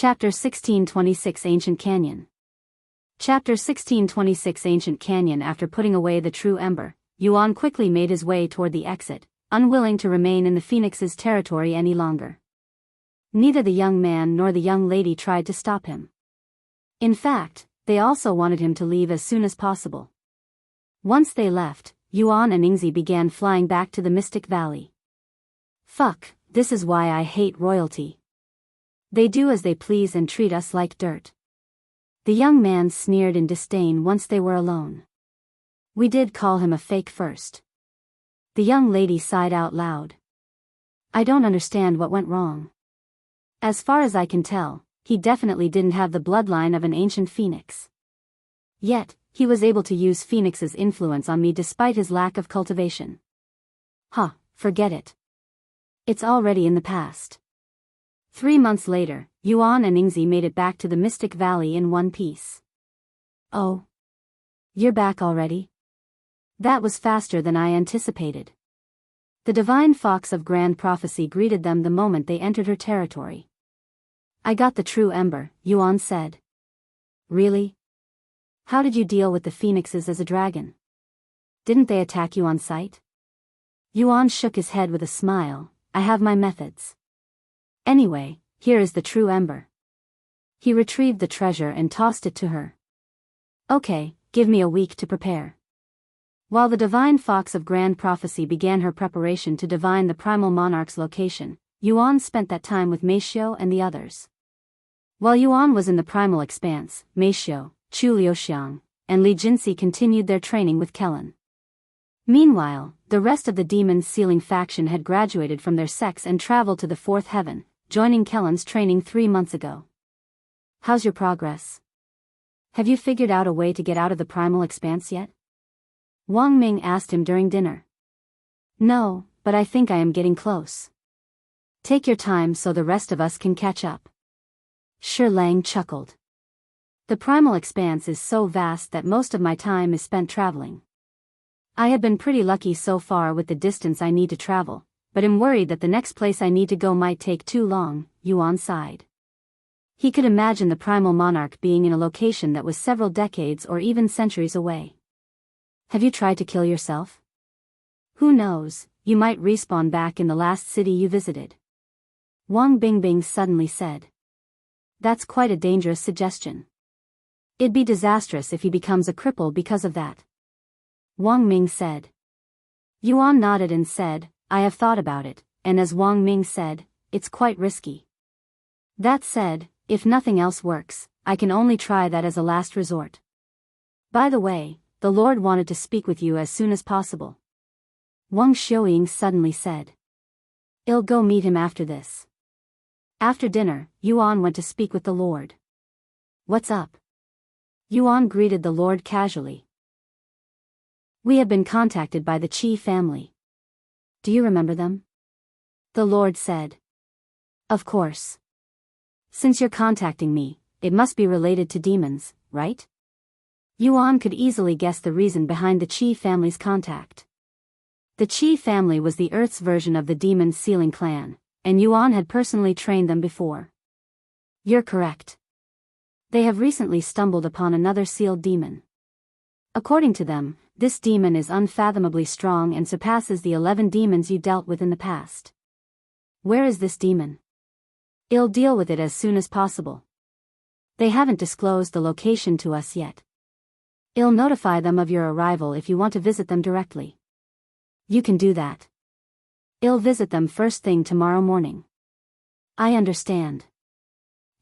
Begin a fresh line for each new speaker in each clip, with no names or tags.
Chapter 1626 Ancient Canyon. Chapter 1626 Ancient Canyon. After putting away the true ember, Yuan quickly made his way toward the exit, unwilling to remain in the Phoenix's territory any longer. Neither the young man nor the young lady tried to stop him. In fact, they also wanted him to leave as soon as possible. Once they left, Yuan and Yingzi began flying back to the Mystic Valley. Fuck, this is why I hate royalty. They do as they please and treat us like dirt. The young man sneered in disdain once they were alone. We did call him a fake first. The young lady sighed out loud. I don't understand what went wrong. As far as I can tell, he definitely didn't have the bloodline of an ancient phoenix. Yet, he was able to use Phoenix's influence on me despite his lack of cultivation. Huh, forget it. It's already in the past. 3 months later, Yuan and Yingzi made it back to the Mystic Valley in one piece. Oh. You're back already? That was faster than I anticipated. The divine fox of grand prophecy greeted them the moment they entered her territory. I got the true ember, Yuan said. Really? How did you deal with the phoenixes as a dragon? Didn't they attack you on sight? Yuan shook his head with a smile. I have my methods. Anyway, here is the true ember. He retrieved the treasure and tossed it to her. Okay, give me a week to prepare. While the divine fox of grand prophecy began her preparation to divine the primal monarch's location, Yuan spent that time with Meihui and the others. While Yuan was in the primal expanse, Meihui, Chu Liuxiang, and Li Jinsi continued their training with Kellen. Meanwhile, the rest of the Demon's Sealing faction had graduated from their sects and traveled to the fourth heaven, joining Kellen's training 3 months ago. How's your progress? Have you figured out a way to get out of the primal expanse yet? Wang Ming asked him during dinner. No, but I think I am getting close. Take your time so the rest of us can catch up. Shi Lang chuckled. The primal expanse is so vast that most of my time is spent traveling. I have been pretty lucky so far with the distance I need to travel, but am worried that the next place I need to go might take too long, Yuan sighed. He could imagine the primal monarch being in a location that was several decades or even centuries away. Have you tried to kill yourself? Who knows, you might respawn back in the last city you visited. Wang Bingbing suddenly said. That's quite a dangerous suggestion. It'd be disastrous if he becomes a cripple because of that. Wang Ming said. Yuan nodded and said, I have thought about it, and as Wang Ming said, it's quite risky. That said, if nothing else works, I can only try that as a last resort. By the way, the Lord wanted to speak with you as soon as possible. Wang Xiuying suddenly said. I'll go meet him after this. After dinner, Yuan went to speak with the Lord. What's up? Yuan greeted the Lord casually. We have been contacted by the Qi family. Do you remember them? The Lord said. Of course. Since you're contacting me, it must be related to demons, right? Yuan could easily guess the reason behind the Qi family's contact. The Qi family was the Earth's version of the Demon's Sealing clan, and Yuan had personally trained them before. You're correct. They have recently stumbled upon another sealed demon. According to them, this demon is unfathomably strong and surpasses the 11 demons you dealt with in the past. Where is this demon? I'll deal with it as soon as possible. They haven't disclosed the location to us yet. I'll notify them of your arrival if you want to visit them directly. You can do that. I'll visit them first thing tomorrow morning. I understand.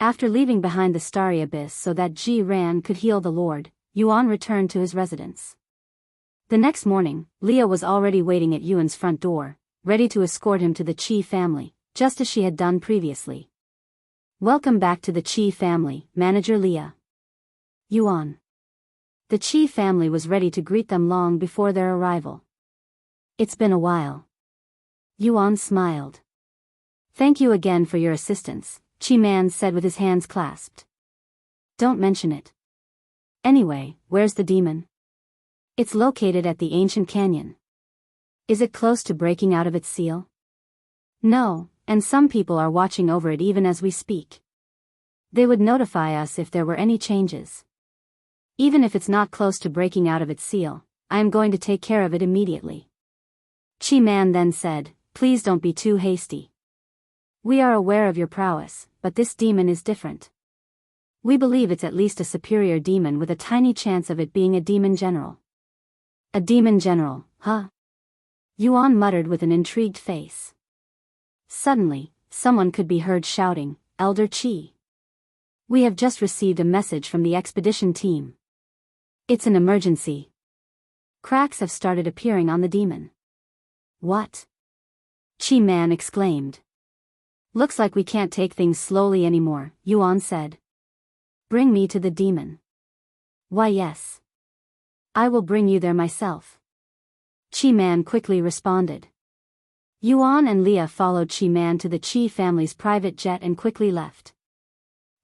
After leaving behind the starry abyss so that Ji Ran could heal the Lord, Yuan returned to his residence. The next morning, Leah was already waiting at Yuan's front door, ready to escort him to the Qi family, just as she had done previously. Welcome back to the Qi family, Manager Leah. Yuan. The Qi family was ready to greet them long before their arrival. It's been a while. Yuan smiled. Thank you again for your assistance, Qi Man said with his hands clasped. Don't mention it. Anyway, where's the demon? It's located at the ancient canyon. Is it close to breaking out of its seal? No, and some people are watching over it even as we speak. They would notify us if there were any changes. Even if it's not close to breaking out of its seal, I am going to take care of it immediately. Chi-Man then said, please don't be too hasty. We are aware of your prowess, but this demon is different. We believe it's at least a superior demon with a tiny chance of it being a demon general. A demon general, huh? Yuan muttered with an intrigued face. Suddenly, someone could be heard shouting, Elder Qi. We have just received a message from the expedition team. It's an emergency. Cracks have started appearing on the demon. What? Chi-Man exclaimed. Looks like we can't take things slowly anymore, Yuan said. Bring me to the demon. Why yes. I will bring you there myself. Chi-Man quickly responded. Yuan and Leah followed Chi-Man to the Qi family's private jet and quickly left.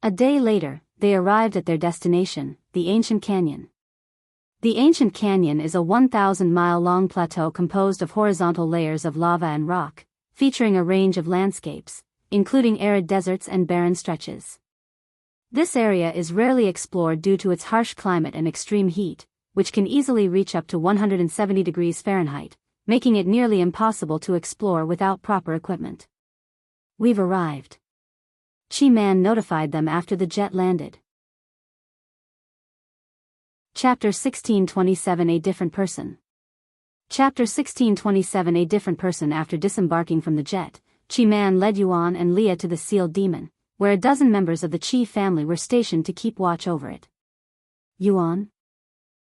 A day later, they arrived at their destination, the Ancient Canyon. The Ancient Canyon is a 1,000-mile-long plateau composed of horizontal layers of lava and rock, featuring a range of landscapes, including arid deserts and barren stretches. This area is rarely explored due to its harsh climate and extreme heat, which can easily reach up to 170 degrees Fahrenheit, making it nearly impossible to explore without proper equipment. We've arrived. Chi-Man notified them after the jet landed. Chapter 1627 A Different Person. Chapter 1627 A Different Person. After disembarking from the jet, Chi-Man led Yuan and Leah to the sealed demon, where a dozen members of the Qi family were stationed to keep watch over it. Yuan?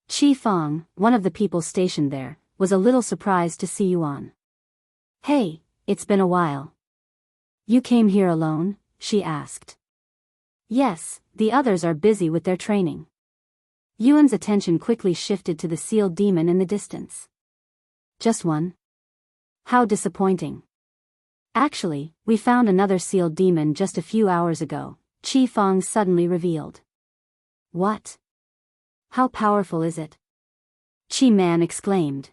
Qi Feng, one of the people stationed there, was a little surprised to see Yuan. Hey, it's been a while. You came here alone? She asked. Yes, the others are busy with their training. Yuan's attention quickly shifted to the sealed demon in the distance. Just one? How disappointing. Actually, we found another sealed demon just a few hours ago, Qi Feng suddenly revealed. What? How powerful is it? Chi-Man exclaimed.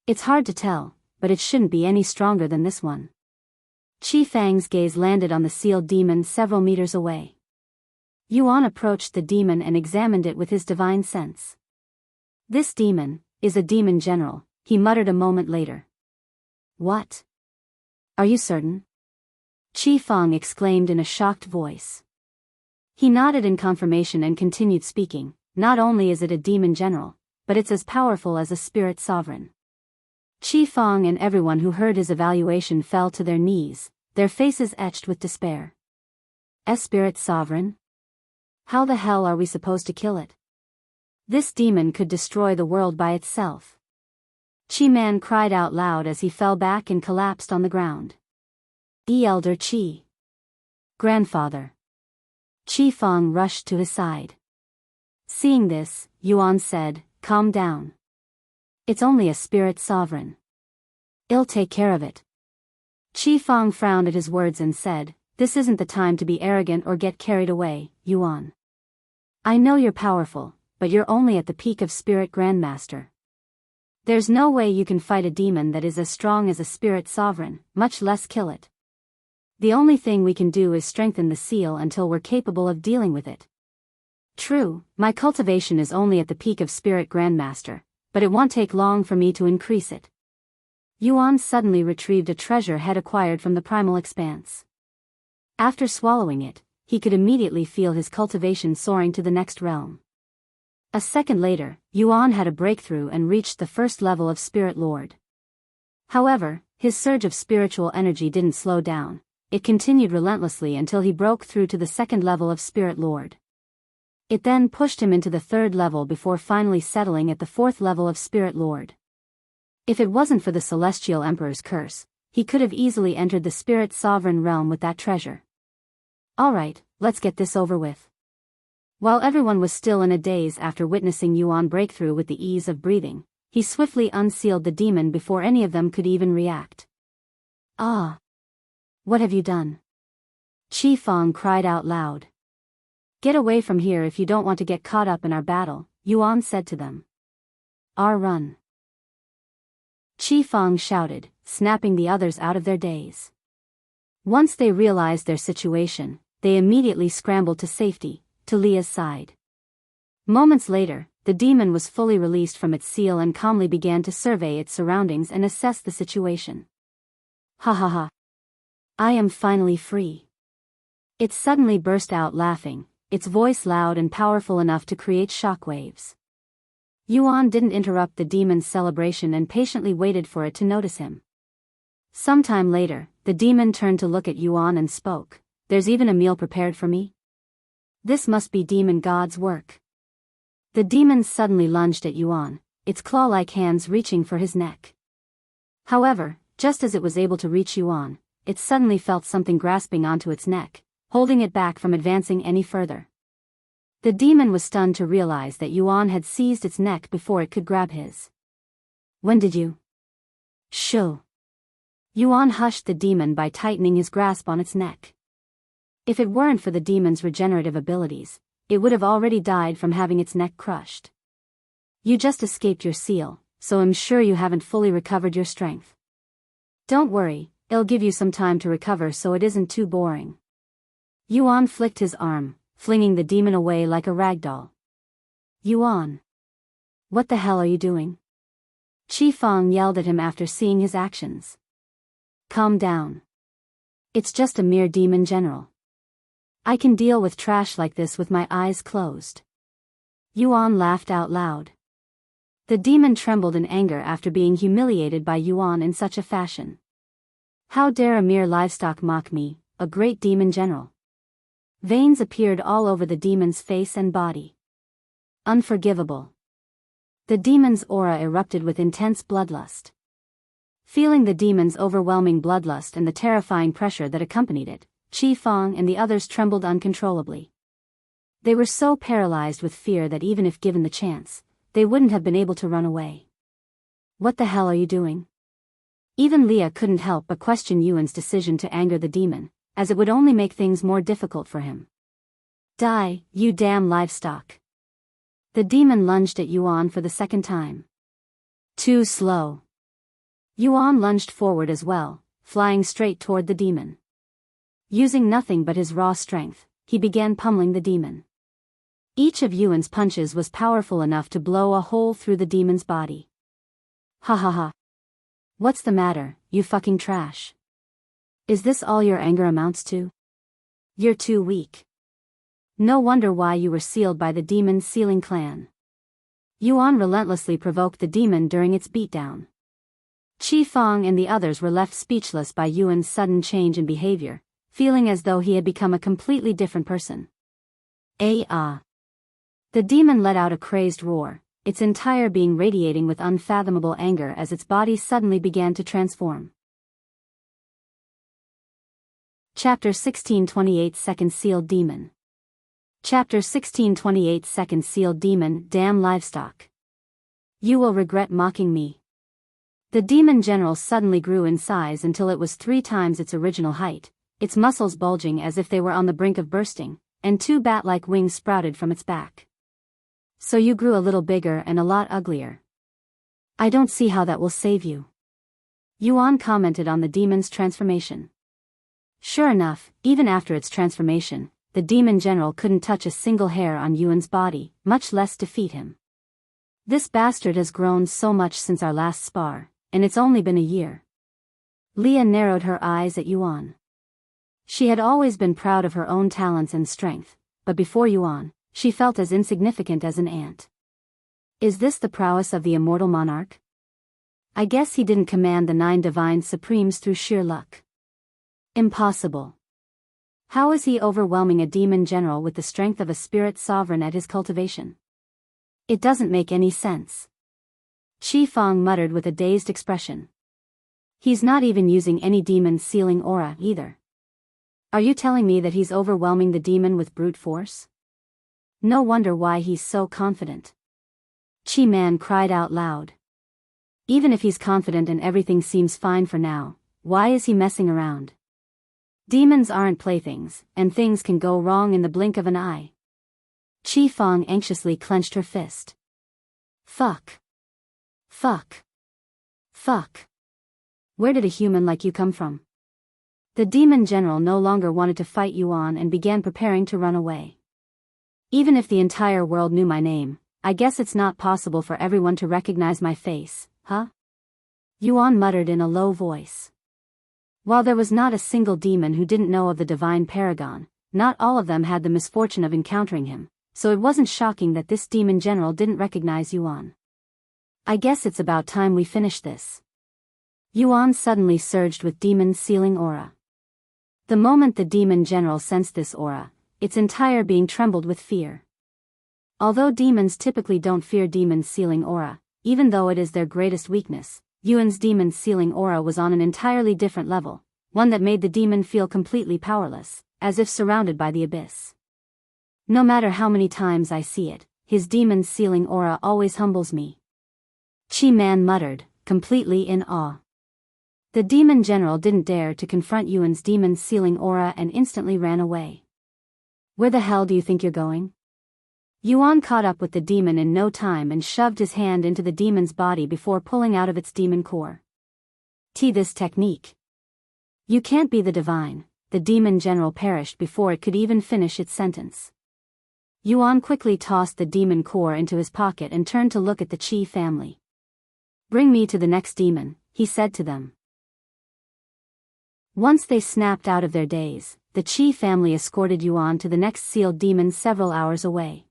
It's hard to tell, but it shouldn't be any stronger than this one. Qi Feng's gaze landed on the sealed demon several meters away. Yuan approached the demon and examined it with his divine sense. This demon is a demon general, he muttered a moment later. What? Are you certain? Qi Feng exclaimed in a shocked voice. He nodded in confirmation and continued speaking. Not only is it a demon general, but it's as powerful as a spirit sovereign. Qi Feng and everyone who heard his evaluation fell to their knees, their faces etched with despair. A spirit sovereign? How the hell are we supposed to kill it? This demon could destroy the world by itself. Chi-Man cried out loud as he fell back and collapsed on the ground. Elder Qi. Grandfather. Qi Feng rushed to his side. Seeing this, Yuan said, calm down. It's only a spirit sovereign. I'll take care of it. Qi Feng frowned at his words and said, this isn't the time to be arrogant or get carried away, Yuan. I know you're powerful, but you're only at the peak of Spirit Grandmaster. There's no way you can fight a demon that is as strong as a spirit sovereign, much less kill it. The only thing we can do is strengthen the seal until we're capable of dealing with it. True, my cultivation is only at the peak of Spirit Grandmaster, but it won't take long for me to increase it. Yuan suddenly retrieved a treasure head acquired from the Primal Expanse. After swallowing it, he could immediately feel his cultivation soaring to the next realm. A second later, Yuan had a breakthrough and reached the first level of Spirit Lord. However, his surge of spiritual energy didn't slow down, it continued relentlessly until he broke through to the second level of Spirit Lord. It then pushed him into the third level before finally settling at the fourth level of Spirit Lord. If it wasn't for the Celestial Emperor's curse, he could have easily entered the Spirit Sovereign realm with that treasure. Alright, let's get this over with. While everyone was still in a daze after witnessing Yuan break through with the ease of breathing, he swiftly unsealed the demon before any of them could even react. Ah! What have you done? Qi Feng cried out loud. Get away from here if you don't want to get caught up in our battle, Yuan said to them. Run. Qi Feng shouted, snapping the others out of their daze. Once they realized their situation, they immediately scrambled to safety, to Leah's side. Moments later, the demon was fully released from its seal and calmly began to survey its surroundings and assess the situation. Ha ha ha. I am finally free. It suddenly burst out laughing, its voice loud and powerful enough to create shockwaves. Yuan didn't interrupt the demon's celebration and patiently waited for it to notice him. Sometime later, the demon turned to look at Yuan and spoke. There's even a meal prepared for me? This must be demon god's work. The demon suddenly lunged at Yuan, its claw-like hands reaching for his neck. However, just as it was able to reach Yuan, it suddenly felt something grasping onto its neck, holding it back from advancing any further. The demon was stunned to realize that Yuan had seized its neck before it could grab his. When did you? Shoo. Yuan hushed the demon by tightening his grasp on its neck. If it weren't for the demon's regenerative abilities, it would have already died from having its neck crushed. You just escaped your seal, so I'm sure you haven't fully recovered your strength. Don't worry, it'll give you some time to recover so it isn't too boring. Yuan flicked his arm, flinging the demon away like a rag doll. Yuan. What the hell are you doing? Qi Fang yelled at him after seeing his actions. Calm down. It's just a mere demon general. I can deal with trash like this with my eyes closed. Yuan laughed out loud. The demon trembled in anger after being humiliated by Yuan in such a fashion. How dare a mere livestock mock me, a great demon general? Veins appeared all over the demon's face and body. Unforgivable. The demon's aura erupted with intense bloodlust. Feeling the demon's overwhelming bloodlust and the terrifying pressure that accompanied it, Qi Fang and the others trembled uncontrollably. They were so paralyzed with fear that even if given the chance, they wouldn't have been able to run away. What the hell are you doing? Even Leah couldn't help but question Yuan's decision to anger the demon, as it would only make things more difficult for him. Die, you damn livestock. The demon lunged at Yuan for the second time. Too slow. Yuan lunged forward as well, flying straight toward the demon. Using nothing but his raw strength, he began pummeling the demon. Each of Yuan's punches was powerful enough to blow a hole through the demon's body. Ha ha ha. What's the matter, you fucking trash? Is this all your anger amounts to? You're too weak. No wonder why you were sealed by the demon's sealing clan. Yuan relentlessly provoked the demon during its beatdown. Qi Fang and the others were left speechless by Yuan's sudden change in behavior, feeling as though he had become a completely different person. Ah! The demon let out a crazed roar, its entire being radiating with unfathomable anger as its body suddenly began to transform. Chapter 16:28 Second Sealed Demon. Chapter 16:28 Second Sealed Demon. Damn livestock. You will regret mocking me. The demon general suddenly grew in size until it was 3 times its original height, its muscles bulging as if they were on the brink of bursting, and 2 bat-like wings sprouted from its back. So you grew a little bigger and a lot uglier. I don't see how that will save you. Yuan commented on the demon's transformation. Sure enough, even after its transformation, the demon general couldn't touch a single hair on Yuan's body, much less defeat him. This bastard has grown so much since our last spar, and it's only been a year. Leah narrowed her eyes at Yuan. She had always been proud of her own talents and strength, but before Yuan, she felt as insignificant as an ant. Is this the prowess of the Immortal Monarch? I guess he didn't command the 9 divine supremes through sheer luck. Impossible. How is he overwhelming a demon general with the strength of a spirit sovereign at his cultivation? It doesn't make any sense. Qi Fang muttered with a dazed expression. He's not even using any demon sealing aura either. Are you telling me that he's overwhelming the demon with brute force? No wonder why he's so confident. Qi Man cried out loud. Even if he's confident and everything seems fine for now, why is he messing around? Demons aren't playthings, and things can go wrong in the blink of an eye. Qi Fang anxiously clenched her fist. Fuck. Fuck. Fuck. Where did a human like you come from? The demon general no longer wanted to fight Yuan and began preparing to run away. Even if the entire world knew my name, I guess it's not possible for everyone to recognize my face, huh? Yuan muttered in a low voice. While there was not a single demon who didn't know of the divine paragon, not all of them had the misfortune of encountering him, so it wasn't shocking that this demon general didn't recognize Yuan. I guess it's about time we finish this. Yuan suddenly surged with demon's sealing aura. The moment the demon general sensed this aura, its entire being trembled with fear. Although demons typically don't fear demon's sealing aura, even though it is their greatest weakness, Yuan's demon's sealing aura was on an entirely different level, one that made the demon feel completely powerless, as if surrounded by the abyss. No matter how many times I see it, his demon's sealing aura always humbles me. Chi Man muttered, completely in awe. The demon general didn't dare to confront Yuan's demon's sealing aura and instantly ran away. Where the hell do you think you're going? Yuan caught up with the demon in no time and shoved his hand into the demon's body before pulling out of its demon core. This technique. You can't be the divine. The demon general perished before it could even finish its sentence. Yuan quickly tossed the demon core into his pocket and turned to look at the Qi family. Bring me to the next demon, he said to them. Once they snapped out of their daze, the Qi family escorted Yuan to the next sealed demon several hours away.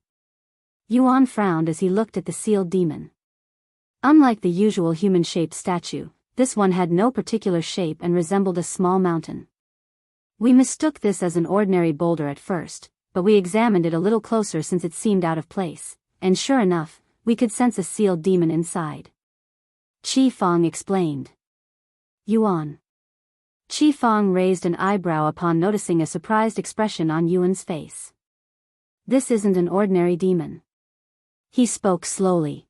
Yuan frowned as he looked at the sealed demon. Unlike the usual human-shaped statue, this one had no particular shape and resembled a small mountain. We mistook this as an ordinary boulder at first, but we examined it a little closer since it seemed out of place, and sure enough, we could sense a sealed demon inside. Qi Fang explained. Yuan. Qi Fang raised an eyebrow upon noticing a surprised expression on Yuan's face. This isn't an ordinary demon. He spoke slowly.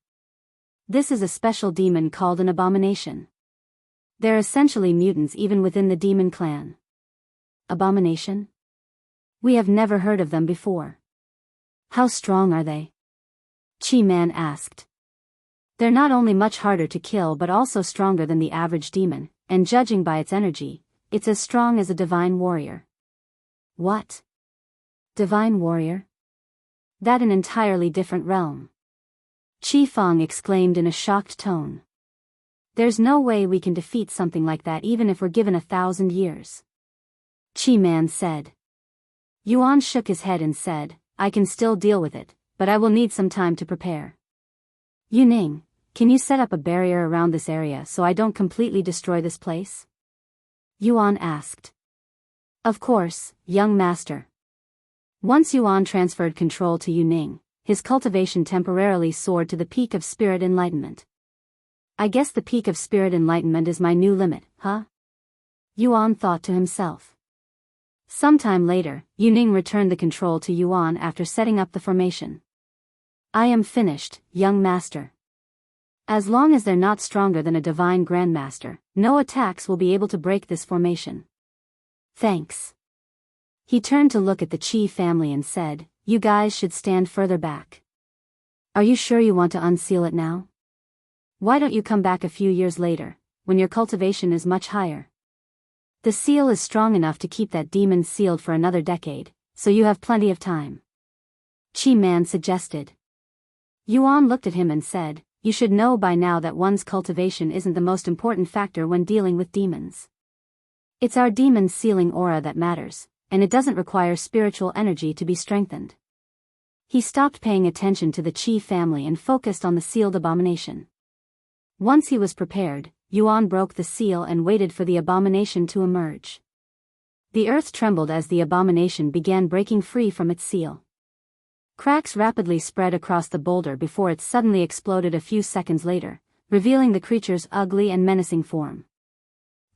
This is a special demon called an abomination. They're essentially mutants even within the demon clan. Abomination? We have never heard of them before. How strong are they? Chi Man asked. They're not only much harder to kill but also stronger than the average demon, and judging by its energy, it's as strong as a divine warrior. What? Divine warrior? That an entirely different realm. Qi Fang exclaimed in a shocked tone. There's no way we can defeat something like that even if we're given 1,000 years. Chi Man said. Yuan shook his head and said, I can still deal with it, but I will need some time to prepare. Yuning, can you set up a barrier around this area so I don't completely destroy this place? Yuan asked. Of course, young master. Once Yuan transferred control to Yuning, his cultivation temporarily soared to the peak of spirit enlightenment. I guess the peak of spirit enlightenment is my new limit, huh? Yuan thought to himself. Sometime later, Yuning returned the control to Yuan after setting up the formation. I am finished, young master. As long as they're not stronger than a divine grandmaster, no attacks will be able to break this formation. Thanks. He turned to look at the Qi family and said, you guys should stand further back. Are you sure you want to unseal it now? Why don't you come back a few years later, when your cultivation is much higher? The seal is strong enough to keep that demon sealed for another decade, so you have plenty of time. Qi Man suggested. Yuan looked at him and said, you should know by now that one's cultivation isn't the most important factor when dealing with demons. It's our demon's sealing aura that matters, and it doesn't require spiritual energy to be strengthened. He stopped paying attention to the Qi family and focused on the sealed abomination. Once he was prepared, Yuan broke the seal and waited for the abomination to emerge. The earth trembled as the abomination began breaking free from its seal. Cracks rapidly spread across the boulder before it suddenly exploded a few seconds later, revealing the creature's ugly and menacing form.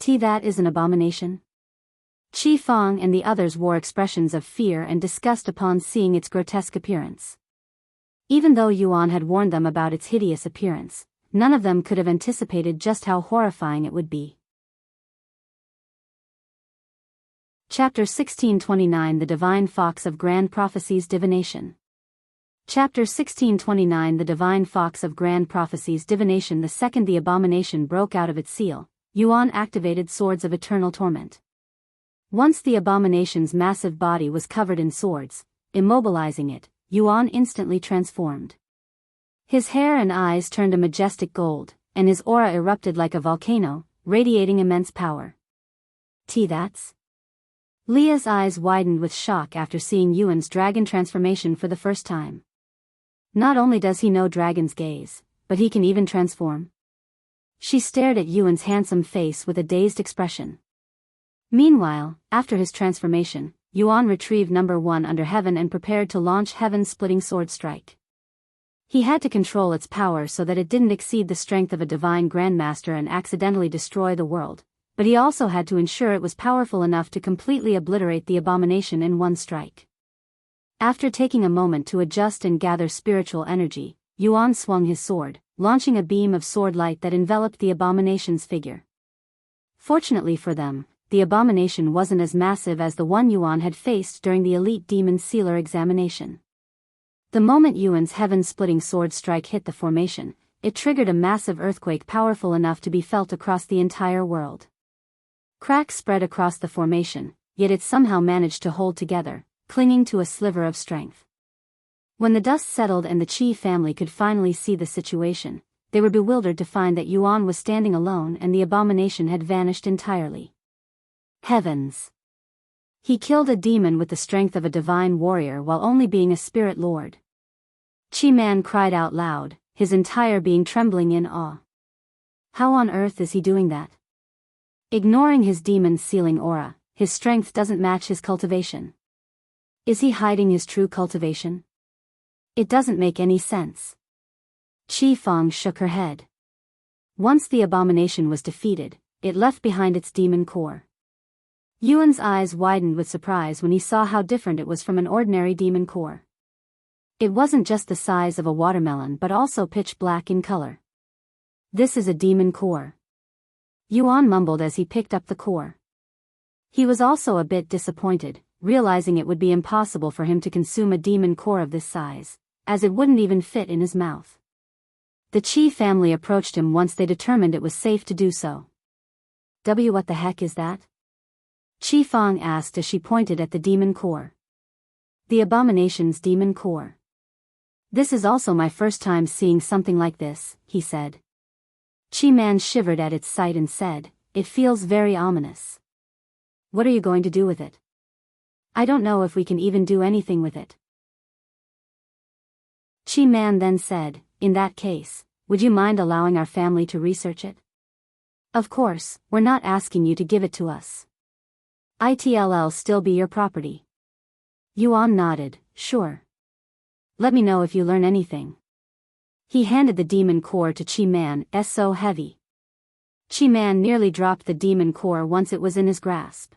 That is an abomination? Qi Fang and the others wore expressions of fear and disgust upon seeing its grotesque appearance. Even though Yuan had warned them about its hideous appearance, none of them could have anticipated just how horrifying it would be. Chapter 1629 The Divine Fox of Grand Prophecies Divination. Chapter 1629 The Divine Fox of Grand Prophecies Divination. The second the abomination broke out of its seal, Yuan activated Swords of Eternal Torment. Once the abomination's massive body was covered in swords, immobilizing it, Yuan instantly transformed. His hair and eyes turned a majestic gold, and his aura erupted like a volcano, radiating immense power. That's... Leah's eyes widened with shock after seeing Yuan's dragon transformation for the first time. Not only does he know dragon's gaze, but he can even transform. She stared at Yuan's handsome face with a dazed expression. Meanwhile, after his transformation, Yuan retrieved number 1 under heaven and prepared to launch heaven's splitting sword strike. He had to control its power so that it didn't exceed the strength of a divine grandmaster and accidentally destroy the world, but he also had to ensure it was powerful enough to completely obliterate the abomination in one strike. After taking a moment to adjust and gather spiritual energy, Yuan swung his sword, launching a beam of sword light that enveloped the abomination's figure. Fortunately for them, the abomination wasn't as massive as the one Yuan had faced during the elite demon sealer examination. The moment Yuan's heaven-splitting sword strike hit the formation, it triggered a massive earthquake powerful enough to be felt across the entire world. Cracks spread across the formation, yet it somehow managed to hold together, clinging to a sliver of strength. When the dust settled and the Qi family could finally see the situation, they were bewildered to find that Yuan was standing alone and the abomination had vanished entirely. Heavens! He killed a demon with the strength of a divine warrior while only being a spirit lord. Qi Man cried out loud, his entire being trembling in awe. How on earth is he doing that? Ignoring his demon's sealing aura, his strength doesn't match his cultivation. Is he hiding his true cultivation? It doesn't make any sense. Qi Fang shook her head. Once the abomination was defeated, it left behind its demon core. Yuan's eyes widened with surprise when he saw how different it was from an ordinary demon core. It wasn't just the size of a watermelon but also pitch black in color. This is a demon core. Yuan mumbled as he picked up the core. He was also a bit disappointed, realizing it would be impossible for him to consume a demon core of this size, as it wouldn't even fit in his mouth. The Qi family approached him once they determined it was safe to do so. What the heck is that? Qi Fang asked as she pointed at the demon core. The abomination's demon core. This is also my first time seeing something like this, he said. Qi Man shivered at its sight and said, it feels very ominous. What are you going to do with it? I don't know if we can even do anything with it. Qi Man then said, in that case, would you mind allowing our family to research it? Of course, we're not asking you to give it to us. It'll still be your property. Yuan nodded, sure. Let me know if you learn anything. He handed the demon core to Qi Man, so heavy. Qi Man nearly dropped the demon core once it was in his grasp.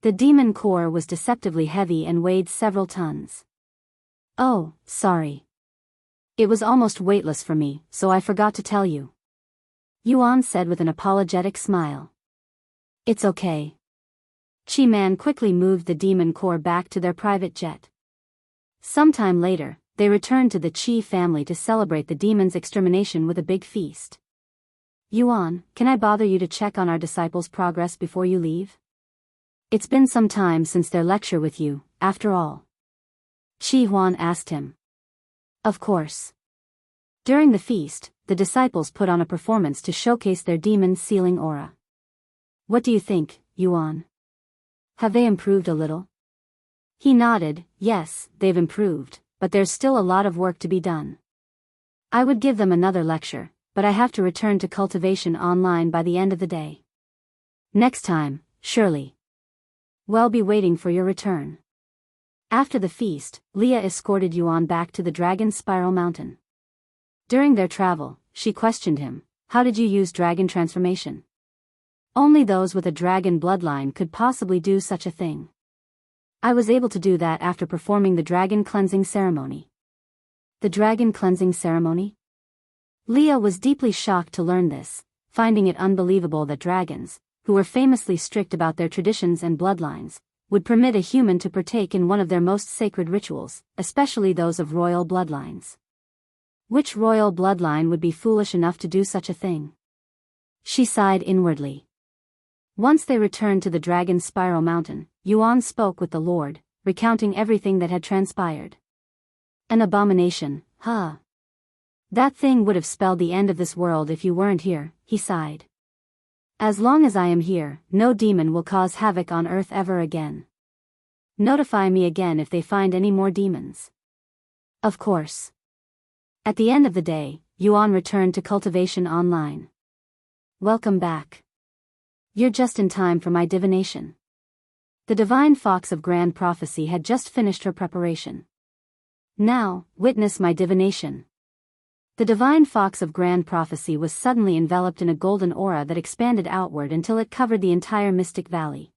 The demon core was deceptively heavy and weighed several tons. Oh, sorry. It was almost weightless for me, so I forgot to tell you. Yuan said with an apologetic smile. It's okay. Qi Man quickly moved the demon core back to their private jet. Sometime later, they returned to the Qi family to celebrate the demon's extermination with a big feast. Yuan, can I bother you to check on our disciples' progress before you leave? It's been some time since their lecture with you, after all. Qi Huan asked him. Of course. During the feast, the disciples put on a performance to showcase their demon's sealing aura. What do you think, Yuan? Have they improved a little? He nodded, yes, they've improved, but there's still a lot of work to be done. I would give them another lecture, but I have to return to cultivation online by the end of the day. Next time, surely. We'll be waiting for your return. After the feast, Leah escorted Yuan back to the Dragon Spiral Mountain. During their travel, she questioned him, how did you use dragon transformation? Only those with a dragon bloodline could possibly do such a thing. I was able to do that after performing the dragon cleansing ceremony. The dragon cleansing ceremony? Leah was deeply shocked to learn this, finding it unbelievable that dragons, who were famously strict about their traditions and bloodlines, would permit a human to partake in one of their most sacred rituals, especially those of royal bloodlines. Which royal bloodline would be foolish enough to do such a thing? She sighed inwardly. Once they returned to the Dragon's Spiral Mountain, Yuan spoke with the Lord, recounting everything that had transpired. An abomination, huh? That thing would have spelled the end of this world if you weren't here, he sighed. As long as I am here, no demon will cause havoc on Earth ever again. Notify me again if they find any more demons. Of course. At the end of the day, Yuan returned to Cultivation Online. Welcome back. You're just in time for my divination. The Divine Fox of Grand Prophecy had just finished her preparation. Now, witness my divination. The Divine Fox of Grand Prophecy was suddenly enveloped in a golden aura that expanded outward until it covered the entire Mystic Valley.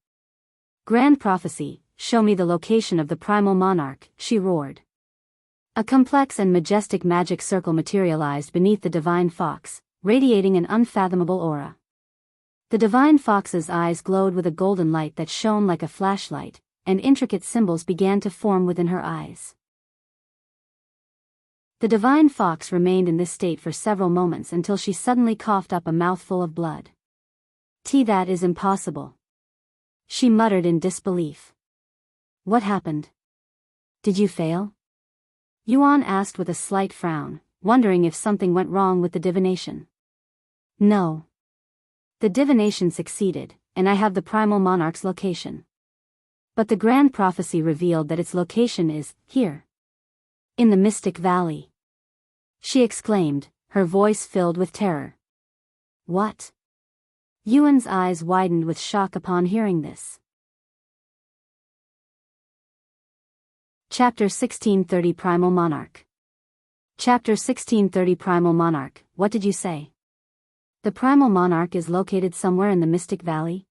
Grand Prophecy, show me the location of the Primal Monarch, she roared. A complex and majestic magic circle materialized beneath the Divine Fox, radiating an unfathomable aura. The Divine Fox's eyes glowed with a golden light that shone like a flashlight, and intricate symbols began to form within her eyes. The Divine Fox remained in this state for several moments until she suddenly coughed up a mouthful of blood. That is impossible. She muttered in disbelief. What happened? Did you fail? Yuan asked with a slight frown, wondering if something went wrong with the divination. No. The divination succeeded, and I have the Primal Monarch's location. But the Grand Prophecy revealed that its location is here. In the Mystic Valley. She exclaimed, her voice filled with terror. What? Yuan's eyes widened with shock upon hearing this. Chapter 1630 Primal Monarch. Chapter 1630 Primal Monarch, what did you say? The Primal Monarch is located somewhere in the Mystic Valley?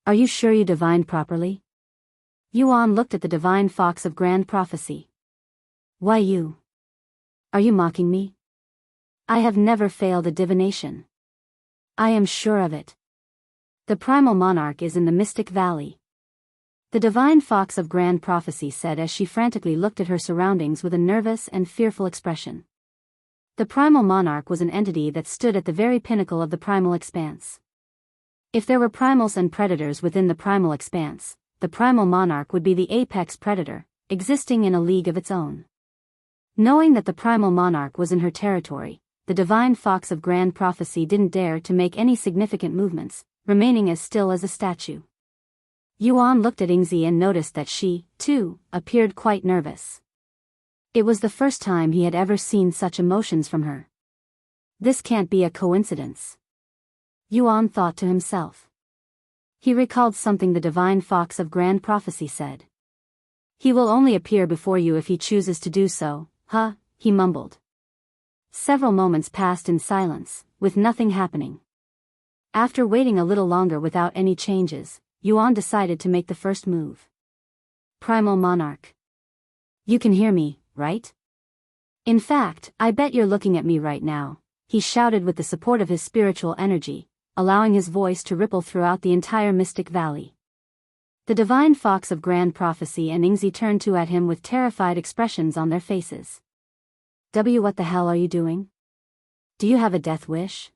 Are you sure you divined properly? Yuan looked at the Divine Fox of Grand Prophecy. Why you? Are you mocking me? I have never failed a divination. I am sure of it. The Primal Monarch is in the Mystic Valley. The Divine Fox of Grand Prophecy said as she frantically looked at her surroundings with a nervous and fearful expression. The Primal Monarch was an entity that stood at the very pinnacle of the primal expanse. If there were primals and predators within the primal expanse, the Primal Monarch would be the apex predator, existing in a league of its own. Knowing that the Primal Monarch was in her territory, the Divine Fox of Grand Prophecy didn't dare to make any significant movements, remaining as still as a statue. Yuan looked at Yingzi and noticed that she, too, appeared quite nervous. It was the first time he had ever seen such emotions from her. This can't be a coincidence. Yuan thought to himself. He recalled something the Divine Fox of Grand Prophecy said. He will only appear before you if he chooses to do so, huh, he mumbled. Several moments passed in silence, with nothing happening. After waiting a little longer without any changes, Yuan decided to make the first move. Primal Monarch. You can hear me, right? In fact, I bet you're looking at me right now, he shouted with the support of his spiritual energy, allowing his voice to ripple throughout the entire Mystic Valley. The Divine Fox of Grand Prophecy and Yingzi turned to at him with terrified expressions on their faces. What the hell are you doing? Do you have a death wish?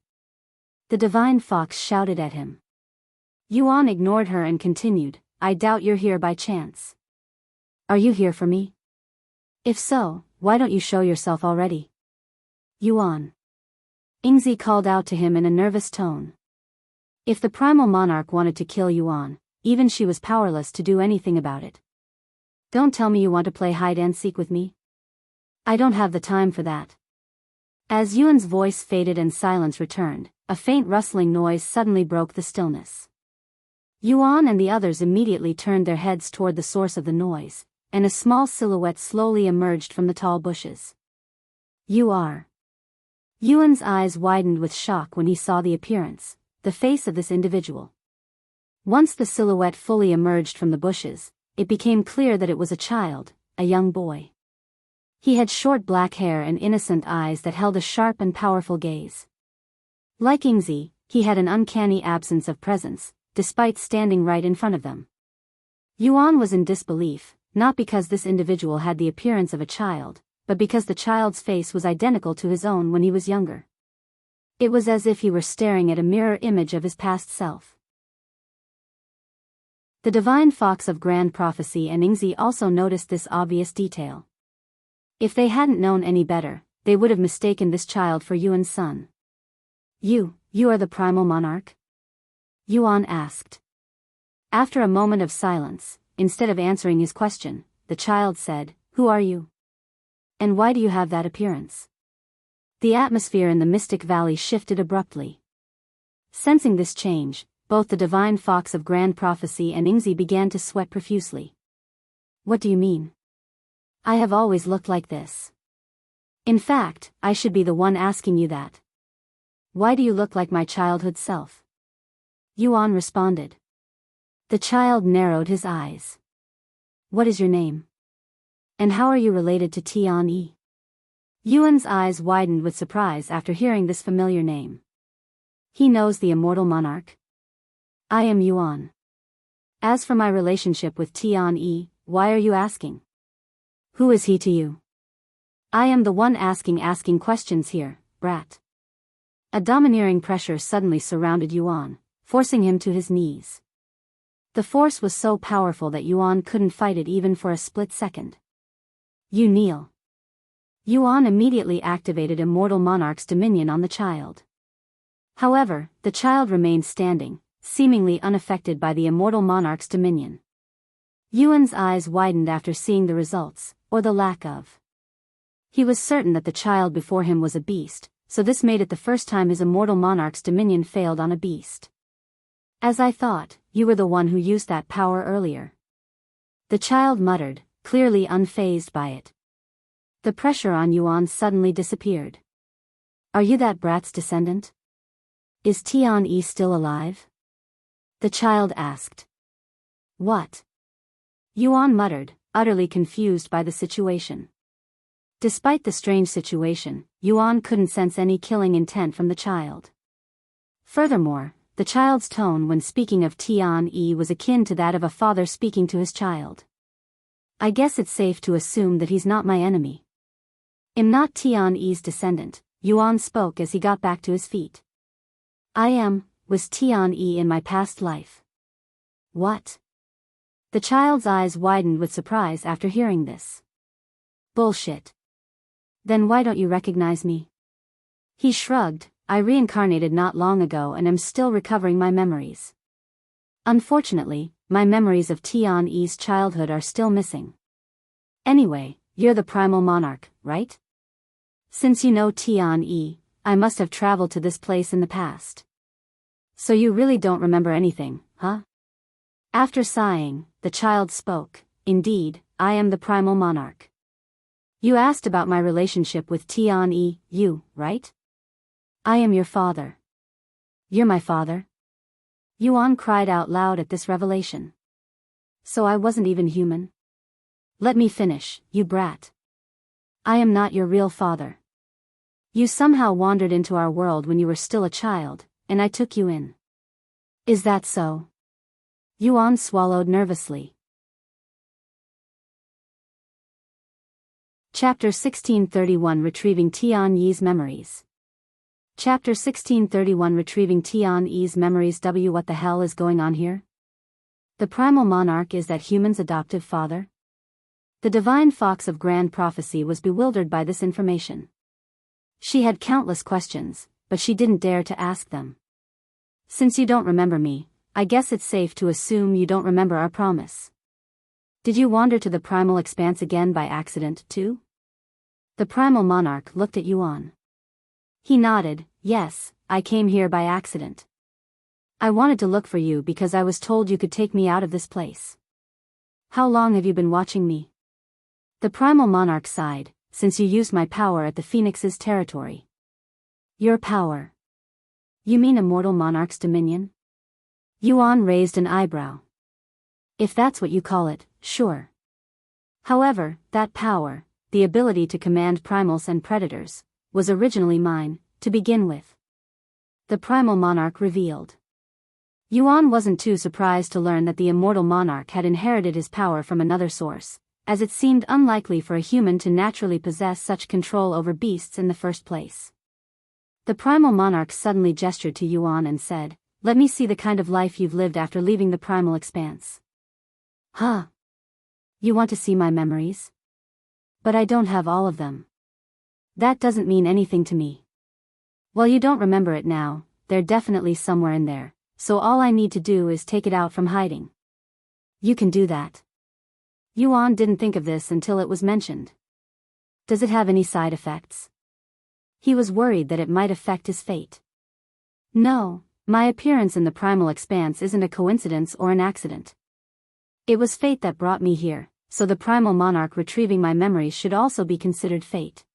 The Divine Fox shouted at him. Yuan ignored her and continued, I doubt you're here by chance. Are you here for me? If so, why don't you show yourself already? Yuan. Yingzi called out to him in a nervous tone. If the Primal Monarch wanted to kill Yuan, even she was powerless to do anything about it. Don't tell me you want to play hide-and-seek with me. I don't have the time for that. As Yuan's voice faded and silence returned, a faint rustling noise suddenly broke the stillness. Yuan and the others immediately turned their heads toward the source of the noise, and a small silhouette slowly emerged from the tall bushes. You are. Yuan's eyes widened with shock when he saw the appearance, the face of this individual. Once the silhouette fully emerged from the bushes, it became clear that it was a child, a young boy. He had short black hair and innocent eyes that held a sharp and powerful gaze. Like Yingzi, he had an uncanny absence of presence, despite standing right in front of them. Yuan was in disbelief, not because this individual had the appearance of a child, but because the child's face was identical to his own when he was younger. It was as if he were staring at a mirror image of his past self. The divine fox of grand prophecy and Ingzi also noticed this obvious detail. If they hadn't known any better, they would have mistaken this child for Yuan's son. You are the primal monarch? Yuan asked. After a moment of silence, instead of answering his question, the child said, "Who are you? And why do you have that appearance?" The atmosphere in the Mystic Valley shifted abruptly. Sensing this change, both the divine fox of grand prophecy and Ingzi began to sweat profusely. What do you mean? I have always looked like this. In fact, I should be the one asking you that. Why do you look like my childhood self? Yuan responded. The child narrowed his eyes. What is your name? And how are you related to Tian? Yuan's eyes widened with surprise after hearing this familiar name. He knows the Immortal Monarch. I am Yuan. As for my relationship with Tian, why are you asking? Who is he to you? I am the one asking questions here, brat. A domineering pressure suddenly surrounded Yuan, forcing him to his knees. The force was so powerful that Yuan couldn't fight it even for a split second. You kneel. Yuan immediately activated Immortal Monarch's dominion on the child. However, the child remained standing, seemingly unaffected by the Immortal Monarch's dominion. Yuan's eyes widened after seeing the results, or the lack of. He was certain that the child before him was a beast, so this made it the first time his Immortal Monarch's dominion failed on a beast. As I thought, you were the one who used that power earlier. The child muttered, clearly unfazed by it. The pressure on Yuan suddenly disappeared. Are you that brat's descendant? Is Tian still alive? The child asked. What? Yuan muttered, utterly confused by the situation. Despite the strange situation, Yuan couldn't sense any killing intent from the child. Furthermore, the child's tone when speaking of Tian was akin to that of a father speaking to his child. I guess it's safe to assume that he's not my enemy. I'm not Tian's descendant, Yuan spoke as he got back to his feet. Was Tian in my past life. What? The child's eyes widened with surprise after hearing this. Bullshit. Then why don't you recognize me? He shrugged. I reincarnated not long ago and am still recovering my memories. Unfortunately, my memories of Tian's childhood are still missing. Anyway, you're the Primal Monarch, right? Since you know Tian, I must have traveled to this place in the past. So you really don't remember anything, huh? After sighing, the child spoke. Indeed, I am the Primal Monarch. You asked about my relationship with Tian, right? I am your father. You're my father? Yuan cried out loud at this revelation. So I wasn't even human? Let me finish, you brat. I am not your real father. You somehow wandered into our world when you were still a child, and I took you in. Is that so? Yuan swallowed nervously. Chapter 1631 Retrieving Tian's Memories. Chapter 1631 Retrieving Tian's Memories. What the hell is going on here? The Primal Monarch is that human's adoptive father? The divine fox of grand prophecy was bewildered by this information. She had countless questions, but she didn't dare to ask them. Since you don't remember me, I guess it's safe to assume you don't remember our promise. Did you wander to the primal expanse again by accident, too? The Primal Monarch looked at Yuan. He nodded. Yes, I came here by accident. I wanted to look for you because I was told you could take me out of this place. How long have you been watching me? The Primal Monarch sighed. Since you used my power at the Phoenix's territory. Your power? You mean Immortal Monarch's dominion? Yuan raised an eyebrow. If that's what you call it, sure. However, that power, the ability to command primals and predators, was originally mine, to begin with. The Primal Monarch revealed. Yuan wasn't too surprised to learn that the Immortal Monarch had inherited his power from another source, as it seemed unlikely for a human to naturally possess such control over beasts in the first place. The Primal Monarch suddenly gestured to Yuan and said, "Let me see the kind of life you've lived after leaving the primal expanse." Huh? You want to see my memories? But I don't have all of them. That doesn't mean anything to me. Well, you don't remember it now, they're definitely somewhere in there, so all I need to do is take it out from hiding. You can do that. Yuan didn't think of this until it was mentioned. Does it have any side effects? He was worried that it might affect his fate. No, my appearance in the primal expanse isn't a coincidence or an accident. It was fate that brought me here, so the primal monarch retrieving my memories should also be considered fate.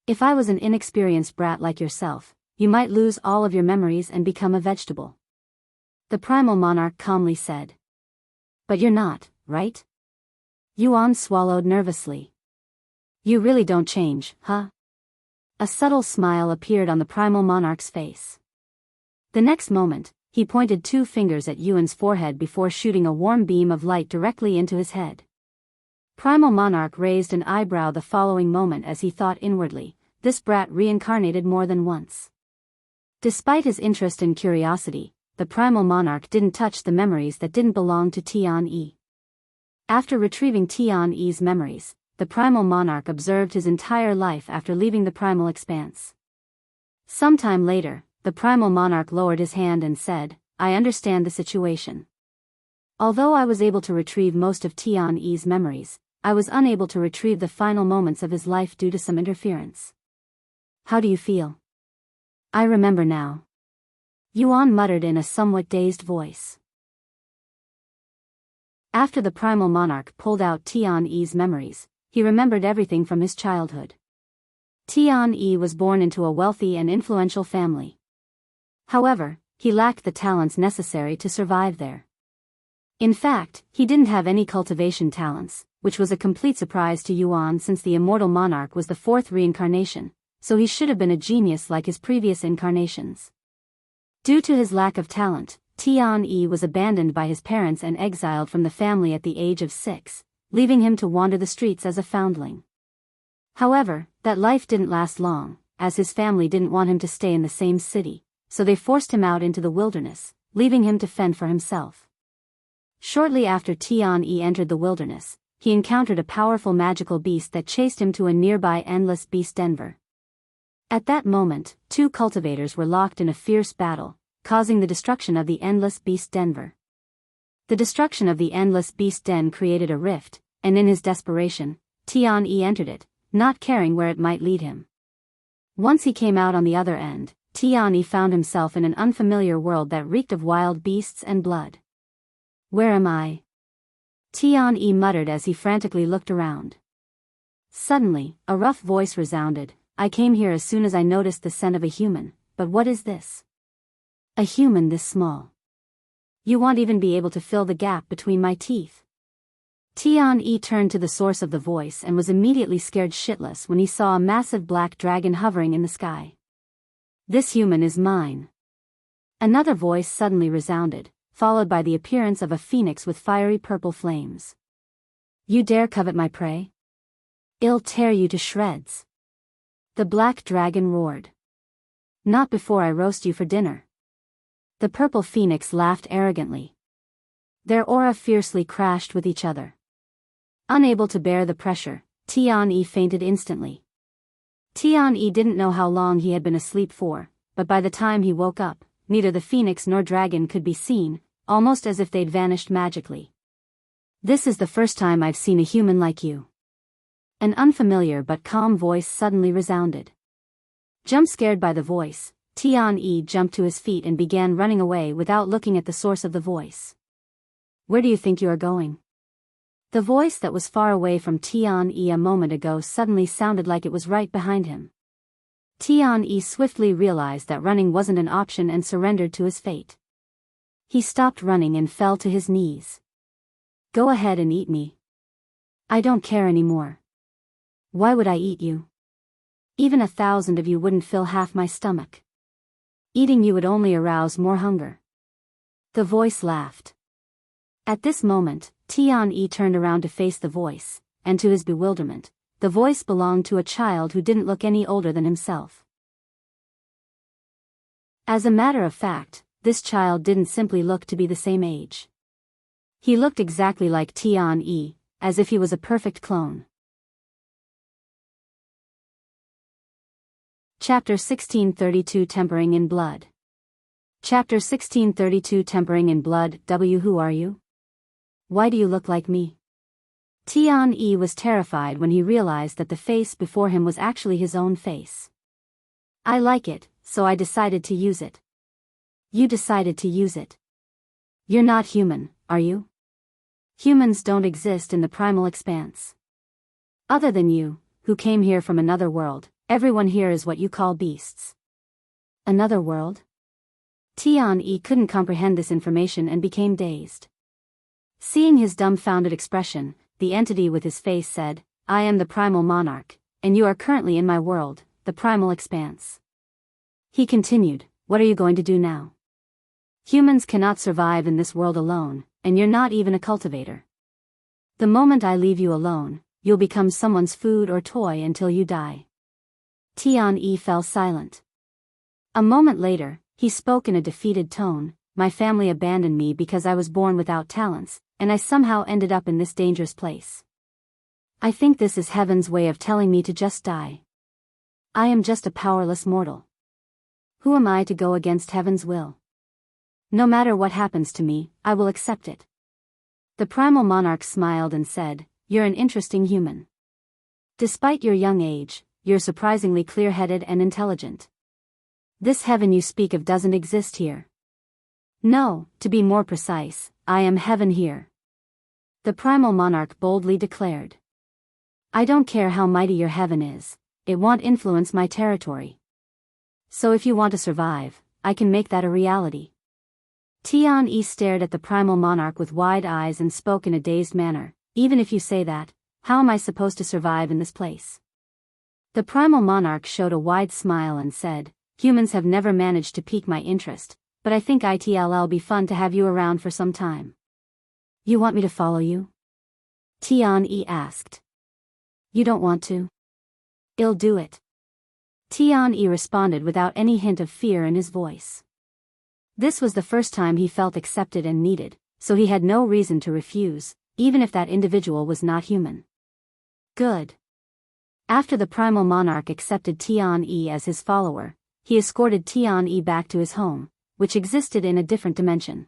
If I was an inexperienced brat like yourself, you might lose all of your memories and become a vegetable. The primal monarch calmly said. But you're not, right? Yuan swallowed nervously. You really don't change, huh? A subtle smile appeared on the primal monarch's face. The next moment, he pointed 2 fingers at Yuan's forehead before shooting a warm beam of light directly into his head. Primal monarch raised an eyebrow the following moment as he thought inwardly, this brat reincarnated more than once. Despite his interest and curiosity, the primal monarch didn't touch the memories that didn't belong to Tian. After retrieving Tian's memories, the primal monarch observed his entire life after leaving the primal expanse. Sometime later, the primal monarch lowered his hand and said, I understand the situation. Although I was able to retrieve most of Tian's memories, I was unable to retrieve the final moments of his life due to some interference. How do you feel? I remember now. Yuan muttered in a somewhat dazed voice. After the primal monarch pulled out Tian's memories, he remembered everything from his childhood. Tian was born into a wealthy and influential family. However, he lacked the talents necessary to survive there. In fact, he didn't have any cultivation talents, which was a complete surprise to Yuan since the Immortal Monarch was the 4th reincarnation, so he should have been a genius like his previous incarnations. Due to his lack of talent, Tian was abandoned by his parents and exiled from the family at the age of 6, leaving him to wander the streets as a foundling. However, that life didn't last long, as his family didn't want him to stay in the same city, so they forced him out into the wilderness, leaving him to fend for himself. Shortly after Tian entered the wilderness, he encountered a powerful magical beast that chased him to a nearby endless beast denver. At that moment, 2 cultivators were locked in a fierce battle, causing the destruction of the endless beast denver. The destruction of the endless beast den created a rift, and in his desperation, Tian entered it, not caring where it might lead him. Once he came out on the other end, Tian found himself in an unfamiliar world that reeked of wild beasts and blood. Where am I? Tian muttered as he frantically looked around. Suddenly, a rough voice resounded, I came here as soon as I noticed the scent of a human, but what is this? A human this small. You won't even be able to fill the gap between my teeth. Tian turned to the source of the voice and was immediately scared shitless when he saw a massive black dragon hovering in the sky. This human is mine. Another voice suddenly resounded, followed by the appearance of a phoenix with fiery purple flames. You dare covet my prey? I'll tear you to shreds. The black dragon roared. Not before I roast you for dinner. The purple phoenix laughed arrogantly. Their aura fiercely crashed with each other. Unable to bear the pressure, Tian fainted instantly. Tian didn't know how long he had been asleep for, but by the time he woke up, neither the phoenix nor dragon could be seen, almost as if they'd vanished magically. This is the first time I've seen a human like you. An unfamiliar but calm voice suddenly resounded. Jump-scared by the voice, Tian jumped to his feet and began running away without looking at the source of the voice. Where do you think you are going? The voice that was far away from Tian a moment ago suddenly sounded like it was right behind him. Tian swiftly realized that running wasn't an option and surrendered to his fate. He stopped running and fell to his knees. Go ahead and eat me. I don't care anymore. Why would I eat you? Even 1,000 of you wouldn't fill half my stomach. Eating you would only arouse more hunger. The voice laughed. At this moment, Tian turned around to face the voice, and to his bewilderment, the voice belonged to a child who didn't look any older than himself. As a matter of fact, this child didn't simply look to be the same age. He looked exactly like Tian, as if he was a perfect clone. Chapter 1632 Tempering in Blood. Chapter 1632 Tempering in Blood. Who are you? Why do you look like me? Tian was terrified when he realized that the face before him was actually his own face. I like it, so I decided to use it. You decided to use it. You're not human, are you? Humans don't exist in the primal expanse. Other than you, who came here from another world, everyone here is what you call beasts. Another world? Tian couldn't comprehend this information and became dazed. Seeing his dumbfounded expression, the entity with his face said, I am the Primal Monarch, and you are currently in my world, the primal expanse. He continued, what are you going to do now? Humans cannot survive in this world alone, and you're not even a cultivator. The moment I leave you alone, you'll become someone's food or toy until you die. Tian fell silent. A moment later, he spoke in a defeated tone, my family abandoned me because I was born without talents, and I somehow ended up in this dangerous place. I think this is heaven's way of telling me to just die. I am just a powerless mortal. Who am I to go against heaven's will? No matter what happens to me, I will accept it. The Primal Monarch smiled and said, you're an interesting human. Despite your young age, you're surprisingly clear-headed and intelligent. This heaven you speak of doesn't exist here. No, to be more precise, I am heaven here. The Primal Monarch boldly declared. I don't care how mighty your heaven is, it won't influence my territory. So if you want to survive, I can make that a reality. Tian stared at the Primal Monarch with wide eyes and spoke in a dazed manner, even if you say that, how am I supposed to survive in this place? The Primal Monarch showed a wide smile and said, humans have never managed to pique my interest, but I think it'll be fun to have you around for some time. You want me to follow you? Tian asked. You don't want to? I'll do it. Tian responded without any hint of fear in his voice. This was the first time he felt accepted and needed, so he had no reason to refuse, even if that individual was not human. Good. After the Primal Monarch accepted Tian as his follower, he escorted Tian back to his home, which existed in a different dimension.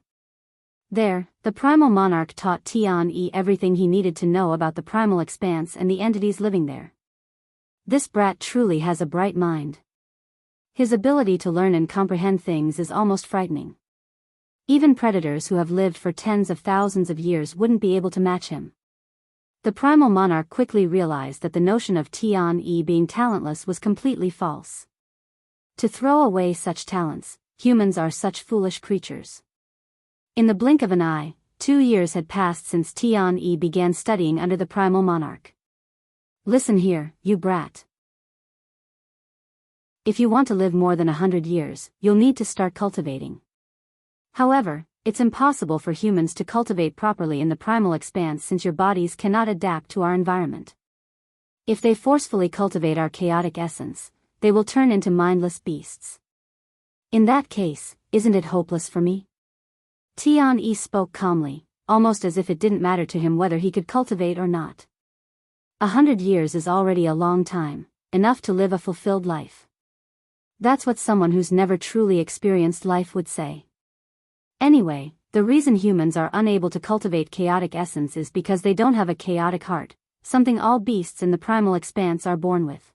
There, the Primal Monarch taught Tian everything he needed to know about the primal expanse and the entities living there. This brat truly has a bright mind. His ability to learn and comprehend things is almost frightening. Even predators who have lived for tens of thousands of years wouldn't be able to match him. The Primal Monarch quickly realized that the notion of Tian being talentless was completely false. To throw away such talents, humans are such foolish creatures. In the blink of an eye, 2 years had passed since Tian began studying under the Primal Monarch. Listen here, you brat. If you want to live more than 100 years, you'll need to start cultivating. However, it's impossible for humans to cultivate properly in the primal expanse since your bodies cannot adapt to our environment. If they forcefully cultivate our chaotic essence, they will turn into mindless beasts. In that case, isn't it hopeless for me? Tian spoke calmly, almost as if it didn't matter to him whether he could cultivate or not. 100 years is already a long time, enough to live a fulfilled life. That's what someone who's never truly experienced life would say. Anyway, the reason humans are unable to cultivate chaotic essence is because they don't have a chaotic heart, something all beasts in the primal expanse are born with.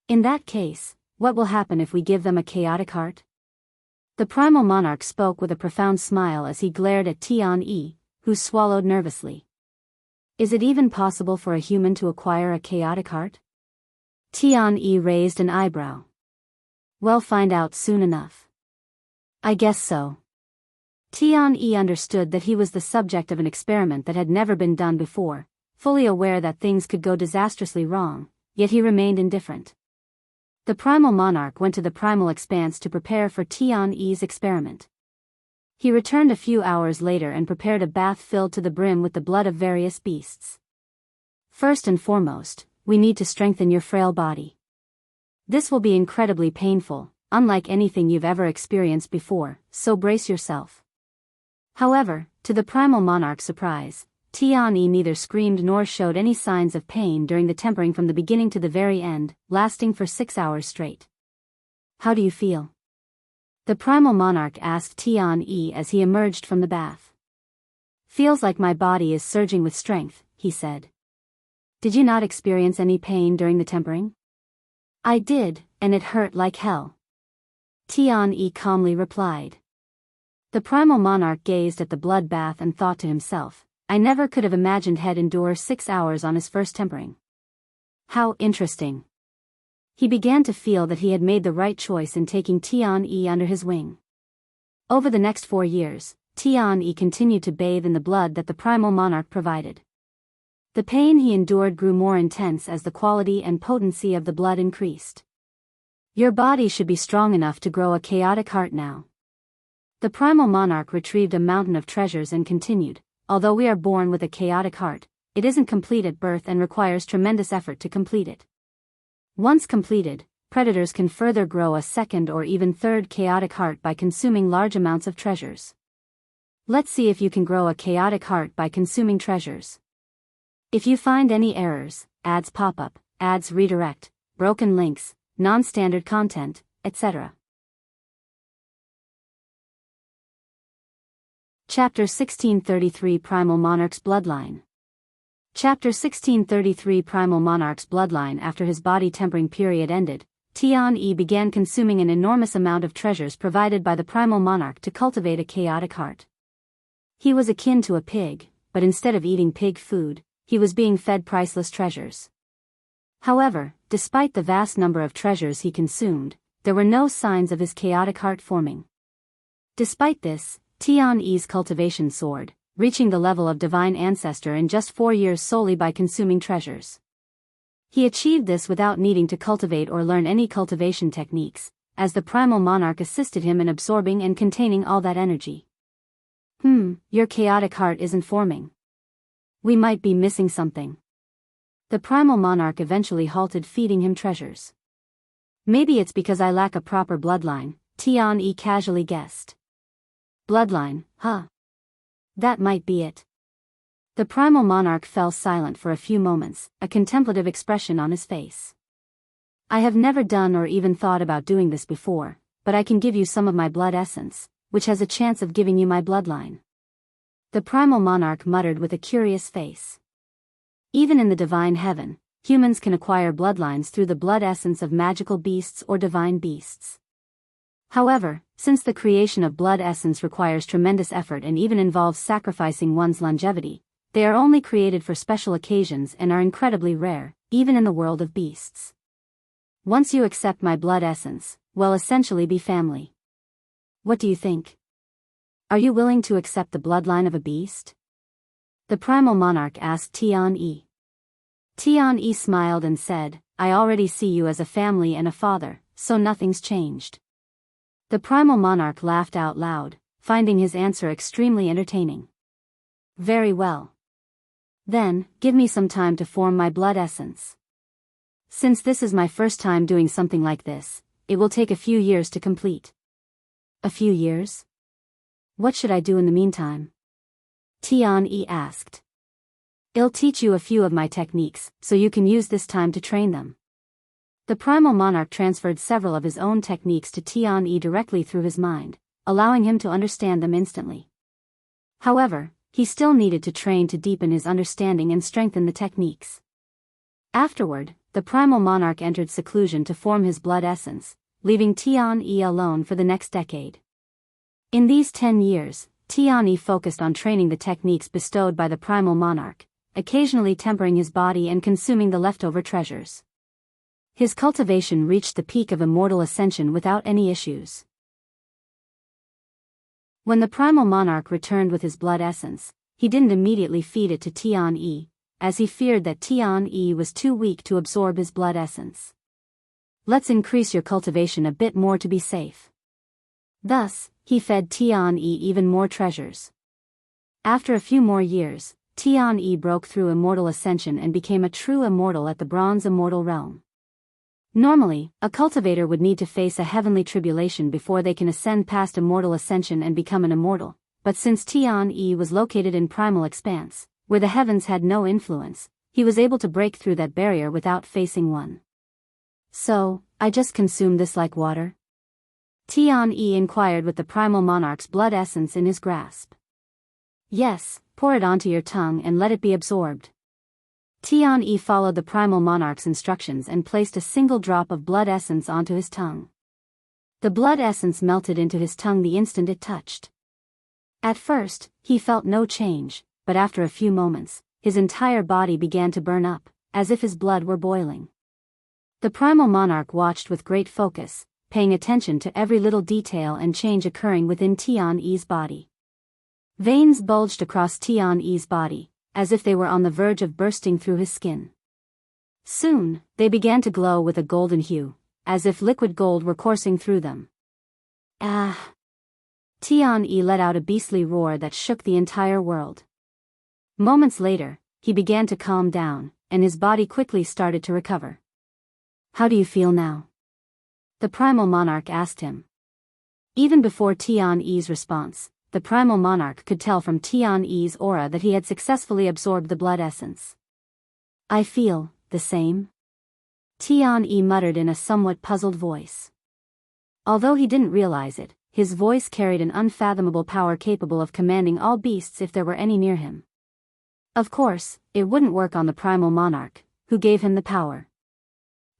In that case, what will happen if we give them a chaotic heart? The Primal Monarch spoke with a profound smile as he glared at Tian, who swallowed nervously. Is it even possible for a human to acquire a chaotic heart? Tian raised an eyebrow. We'll find out soon enough. I guess so. Tian understood that he was the subject of an experiment that had never been done before, fully aware that things could go disastrously wrong, yet he remained indifferent. The Primal Monarch went to the primal expanse to prepare for Tian's experiment. He returned a few hours later and prepared a bath filled to the brim with the blood of various beasts. First and foremost, we need to strengthen your frail body. This will be incredibly painful, unlike anything you've ever experienced before, so brace yourself. However, To the Primal Monarch's surprise, Tian neither screamed nor showed any signs of pain during the tempering from the beginning to the very end, lasting for 6 hours straight. How do you feel? The Primal Monarch asked Tian as he emerged from the bath. Feels like my body is surging with strength, he said. Did you not experience any pain during the tempering? I did, and it hurt like hell. Tian calmly replied. The Primal Monarch gazed at the blood bath and thought to himself, I never could have imagined he'd endure 6 hours on his first tempering. How interesting. He began to feel that he had made the right choice in taking Tian under his wing. Over the next 4 years, Tian continued to bathe in the blood that the Primal Monarch provided. The pain he endured grew more intense as the quality and potency of the blood increased. Your body should be strong enough to grow a chaotic heart now. The Primal Monarch retrieved a mountain of treasures and continued, although we are born with a chaotic heart, it isn't complete at birth and requires tremendous effort to complete it. Once completed, predators can further grow a second or even third chaotic heart by consuming large amounts of treasures. Let's see if you can grow a chaotic heart by consuming treasures. If you find any errors, ads pop up, ads redirect, broken links, non-standard content, etc. Chapter 1633 Primal Monarch's Bloodline. Chapter 1633 Primal Monarch's Bloodline. After his body tempering period ended, Tian began consuming an enormous amount of treasures provided by the Primal Monarch to cultivate a chaotic heart. He was akin to a pig, but instead of eating pig food, he was being fed priceless treasures. However, despite the vast number of treasures he consumed, there were no signs of his chaotic heart forming. Despite this, Tian's cultivation soared, reaching the level of divine ancestor in just 4 years solely by consuming treasures. He achieved this without needing to cultivate or learn any cultivation techniques, as the Primal Monarch assisted him in absorbing and containing all that energy. Your chaotic heart isn't forming. We might be missing something. The Primal Monarch eventually halted feeding him treasures. Maybe it's because I lack a proper bloodline, Tian casually guessed. Bloodline, huh? That might be it. The Primal Monarch fell silent for a few moments, a contemplative expression on his face. I have never done or even thought about doing this before, but I can give you some of my blood essence, which has a chance of giving you my bloodline. The Primal Monarch muttered with a curious face. Even in the divine heaven, humans can acquire bloodlines through the blood essence of magical beasts or divine beasts. However, since the creation of blood essence requires tremendous effort and even involves sacrificing one's longevity, they are only created for special occasions and are incredibly rare, even in the world of beasts. Once you accept my blood essence, we'll essentially be family. What do you think? Are you willing to accept the bloodline of a beast? The Primal Monarch asked Tian. Tian smiled and said, I already see you as a family and a father, so nothing's changed. The Primal Monarch laughed out loud, finding his answer extremely entertaining. Very well. Then, give me some time to form my blood essence. Since this is my first time doing something like this, it will take a few years to complete. A few years? What should I do in the meantime? Tian asked. I'll teach you a few of my techniques, so you can use this time to train them. The Primal Monarch transferred several of his own techniques to Tian directly through his mind, allowing him to understand them instantly. However, he still needed to train to deepen his understanding and strengthen the techniques. Afterward, the Primal Monarch entered seclusion to form his blood essence, leaving Tian alone for the next decade. In these 10 years, Tian focused on training the techniques bestowed by the Primal Monarch, occasionally tempering his body and consuming the leftover treasures. His cultivation reached the peak of immortal ascension without any issues. When the Primal Monarch returned with his blood essence, he didn't immediately feed it to Tian, as he feared that Tian was too weak to absorb his blood essence. Let's increase your cultivation a bit more to be safe. Thus, he fed Tian even more treasures. After a few more years, Tian broke through immortal ascension and became a true immortal at the bronze immortal realm. Normally, a cultivator would need to face a heavenly tribulation before they can ascend past immortal ascension and become an immortal, but since Tian was located in Primal Expanse, where the heavens had no influence, he was able to break through that barrier without facing one. So, I just consume this like water? Tian inquired with the Primal Monarch's blood essence in his grasp. Yes, pour it onto your tongue and let it be absorbed. Tian followed the Primal Monarch's instructions and placed a single drop of blood essence onto his tongue. The blood essence melted into his tongue the instant it touched. At first, he felt no change, but after a few moments, his entire body began to burn up, as if his blood were boiling. The Primal Monarch watched with great focus, paying attention to every little detail and change occurring within Tian's body. Veins bulged across Tian's body, as if they were on the verge of bursting through his skin. Soon, they began to glow with a golden hue, as if liquid gold were coursing through them. Ah! Tian let out a beastly roar that shook the entire world. Moments later, he began to calm down, and his body quickly started to recover. How do you feel now? The Primal Monarch asked him. Even before Tian's response, the Primal Monarch could tell from Tian's aura that he had successfully absorbed the blood essence. I feel the same. Tian muttered in a somewhat puzzled voice. Although he didn't realize it, his voice carried an unfathomable power capable of commanding all beasts if there were any near him. Of course, it wouldn't work on the Primal Monarch, who gave him the power.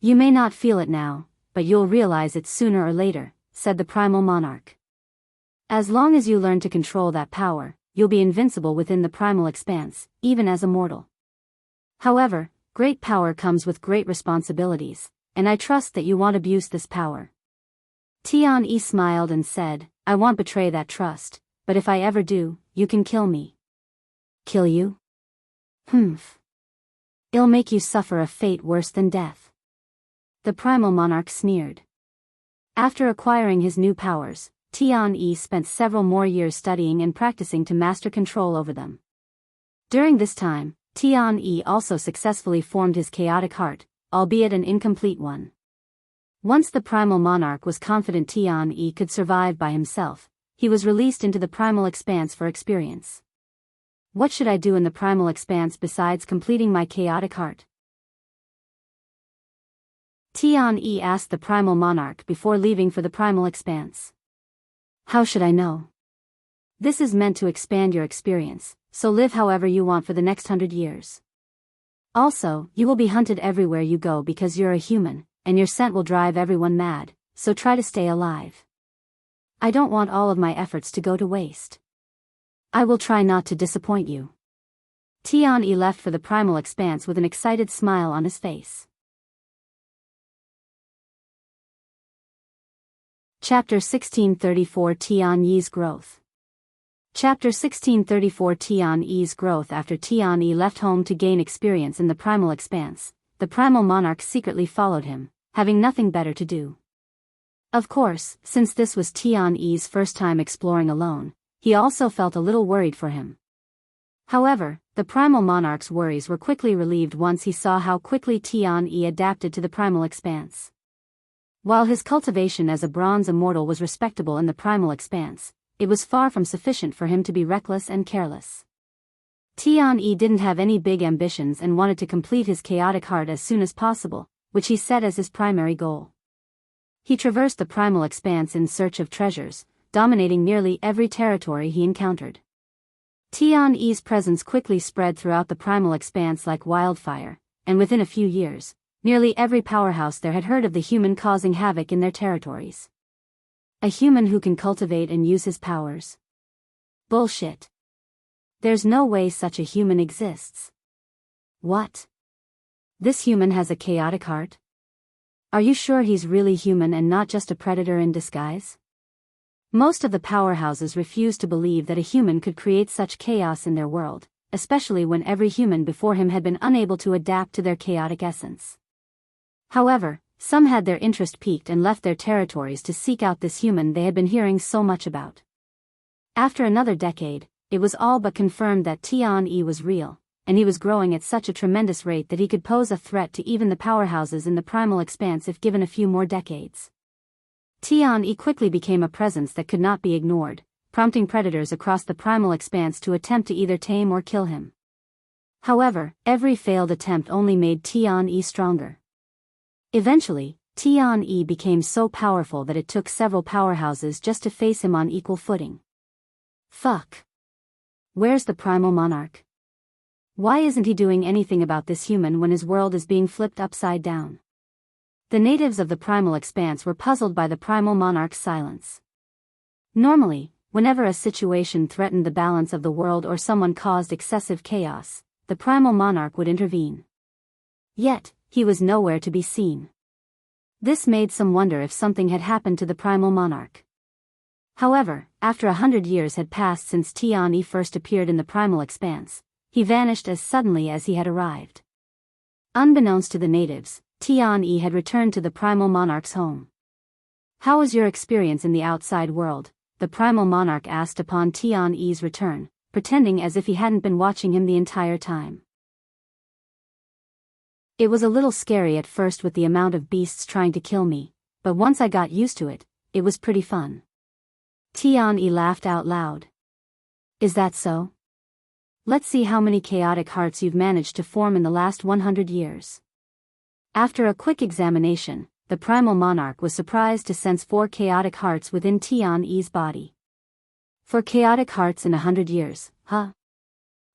You may not feel it now, but you'll realize it sooner or later, said the Primal Monarch. As long as you learn to control that power, you'll be invincible within the Primal Expanse, even as a mortal. However, great power comes with great responsibilities, and I trust that you won't abuse this power. Tian smiled and said, I won't betray that trust, but if I ever do, you can kill me. Kill you? Humph. It'll make you suffer a fate worse than death. The Primal Monarch sneered. After acquiring his new powers, Tian spent several more years studying and practicing to master control over them. During this time, Tian also successfully formed his chaotic heart, albeit an incomplete one. Once the Primal Monarch was confident Tian could survive by himself, he was released into the Primal Expanse for experience. What should I do in the Primal Expanse besides completing my chaotic heart? Tian asked the Primal Monarch before leaving for the Primal Expanse. How should I know? This is meant to expand your experience, so live however you want for the next 100 years. Also, you will be hunted everywhere you go because you're a human, and your scent will drive everyone mad, so try to stay alive. I don't want all of my efforts to go to waste. I will try not to disappoint you. Tian left for the Primal Expanse with an excited smile on his face. Chapter 1634 Tian's Growth. Chapter 1634 Tian's Growth. After Tian left home to gain experience in the Primal Expanse, the Primal Monarch secretly followed him, having nothing better to do. Of course, since this was Tian's first time exploring alone, he also felt a little worried for him. However, the Primal Monarch's worries were quickly relieved once he saw how quickly Tian adapted to the Primal Expanse. While his cultivation as a bronze immortal was respectable in the Primal Expanse, it was far from sufficient for him to be reckless and careless. Tian didn't have any big ambitions and wanted to complete his chaotic heart as soon as possible, which he set as his primary goal. He traversed the Primal Expanse in search of treasures, dominating nearly every territory he encountered. Tian's presence quickly spread throughout the Primal Expanse like wildfire, and within a few years, nearly every powerhouse there had heard of the human causing havoc in their territories. A human who can cultivate and use his powers? Bullshit. There's no way such a human exists. What? This human has a chaotic heart? Are you sure he's really human and not just a predator in disguise? Most of the powerhouses refused to believe that a human could create such chaos in their world, especially when every human before him had been unable to adapt to their chaotic essence. However, some had their interest piqued and left their territories to seek out this human they had been hearing so much about. After another decade, it was all but confirmed that Tian was real, and he was growing at such a tremendous rate that he could pose a threat to even the powerhouses in the Primal Expanse if given a few more decades. Tian quickly became a presence that could not be ignored, prompting predators across the primal expanse to attempt to either tame or kill him. However, every failed attempt only made Tian stronger. Eventually, Tian became so powerful that it took several powerhouses just to face him on equal footing. Fuck. Where's the Primal Monarch? Why isn't he doing anything about this human when his world is being flipped upside down? The natives of the primal expanse were puzzled by the Primal Monarch's silence. Normally, whenever a situation threatened the balance of the world or someone caused excessive chaos, the Primal Monarch would intervene. Yet, he was nowhere to be seen. This made some wonder if something had happened to the Primal Monarch. However, after 100 years had passed since Tian first appeared in the primal expanse, he vanished as suddenly as he had arrived. Unbeknownst to the natives, Tian had returned to the Primal Monarch's home. "How was your experience in the outside world?" the Primal Monarch asked upon Tian's return, pretending as if he hadn't been watching him the entire time. "It was a little scary at first with the amount of beasts trying to kill me, but once I got used to it, it was pretty fun." Tian laughed out loud. "Is that so? Let's see how many chaotic hearts you've managed to form in the last 100 years. After a quick examination, the Primal Monarch was surprised to sense 4 chaotic hearts within Tian's body. 4 chaotic hearts in 100 years, huh?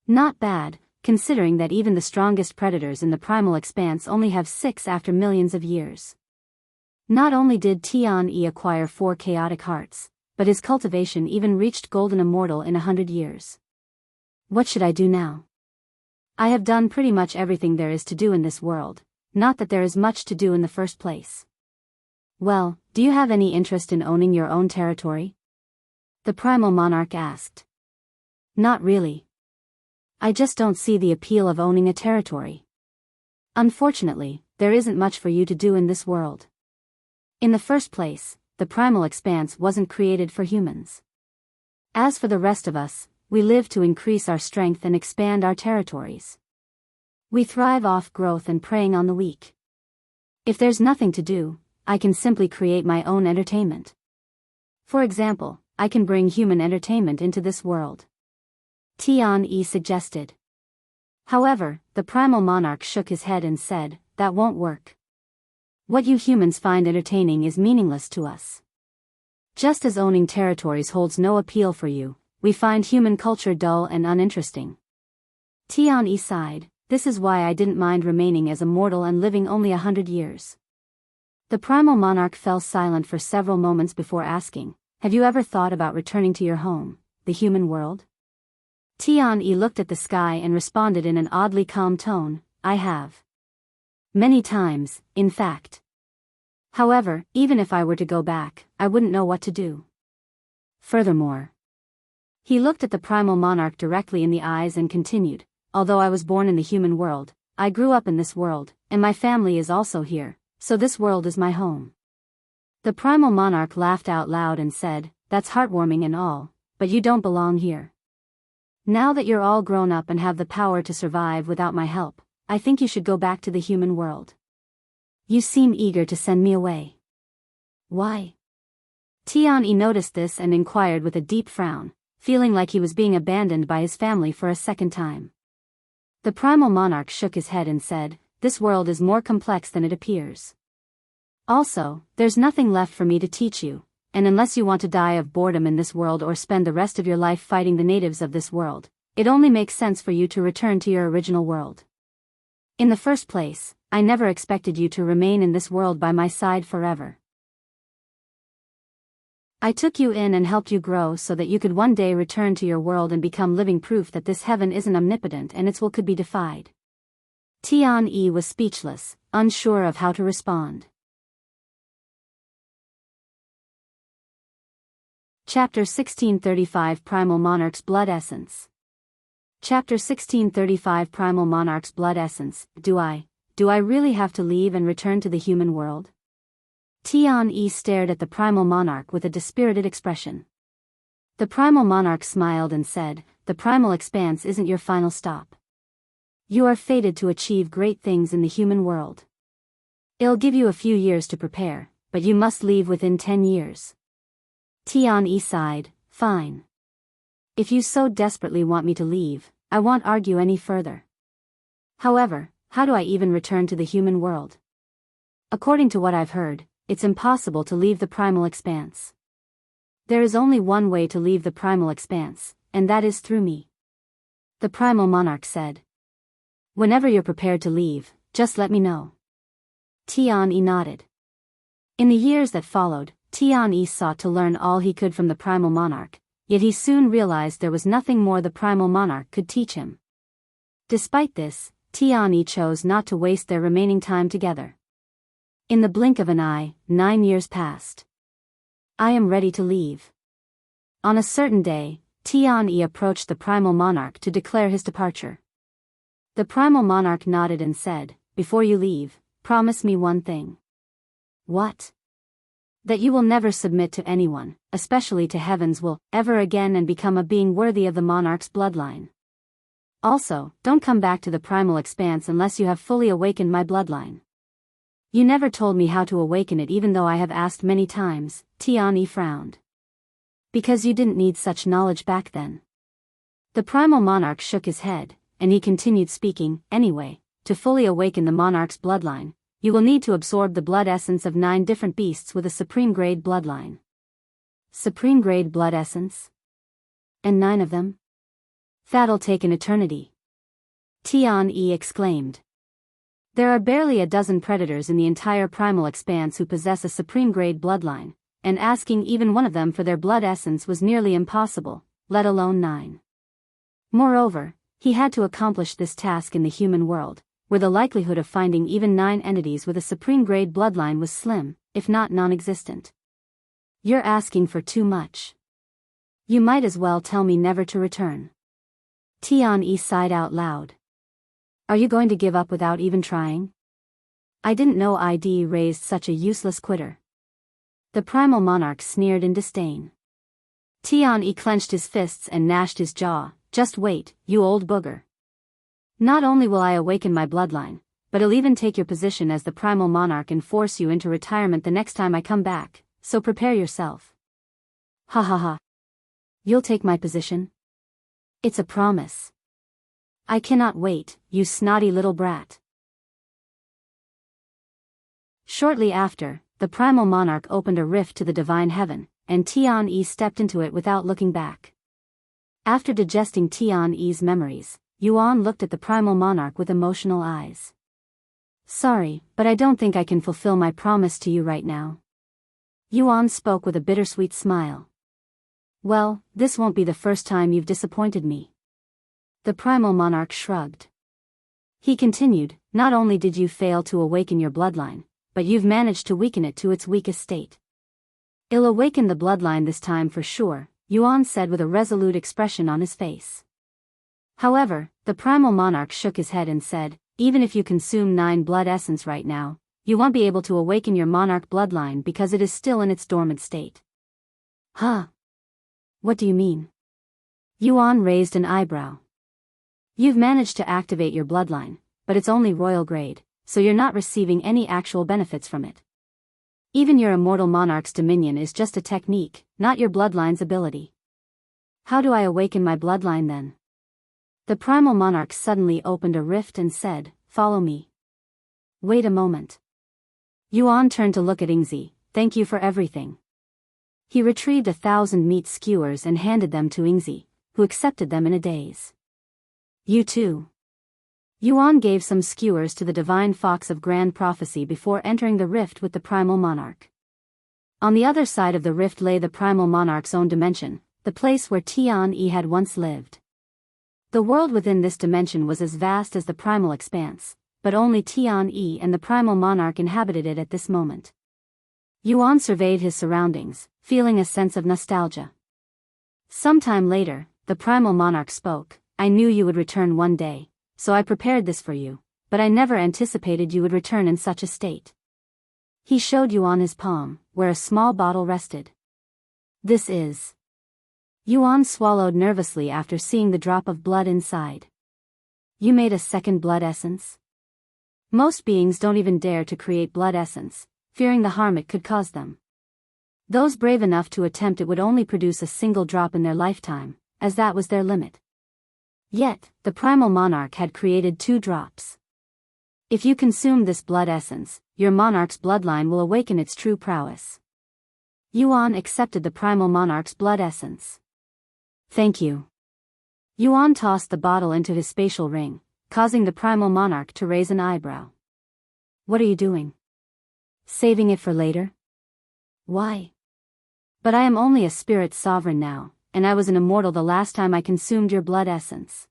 Not bad, considering that even the strongest predators in the primal expanse only have 6 after millions of years. Not only did Tian acquire 4 chaotic hearts, but his cultivation even reached Golden Immortal in 100 years. What should I do now? I have done pretty much everything there is to do in this world. Not that there is much to do in the first place. Well, do you have any interest in owning your own territory? The Primal Monarch asked. Not really. I just don't see the appeal of owning a territory. Unfortunately, there isn't much for you to do in this world. In the first place, the primal expanse wasn't created for humans. As for the rest of us, we live to increase our strength and expand our territories. We thrive off growth and preying on the weak. If there's nothing to do, I can simply create my own entertainment. For example, I can bring human entertainment into this world. Tian suggested. However, the Primal Monarch shook his head and said, that won't work. What you humans find entertaining is meaningless to us. Just as owning territories holds no appeal for you, we find human culture dull and uninteresting. Tian sighed. This is why I didn't mind remaining as a mortal and living only 100 years. The Primal Monarch fell silent for several moments before asking, have you ever thought about returning to your home, the human world? Tian looked at the sky and responded in an oddly calm tone, I have. Many times, in fact. However, even if I were to go back, I wouldn't know what to do. Furthermore. He looked at the Primal Monarch directly in the eyes and continued, although I was born in the human world, I grew up in this world, and my family is also here, so this world is my home. The Primal Monarch laughed out loud and said, that's heartwarming and all, but you don't belong here. Now that you're all grown up and have the power to survive without my help, I think you should go back to the human world. You seem eager to send me away. Why? Tian noticed this and inquired with a deep frown, feeling like he was being abandoned by his family for a second time. The Primal Monarch shook his head and said, this world is more complex than it appears. Also, there's nothing left for me to teach you, and unless you want to die of boredom in this world or spend the rest of your life fighting the natives of this world, it only makes sense for you to return to your original world. In the first place, I never expected you to remain in this world by my side forever. I took you in and helped you grow so that you could one day return to your world and become living proof that this heaven isn't omnipotent and its will could be defied. Tian was speechless, unsure of how to respond. Chapter 1635 Primal Monarch's Blood Essence. Chapter 1635 Primal Monarch's Blood Essence. Do I really have to leave and return to the human world? Tian stared at the Primal Monarch with a dispirited expression. The Primal Monarch smiled and said, the primal expanse isn't your final stop. You are fated to achieve great things in the human world. It'll give you a few years to prepare, but you must leave within 10 years. Tian sighed, fine. If you so desperately want me to leave, I won't argue any further. However, how do I even return to the human world? According to what I've heard, it's impossible to leave the primal expanse. There is only one way to leave the primal expanse, and that is through me. The Primal Monarch said. Whenever you're prepared to leave, just let me know. Tian nodded. In the years that followed, Tian sought to learn all he could from the Primal Monarch, yet he soon realized there was nothing more the Primal Monarch could teach him. Despite this, Tian chose not to waste their remaining time together. In the blink of an eye, 9 years passed. I am ready to leave. On a certain day, Tian approached the Primal Monarch to declare his departure. The Primal Monarch nodded and said, "Before you leave, promise me one thing." "What?" "That you will never submit to anyone, especially to heavens will, ever again and become a being worthy of the monarch's bloodline. Also, don't come back to the primal expanse unless you have fully awakened my bloodline." "You never told me how to awaken it even though I have asked many times," Tian frowned. "Because you didn't need such knowledge back then." The Primal Monarch shook his head, and he continued speaking. "Anyway, to fully awaken the monarch's bloodline, you will need to absorb the blood essence of 9 different beasts with a supreme grade bloodline." Supreme grade blood essence? And 9 of them? That'll take an eternity. Tian exclaimed. There are barely a dozen predators in the entire primal expanse who possess a supreme grade bloodline, and asking even one of them for their blood essence was nearly impossible, let alone 9. Moreover, he had to accomplish this task in the human world, where the likelihood of finding even 9 entities with a supreme grade bloodline was slim, if not non-existent. "You're asking for too much. You might as well tell me never to return." Tian sighed out loud. "Are you going to give up without even trying? I didn't know I'd raised such a useless quitter." The Primal Monarch sneered in disdain. Tian clenched his fists and gnashed his jaw. "Just wait, you old booger. Not only will I awaken my bloodline, but I'll even take your position as the Primal Monarch and force you into retirement the next time I come back, so prepare yourself." "Ha ha ha. You'll take my position? It's a promise." "I cannot wait, you snotty little brat." Shortly after, the Primal Monarch opened a rift to the divine heaven, and Tian stepped into it without looking back. After digesting Tian's memories, Yuan looked at the Primal Monarch with emotional eyes. "Sorry, but I don't think I can fulfill my promise to you right now." Yuan spoke with a bittersweet smile. "Well, this won't be the first time you've disappointed me." The Primal Monarch shrugged. He continued, "Not only did you fail to awaken your bloodline, but you've managed to weaken it to its weakest state." "I'll awaken the bloodline this time for sure," Yuan said with a resolute expression on his face. However, the Primal Monarch shook his head and said, "Even if you consume 9 blood essence right now, you won't be able to awaken your monarch bloodline because it is still in its dormant state." "Huh? What do you mean?" Yuan raised an eyebrow. "You've managed to activate your bloodline, but it's only royal grade, so you're not receiving any actual benefits from it. Even your immortal monarch's dominion is just a technique, not your bloodline's ability." "How do I awaken my bloodline then?" The Primal Monarch suddenly opened a rift and said, "Follow me." "Wait a moment." Yuan turned to look at Ingzi. "Thank you for everything." He retrieved 1,000 meat skewers and handed them to Ingzi, who accepted them in a daze. "You too." Yuan gave some skewers to the divine fox of grand prophecy before entering the rift with the Primal Monarch. On the other side of the rift lay the Primal Monarch's own dimension, the place where Tian had once lived. The world within this dimension was as vast as the primal expanse, but only Tian and the Primal Monarch inhabited it at this moment. Yuan surveyed his surroundings, feeling a sense of nostalgia. Sometime later, the Primal Monarch spoke. "I knew you would return one day, so I prepared this for you, but I never anticipated you would return in such a state." He showed Yuan his palm, where a small bottle rested. "This is..." Yuan swallowed nervously after seeing the drop of blood inside. "You made a second blood essence?" Most beings don't even dare to create blood essence, fearing the harm it could cause them. Those brave enough to attempt it would only produce a single drop in their lifetime, as that was their limit. Yet, the Primal Monarch had created 2 drops. If you consume this blood essence, your Monarch's bloodline will awaken its true prowess. Yuan accepted the Primal Monarch's blood essence. Thank you. Yuan tossed the bottle into his spatial ring, causing the Primal Monarch to raise an eyebrow. What are you doing? Saving it for later? Why? But I am only a spirit sovereign now, and I was an immortal the last time I consumed your blood essence.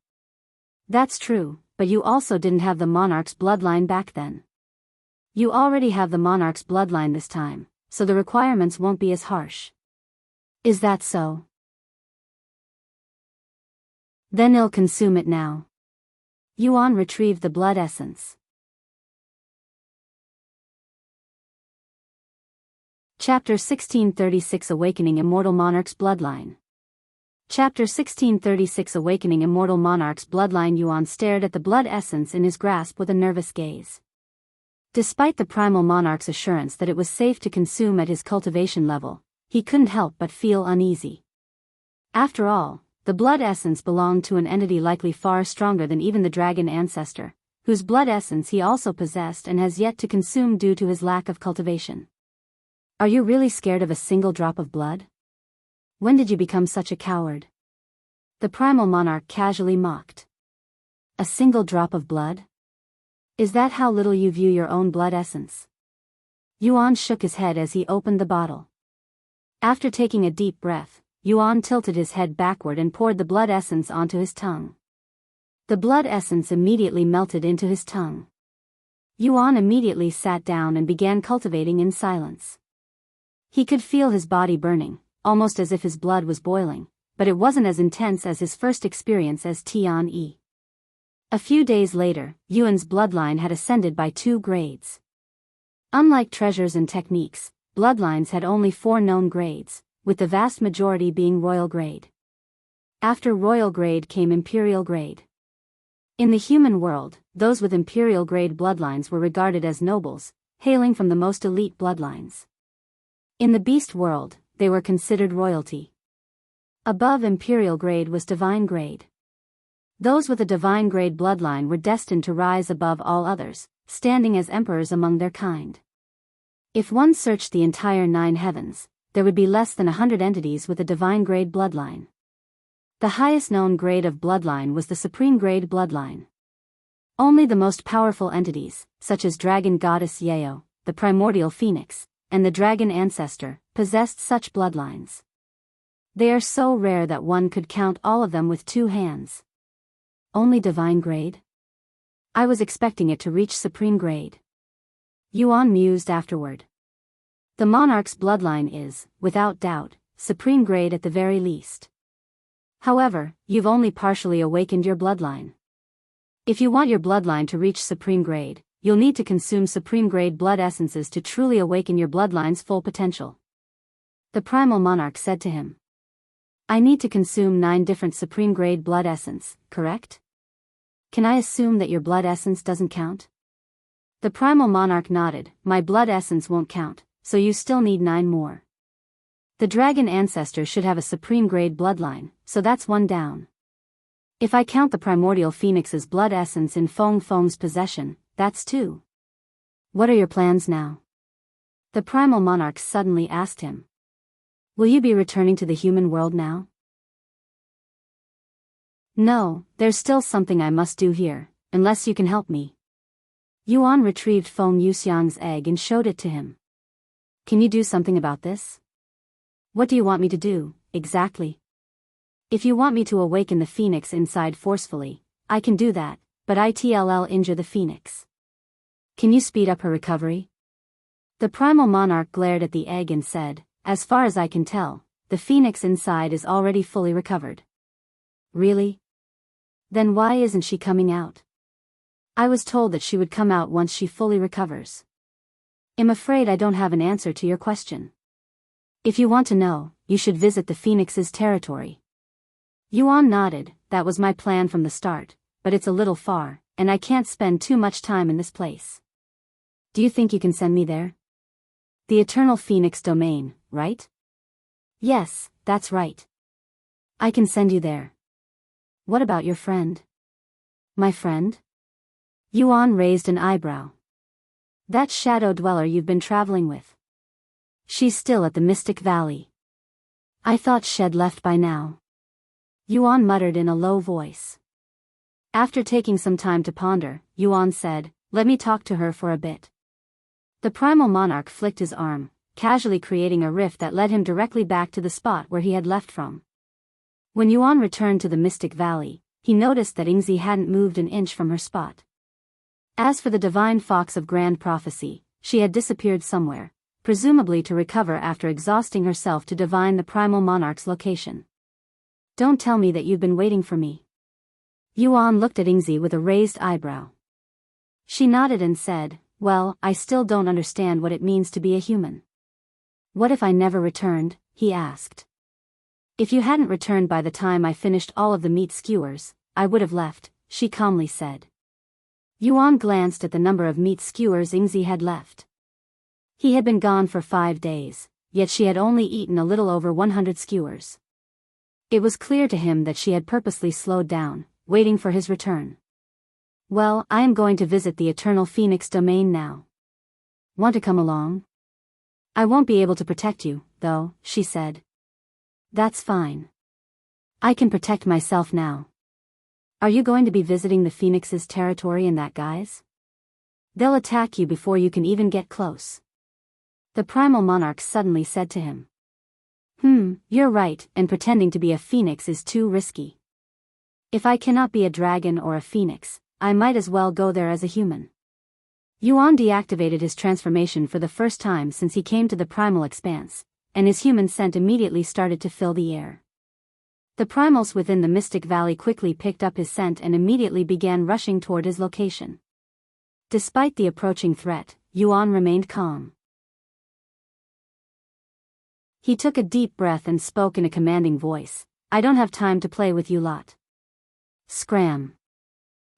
That's true, but you also didn't have the Monarch's bloodline back then. You already have the Monarch's bloodline this time, so the requirements won't be as harsh. Is that so? Then I'll consume it now. Yuan retrieved the blood essence. Chapter 1636 Awakening Immortal Monarch's Bloodline. Chapter 1636 Awakening Immortal Monarch's Bloodline. Yuan stared at the blood essence in his grasp with a nervous gaze. Despite the Primal Monarch's assurance that it was safe to consume at his cultivation level, he couldn't help but feel uneasy. After all, the blood essence belonged to an entity likely far stronger than even the dragon ancestor, whose blood essence he also possessed and has yet to consume due to his lack of cultivation. Are you really scared of a single drop of blood? When did you become such a coward? The Primal Monarch casually mocked. A single drop of blood? Is that how little you view your own blood essence? Yuan shook his head as he opened the bottle. After taking a deep breath, Yuan tilted his head backward and poured the blood essence onto his tongue. The blood essence immediately melted into his tongue. Yuan immediately sat down and began cultivating in silence. He could feel his body burning, almost as if his blood was boiling, but it wasn't as intense as his first experience as Tian. A few days later, Yuan's bloodline had ascended by 2 grades. Unlike treasures and techniques, bloodlines had only 4 known grades, with the vast majority being royal grade. After royal grade came imperial grade. In the human world, those with imperial grade bloodlines were regarded as nobles, hailing from the most elite bloodlines. In the beast world, they were considered royalty. Above imperial grade was divine grade. Those with a divine grade bloodline were destined to rise above all others, standing as emperors among their kind. If one searched the entire 9 heavens, there would be less than 100 entities with a divine grade bloodline. The highest known grade of bloodline was the supreme grade bloodline. Only the most powerful entities, such as dragon goddess Yejun, the primordial phoenix, and the dragon ancestor, possessed such bloodlines. They are so rare that one could count all of them with 2 hands. Only divine grade? I was expecting it to reach supreme grade. Yuan mused afterward. The monarch's bloodline is, without doubt, supreme grade at the very least. However, you've only partially awakened your bloodline. If you want your bloodline to reach supreme grade, you'll need to consume supreme grade blood essences to truly awaken your bloodline's full potential. The Primal Monarch said to him. I need to consume 9 different supreme grade blood essence, correct? Can I assume that your blood essence doesn't count? The Primal Monarch nodded. My blood essence won't count, so you still need 9 more. The dragon ancestor should have a supreme grade bloodline, so that's 1 down. If I count the primordial phoenix's blood essence in Feng's possession, that's 2. What are your plans now? The Primal Monarch suddenly asked him. Will you be returning to the human world now? No, there's still something I must do here, unless you can help me. Yuan retrieved Feng Yuxiang's egg and showed it to him. Can you do something about this? What do you want me to do, exactly? If you want me to awaken the phoenix inside forcefully, I can do that, but it'll injure the phoenix. Can you speed up her recovery? The Primal Monarch glared at the egg and said, as far as I can tell, the phoenix inside is already fully recovered. Really? Then why isn't she coming out? I was told that she would come out once she fully recovers. I'm afraid I don't have an answer to your question. If you want to know, you should visit the phoenix's territory. Yuan nodded. That was my plan from the start, but it's a little far, and I can't spend too much time in this place. Do you think you can send me there? The Eternal Phoenix Domain, right? Yes, that's right. I can send you there. What about your friend? My friend? Yuan raised an eyebrow. That shadow dweller you've been traveling with. She's still at the Mystic Valley. I thought she'd left by now. Yuan muttered in a low voice. After taking some time to ponder, Yuan said, let me talk to her for a bit. The Primal Monarch flicked his arm, casually creating a rift that led him directly back to the spot where he had left from. When Yuan returned to the Mystic Valley, he noticed that Yingzi hadn't moved an inch from her spot. As for the divine fox of grand prophecy, she had disappeared somewhere, presumably to recover after exhausting herself to divine the Primal Monarch's location. Don't tell me that you've been waiting for me. Yuan looked at Yingzi with a raised eyebrow. She nodded and said, well, I still don't understand what it means to be a human. What if I never returned? He asked. If you hadn't returned by the time I finished all of the meat skewers, I would have left, she calmly said. Yuan glanced at the number of meat skewers Yingzi had left. He had been gone for 5 days, yet she had only eaten a little over 100 skewers. It was clear to him that she had purposely slowed down, waiting for his return. Well, I am going to visit the Eternal Phoenix domain now. Want to come along? I won't be able to protect you, though, she said. That's fine. I can protect myself now. Are you going to be visiting the Phoenix's territory in that guise? They'll attack you before you can even get close. The Primal Monarch suddenly said to him. You're right, and pretending to be a phoenix is too risky. If I cannot be a dragon or a phoenix, I might as well go there as a human. Yuan deactivated his transformation for the first time since he came to the primal expanse, and his human scent immediately started to fill the air. The primals within the Mystic Valley quickly picked up his scent and immediately began rushing toward his location. Despite the approaching threat, Yuan remained calm. He took a deep breath and spoke in a commanding voice, I don't have time to play with you lot. Scram.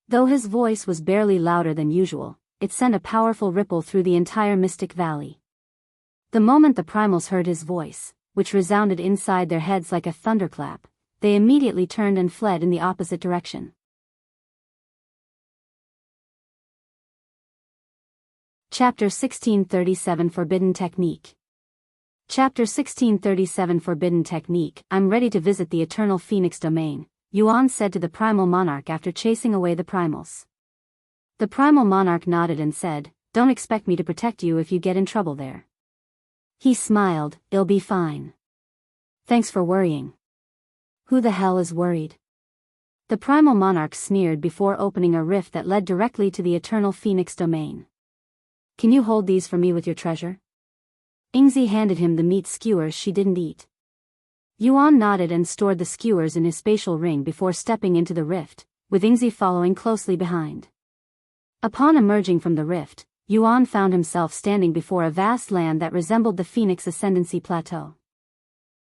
Though his voice was barely louder than usual, it sent a powerful ripple through the entire Mystic Valley. The moment the primals heard his voice, which resounded inside their heads like a thunderclap, they immediately turned and fled in the opposite direction. Chapter 1637 Forbidden Technique. Chapter 1637 Forbidden Technique. I'm ready to visit the Eternal Phoenix domain, Yuan said to the Primal Monarch after chasing away the primals. The Primal Monarch nodded and said, don't expect me to protect you if you get in trouble there. He smiled, it'll be fine. Thanks for worrying. Who the hell is worried? The Primal Monarch sneered before opening a rift that led directly to the Eternal Phoenix domain. Can you hold these for me with your treasure? Yingzi handed him the meat skewers she didn't eat. Yuan nodded and stored the skewers in his spatial ring before stepping into the rift, with Yingzi following closely behind. Upon emerging from the rift, Yuan found himself standing before a vast land that resembled the Phoenix Ascendancy Plateau.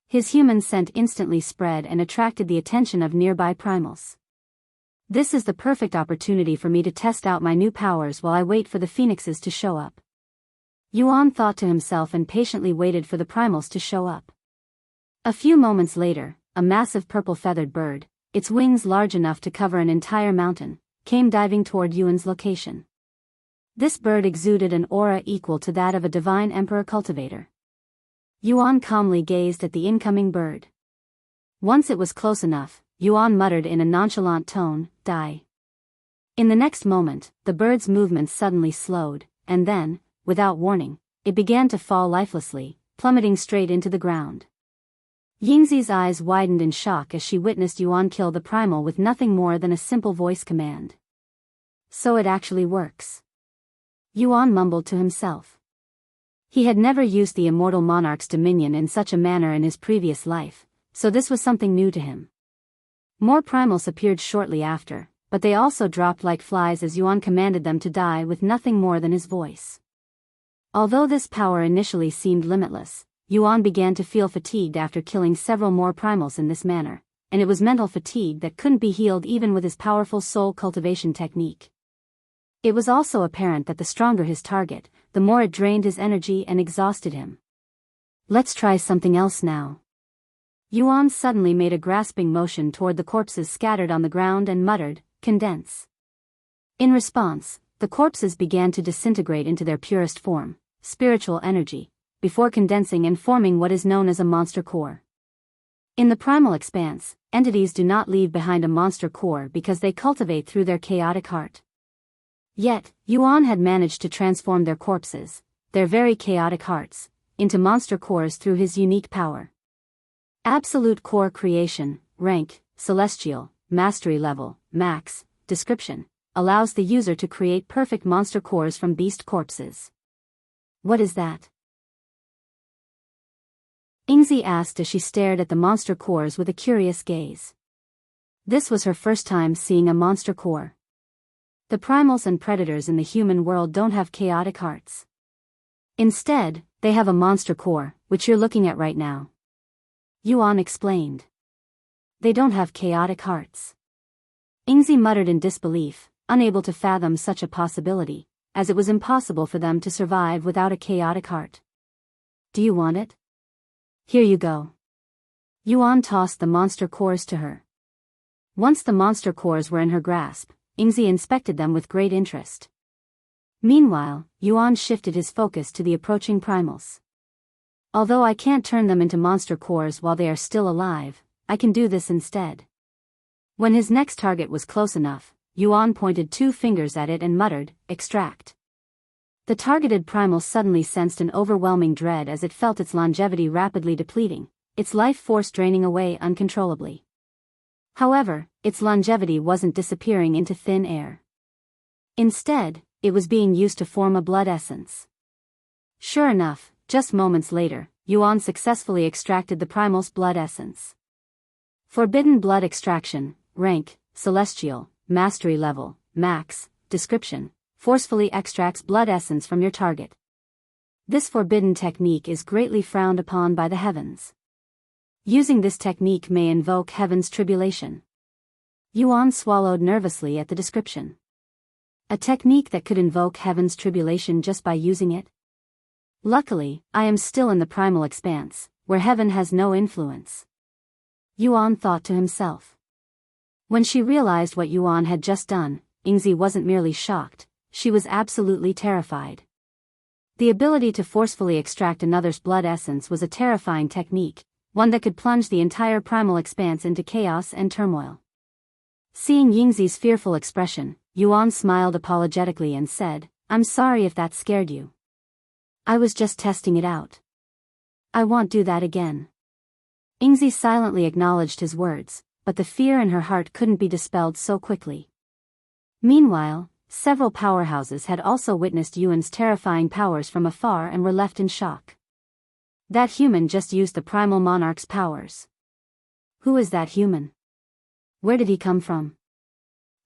His human scent instantly spread and attracted the attention of nearby primals. This is the perfect opportunity for me to test out my new powers while I wait for the phoenixes to show up. Yuan thought to himself and patiently waited for the primals to show up. A few moments later, a massive purple-feathered bird, its wings large enough to cover an entire mountain, came diving toward Yuan's location. This bird exuded an aura equal to that of a divine emperor cultivator. Yuan calmly gazed at the incoming bird. Once it was close enough, Yuan muttered in a nonchalant tone, die. In the next moment, the bird's movements suddenly slowed, and then, without warning, it began to fall lifelessly, plummeting straight into the ground. Yingzi's eyes widened in shock as she witnessed Yuan kill the primal with nothing more than a simple voice command. So it actually works. Yuan mumbled to himself. He had never used the Immortal Monarch's dominion in such a manner in his previous life, so this was something new to him. More primals appeared shortly after, but they also dropped like flies as Yuan commanded them to die with nothing more than his voice. Although this power initially seemed limitless, Yuan began to feel fatigued after killing several more primals in this manner, and it was mental fatigue that couldn't be healed even with his powerful soul cultivation technique. It was also apparent that the stronger his target, the more it drained his energy and exhausted him. Let's try something else now. Yuan suddenly made a grasping motion toward the corpses scattered on the ground and muttered, "Condense." In response, the corpses began to disintegrate into their purest form, spiritual energy, before condensing and forming what is known as a monster core. In the primal expanse, entities do not leave behind a monster core because they cultivate through their chaotic heart. Yet, Yuan had managed to transform their corpses, their very chaotic hearts, into monster cores through his unique power. Absolute core creation, rank, celestial, mastery level, max, description, allows the user to create perfect monster cores from beast corpses. What is that? Ingzi asked as she stared at the monster cores with a curious gaze. This was her first time seeing a monster core. The primals and predators in the human world don't have chaotic hearts. Instead, they have a monster core, which you're looking at right now. Yuan explained. They don't have chaotic hearts. Ingzi muttered in disbelief, unable to fathom such a possibility, as it was impossible for them to survive without a chaotic heart. Do you want it? Here you go. Yuan tossed the monster cores to her. Once the monster cores were in her grasp, Ingzi inspected them with great interest. Meanwhile, Yuan shifted his focus to the approaching primals. Although I can't turn them into monster cores while they are still alive, I can do this instead. When his next target was close enough, Yuan pointed 2 fingers at it and muttered, "Extract." The targeted primal suddenly sensed an overwhelming dread as it felt its longevity rapidly depleting, its life force draining away uncontrollably. However, its longevity wasn't disappearing into thin air. Instead, it was being used to form a blood essence. Sure enough, just moments later, Yuan successfully extracted the primal's blood essence. Forbidden blood extraction, rank, celestial, mastery level, max, description, forcefully extracts blood essence from your target. This forbidden technique is greatly frowned upon by the heavens. Using this technique may invoke heaven's tribulation. Yuan swallowed nervously at the description. A technique that could invoke heaven's tribulation just by using it? Luckily, I am still in the primal expanse, where heaven has no influence. Yuan thought to himself. When she realized what Yuan had just done, Ingzi wasn't merely shocked, she was absolutely terrified. The ability to forcefully extract another's blood essence was a terrifying technique, one that could plunge the entire primal expanse into chaos and turmoil. Seeing Yingzi's fearful expression, Yuan smiled apologetically and said, "I'm sorry if that scared you. I was just testing it out. I won't do that again." Ingzi silently acknowledged his words, but the fear in her heart couldn't be dispelled so quickly. Meanwhile, several powerhouses had also witnessed Yuan's terrifying powers from afar and were left in shock. That human just used the primal monarch's powers. Who is that human? Where did he come from?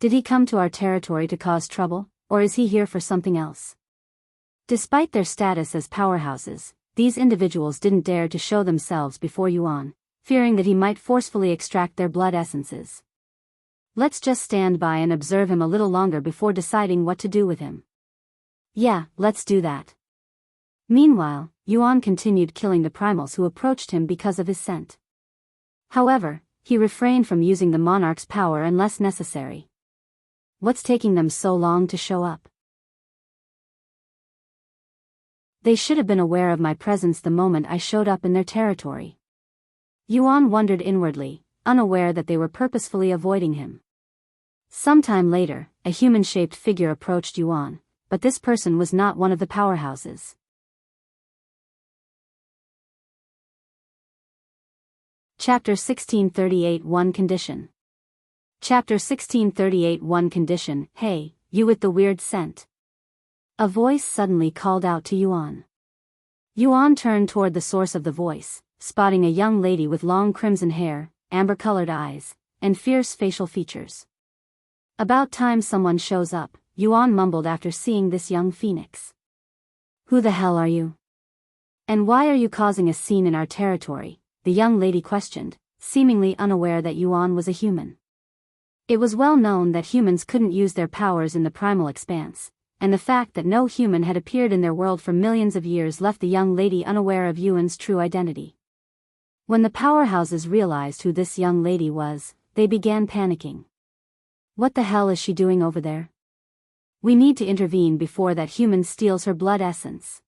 Did he come to our territory to cause trouble, or is he here for something else? Despite their status as powerhouses, these individuals didn't dare to show themselves before Yuan, fearing that he might forcefully extract their blood essences. Let's just stand by and observe him a little longer before deciding what to do with him. Yeah, let's do that. Meanwhile, Yuan continued killing the primals who approached him because of his scent. However, he refrained from using the monarch's power unless necessary. What's taking them so long to show up? They should have been aware of my presence the moment I showed up in their territory. Yuan wondered inwardly, unaware that they were purposefully avoiding him. Sometime later, a human-shaped figure approached Yuan, but this person was not one of the powerhouses. Chapter 1638 One Condition. Chapter 1638 One Condition. Hey, you with the weird scent. A voice suddenly called out to Yuan. Yuan turned toward the source of the voice, spotting a young lady with long crimson hair, amber-colored eyes, and fierce facial features. About time someone shows up, Yuan mumbled after seeing this young phoenix. Who the hell are you? And why are you causing a scene in our territory? The young lady questioned, seemingly unaware that Yuan was a human. It was well known that humans couldn't use their powers in the primal expanse, and the fact that no human had appeared in their world for millions of years left the young lady unaware of Yuan's true identity. When the powerhouses realized who this young lady was, they began panicking. What the hell is she doing over there? We need to intervene before that human steals her blood essence.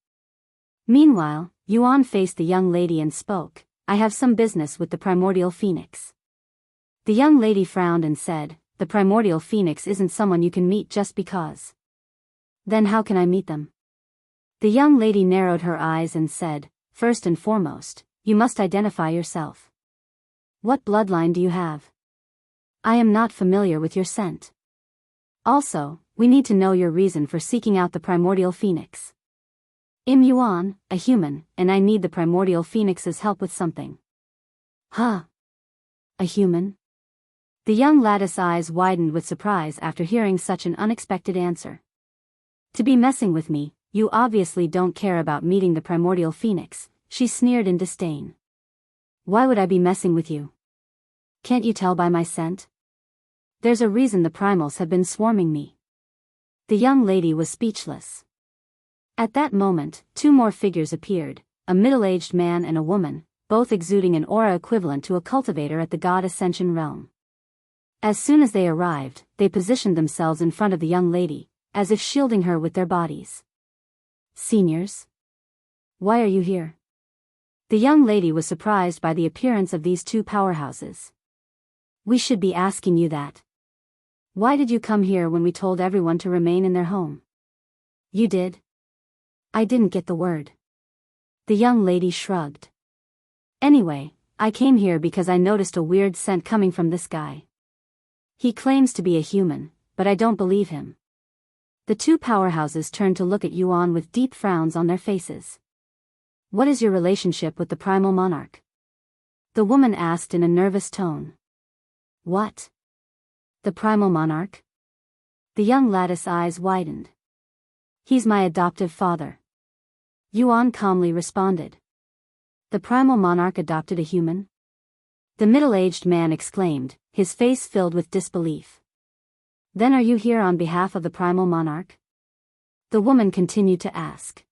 Meanwhile, Yuan faced the young lady and spoke, I have some business with the Primordial Phoenix. The young lady frowned and said, the Primordial Phoenix isn't someone you can meet just because. Then how can I meet them? The young lady narrowed her eyes and said, first and foremost, you must identify yourself. What bloodline do you have? I am not familiar with your scent. Also, we need to know your reason for seeking out the Primordial Phoenix. Yuan, a human, and I need the Primordial Phoenix's help with something. Huh? A human? The young lattice eyes widened with surprise after hearing such an unexpected answer. To be messing with me, you obviously don't care about meeting the Primordial Phoenix, she sneered in disdain. Why would I be messing with you? Can't you tell by my scent? There's a reason the primals have been swarming me. The young lady was speechless. At that moment, two more figures appeared, a middle-aged man and a woman, both exuding an aura equivalent to a cultivator at the God Ascension realm. As soon as they arrived, they positioned themselves in front of the young lady, as if shielding her with their bodies. Seniors? Why are you here? The young lady was surprised by the appearance of these two powerhouses. We should be asking you that. Why did you come here when we told everyone to remain in their home? You did? I didn't get the word. The young lady shrugged. Anyway, I came here because I noticed a weird scent coming from this guy. He claims to be a human, but I don't believe him. The two powerhouses turned to look at Yuan with deep frowns on their faces. What is your relationship with the Primal Monarch? The woman asked in a nervous tone. What? The Primal Monarch? The young lattice eyes widened. He's my adoptive father. Yuan calmly responded. The Primal Monarch adopted a human? The middle-aged man exclaimed, his face filled with disbelief. Then are you here on behalf of the Primal Monarch? The woman continued to ask.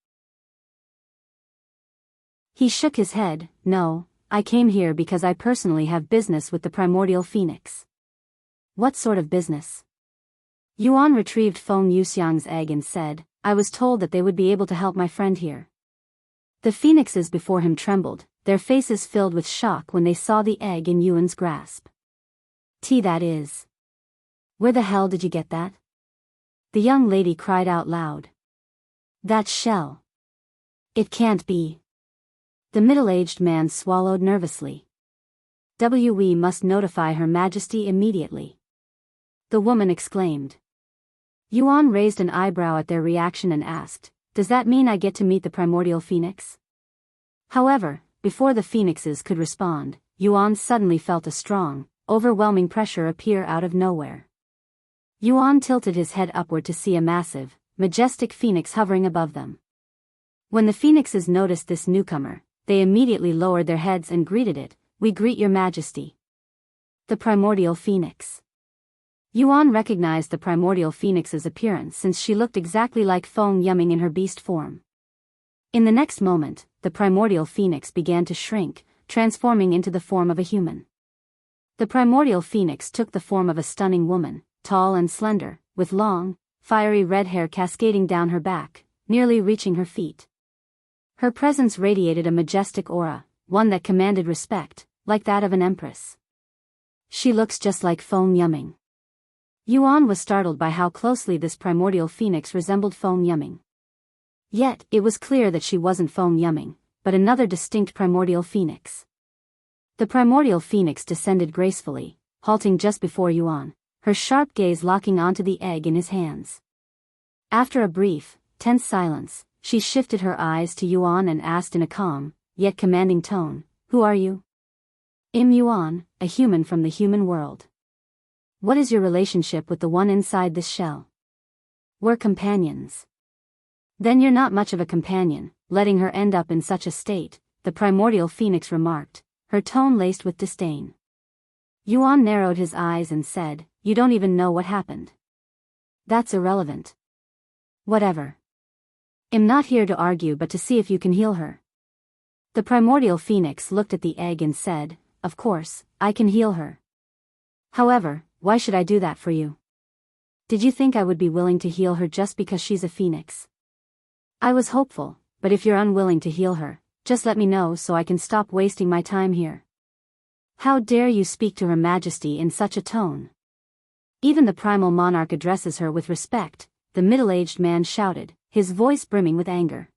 He shook his head, no, I came here because I personally have business with the Primordial Phoenix. What sort of business? Yuan retrieved Feng Yuxiang's egg and said, I was told that they would be able to help my friend here. The phoenixes before him trembled, their faces filled with shock when they saw the egg in Yuan's grasp. That is. Where the hell did you get that? The young lady cried out loud. That shell. It can't be. The middle-aged man swallowed nervously. We must notify Her Majesty immediately. The woman exclaimed. Yuan raised an eyebrow at their reaction and asked, does that mean I get to meet the Primordial Phoenix? However, before the phoenixes could respond, Yuan suddenly felt a strong, overwhelming pressure appear out of nowhere. Yuan tilted his head upward to see a massive, majestic phoenix hovering above them. When the phoenixes noticed this newcomer, they immediately lowered their heads and greeted it, we greet your majesty. The Primordial Phoenix. Yuan recognized the Primordial Phoenix's appearance since she looked exactly like Feng Yuming in her beast form. In the next moment, the Primordial Phoenix began to shrink, transforming into the form of a human. The Primordial Phoenix took the form of a stunning woman, tall and slender, with long, fiery red hair cascading down her back, nearly reaching her feet. Her presence radiated a majestic aura, one that commanded respect, like that of an empress. She looks just like Feng Yuming. Yuan was startled by how closely this Primordial Phoenix resembled Feng Yuming. Yet, it was clear that she wasn't Feng Yuming, but another distinct Primordial Phoenix. The Primordial Phoenix descended gracefully, halting just before Yuan, her sharp gaze locking onto the egg in his hands. After a brief, tense silence, she shifted her eyes to Yuan and asked in a calm, yet commanding tone, who are you? Yuan, a human from the human world. What is your relationship with the one inside this shell? We're companions. Then you're not much of a companion, letting her end up in such a state, the Primordial Phoenix remarked, her tone laced with disdain. Yuan narrowed his eyes and said, you don't even know what happened. That's irrelevant. Whatever. I'm not here to argue but to see if you can heal her. The primordial phoenix looked at the egg and said, "Of course, I can heal her. However, why should I do that for you? Did you think I would be willing to heal her just because she's a phoenix? I was hopeful, but if you're unwilling to heal her, just let me know so I can stop wasting my time here. How dare you speak to Her Majesty in such a tone?" Even the primal monarch addresses her with respect, the middle-aged man shouted, his voice brimming with anger.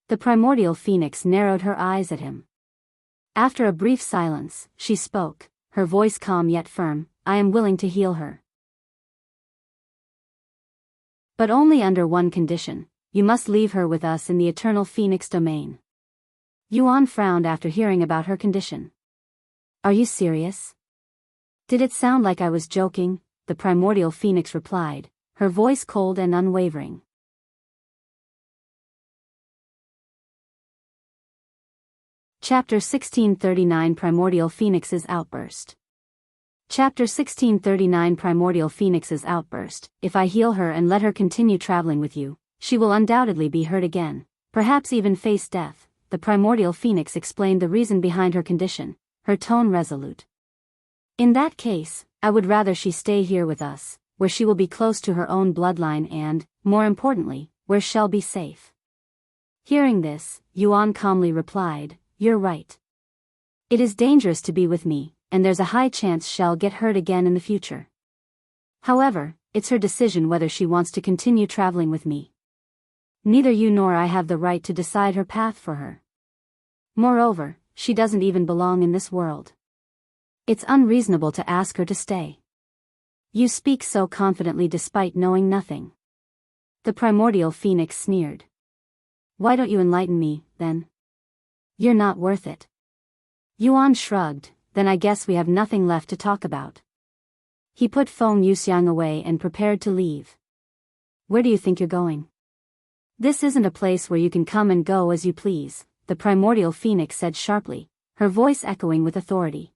The primordial phoenix narrowed her eyes at him. After a brief silence, she spoke, her voice calm yet firm, "I am willing to heal her. But only under one condition: you must leave her with us in the eternal phoenix domain." Yuan frowned after hearing about her condition. "Are you serious?" "Did it sound like I was joking?" the primordial phoenix replied, her voice cold and unwavering. Chapter 1639 Primordial Phoenix's Outburst. Chapter 1639 Primordial Phoenix's Outburst. "If I heal her and let her continue traveling with you, she will undoubtedly be hurt again, perhaps even face death." The primordial phoenix explained the reason behind her condition, her tone resolute. "In that case, I would rather she stay here with us, where she will be close to her own bloodline and, more importantly, where she'll be safe." Hearing this, Yuan calmly replied, "You're right. It is dangerous to be with me, and there's a high chance she'll get hurt again in the future. However, it's her decision whether she wants to continue traveling with me. Neither you nor I have the right to decide her path for her. Moreover, she doesn't even belong in this world. It's unreasonable to ask her to stay." "You speak so confidently despite knowing nothing." The primordial phoenix sneered. "Why don't you enlighten me, then? You're not worth it." Yuan shrugged, "Then I guess we have nothing left to talk about." He put Feng Yuxiang away and prepared to leave. "Where do you think you're going?" "This isn't a place where you can come and go as you please," the primordial phoenix said sharply, her voice echoing with authority.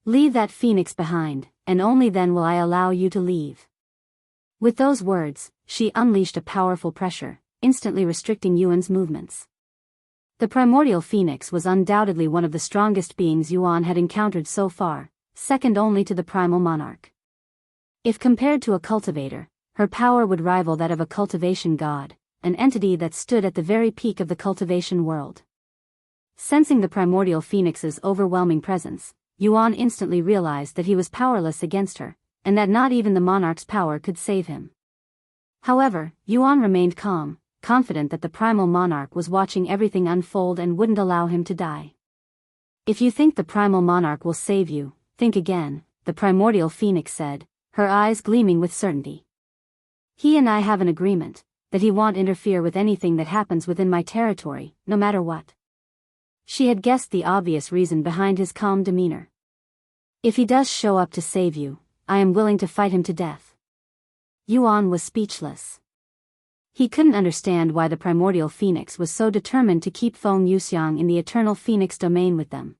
"Leave that phoenix behind, and only then will I allow you to leave." With those words, she unleashed a powerful pressure, instantly restricting Yuan's movements. The primordial phoenix was undoubtedly one of the strongest beings Yuan had encountered so far, second only to the primal monarch. If compared to a cultivator, her power would rival that of a cultivation god, an entity that stood at the very peak of the cultivation world. Sensing the primordial phoenix's overwhelming presence, Yuan instantly realized that he was powerless against her, and that not even the monarch's power could save him. However, Yuan remained calm, confident that the primal monarch was watching everything unfold and wouldn't allow him to die. "If you think the primal monarch will save you, think again," the primordial phoenix said, her eyes gleaming with certainty. "He and I have an agreement, that he won't interfere with anything that happens within my territory, no matter what." She had guessed the obvious reason behind his calm demeanor. "If he does show up to save you, I am willing to fight him to death." Yuan was speechless. He couldn't understand why the primordial phoenix was so determined to keep Feng Yuxiang in the eternal phoenix domain with them.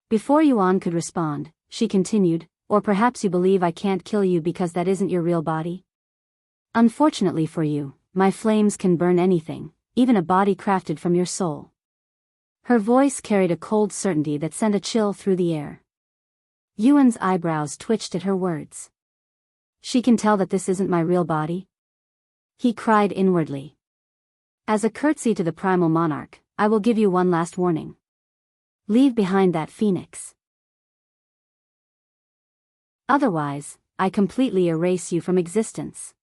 Before Yuan could respond, she continued, "Or perhaps you believe I can't kill you because that isn't your real body? Unfortunately for you, my flames can burn anything, even a body crafted from your soul." Her voice carried a cold certainty that sent a chill through the air. Yuan's eyebrows twitched at her words. "She can tell that this isn't my real body?" He cried inwardly. "As a curtsy to the primal monarch, I will give you one last warning. Leave behind that phoenix. Otherwise, I completely erase you from existence."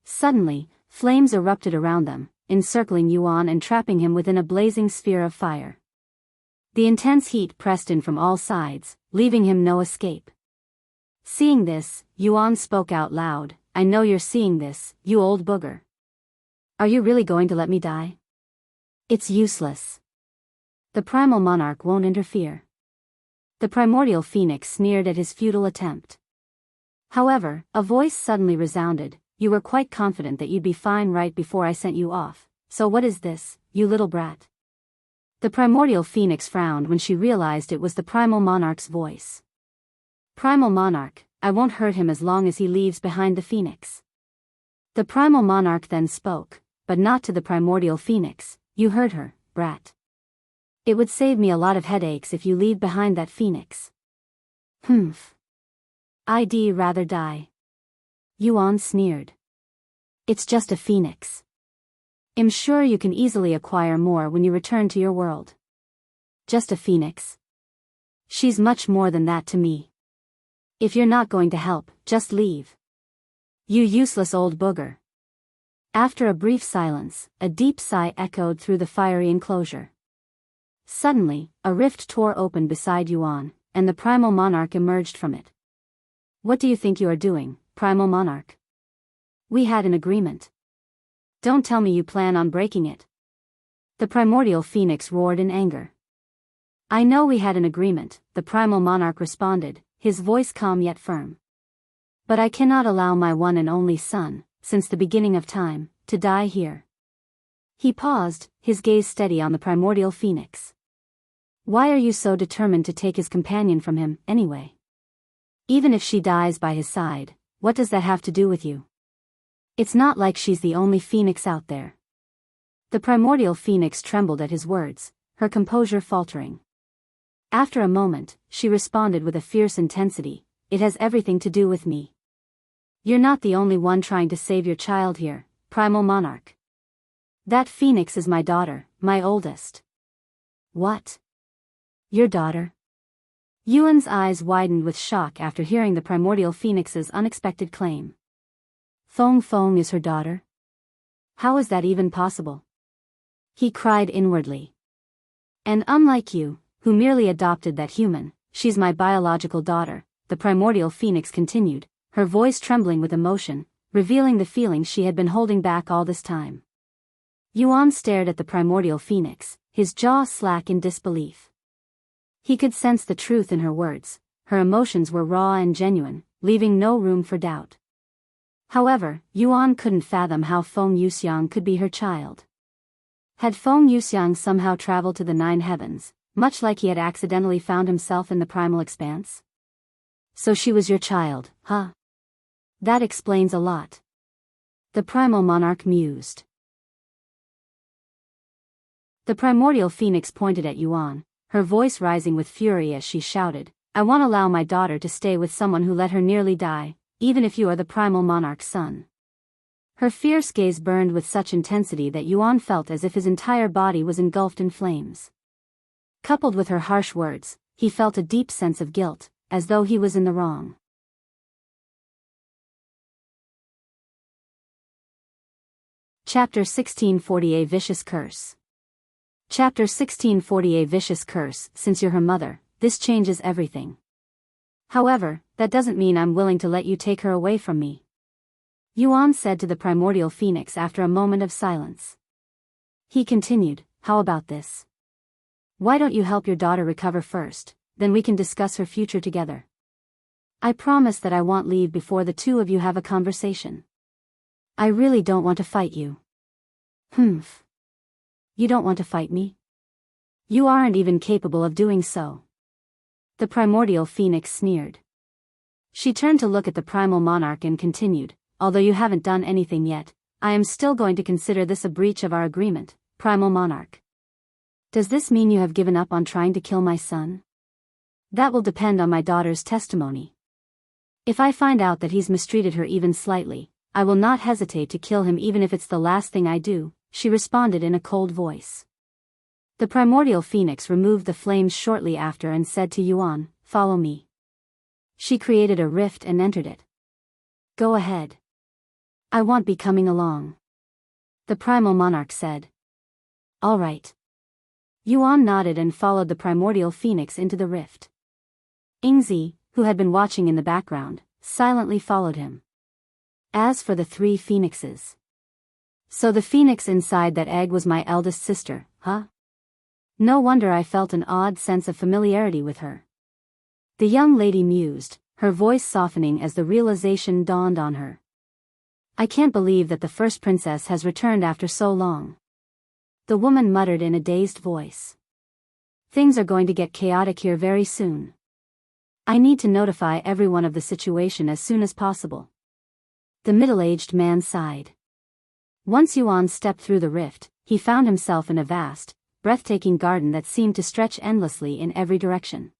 Suddenly, flames erupted around them, encircling Yuan and trapping him within a blazing sphere of fire. The intense heat pressed in from all sides, leaving him no escape. Seeing this, Yuan spoke out loud, "I know you're seeing this, you old booger. Are you really going to let me die? It's useless. The primal monarch won't interfere." The primordial phoenix sneered at his futile attempt. However, a voice suddenly resounded, "You were quite confident that you'd be fine right before I sent you off, so what is this, you little brat?" The primordial phoenix frowned when she realized it was the primal monarch's voice. "Primal monarch, I won't hurt him as long as he leaves behind the phoenix." The primal monarch then spoke, but not to the primordial phoenix, "You heard her, brat. It would save me a lot of headaches if you leave behind that phoenix. Humph. I'd rather die. Yuan sneered. It's just a phoenix. I'm sure you can easily acquire more when you return to your world. Just a phoenix. She's much more than that to me. If you're not going to help, just leave. You useless old booger. After a brief silence, a deep sigh echoed through the fiery enclosure. Suddenly, a rift tore open beside Yuan, and the Primal Monarch emerged from it. What do you think you are doing, Primal Monarch? We had an agreement. Don't tell me you plan on breaking it. The Primordial Phoenix roared in anger. I know we had an agreement, the Primal Monarch responded, his voice calm yet firm. But I cannot allow my one and only son, since the beginning of time, to die here. He paused, his gaze steady on the Primordial Phoenix. Why are you so determined to take his companion from him, anyway? Even if she dies by his side, what does that have to do with you? It's not like she's the only phoenix out there. The Primordial Phoenix trembled at his words, her composure faltering. After a moment, she responded with a fierce intensity, it has everything to do with me. You're not the only one trying to save your child here, Primal Monarch. That phoenix is my daughter, my oldest. What? Your daughter? Yuan's eyes widened with shock after hearing the Primordial Phoenix's unexpected claim. Feng Feng is her daughter? How is that even possible? He cried inwardly. And unlike you, who merely adopted that human, she's my biological daughter, the Primordial Phoenix continued, her voice trembling with emotion, revealing the feelings she had been holding back all this time. Yuan stared at the Primordial Phoenix, his jaw slack in disbelief. He could sense the truth in her words, her emotions were raw and genuine, leaving no room for doubt. However, Yuan couldn't fathom how Feng Yuxiang could be her child. Had Feng Yuxiang somehow traveled to the Nine Heavens, much like he had accidentally found himself in the primal expanse? So she was your child, huh? That explains a lot. The Primal Monarch mused. The Primordial Phoenix pointed at Yuan, her voice rising with fury as she shouted, I won't allow my daughter to stay with someone who let her nearly die, even if you are the Primal Monarch's son. Her fierce gaze burned with such intensity that Yuan felt as if his entire body was engulfed in flames. Coupled with her harsh words, he felt a deep sense of guilt, as though he was in the wrong. Chapter 1640 A Vicious Curse. Chapter 1640 A Vicious Curse. Since you're her mother, this changes everything. However, that doesn't mean I'm willing to let you take her away from me. Yuan said to the Primordial Phoenix after a moment of silence. He continued, how about this? Why don't you help your daughter recover first, then we can discuss her future together. I promise that I won't leave before the two of you have a conversation. I really don't want to fight you. Humph. You don't want to fight me? You aren't even capable of doing so. The Primordial Phoenix sneered. She turned to look at the Primal Monarch and continued, although you haven't done anything yet, I am still going to consider this a breach of our agreement, Primal Monarch. Does this mean you have given up on trying to kill my son? That will depend on my daughter's testimony. If I find out that he's mistreated her even slightly, I will not hesitate to kill him even if it's the last thing I do, she responded in a cold voice. The Primordial Phoenix removed the flames shortly after and said to Yuan, follow me. She created a rift and entered it. Go ahead. I won't be coming along. The Primal Monarch said. All right. Yuan nodded and followed the Primordial Phoenix into the rift. Ingzi, who had been watching in the background, silently followed him. As for the three phoenixes. So the phoenix inside that egg was my eldest sister, huh? No wonder I felt an odd sense of familiarity with her. The young lady mused, her voice softening as the realization dawned on her. I can't believe that the first princess has returned after so long. The woman muttered in a dazed voice. Things are going to get chaotic here very soon. I need to notify everyone of the situation as soon as possible. The middle-aged man sighed. Once Yuan stepped through the rift, he found himself in a vast, breathtaking garden that seemed to stretch endlessly in every direction.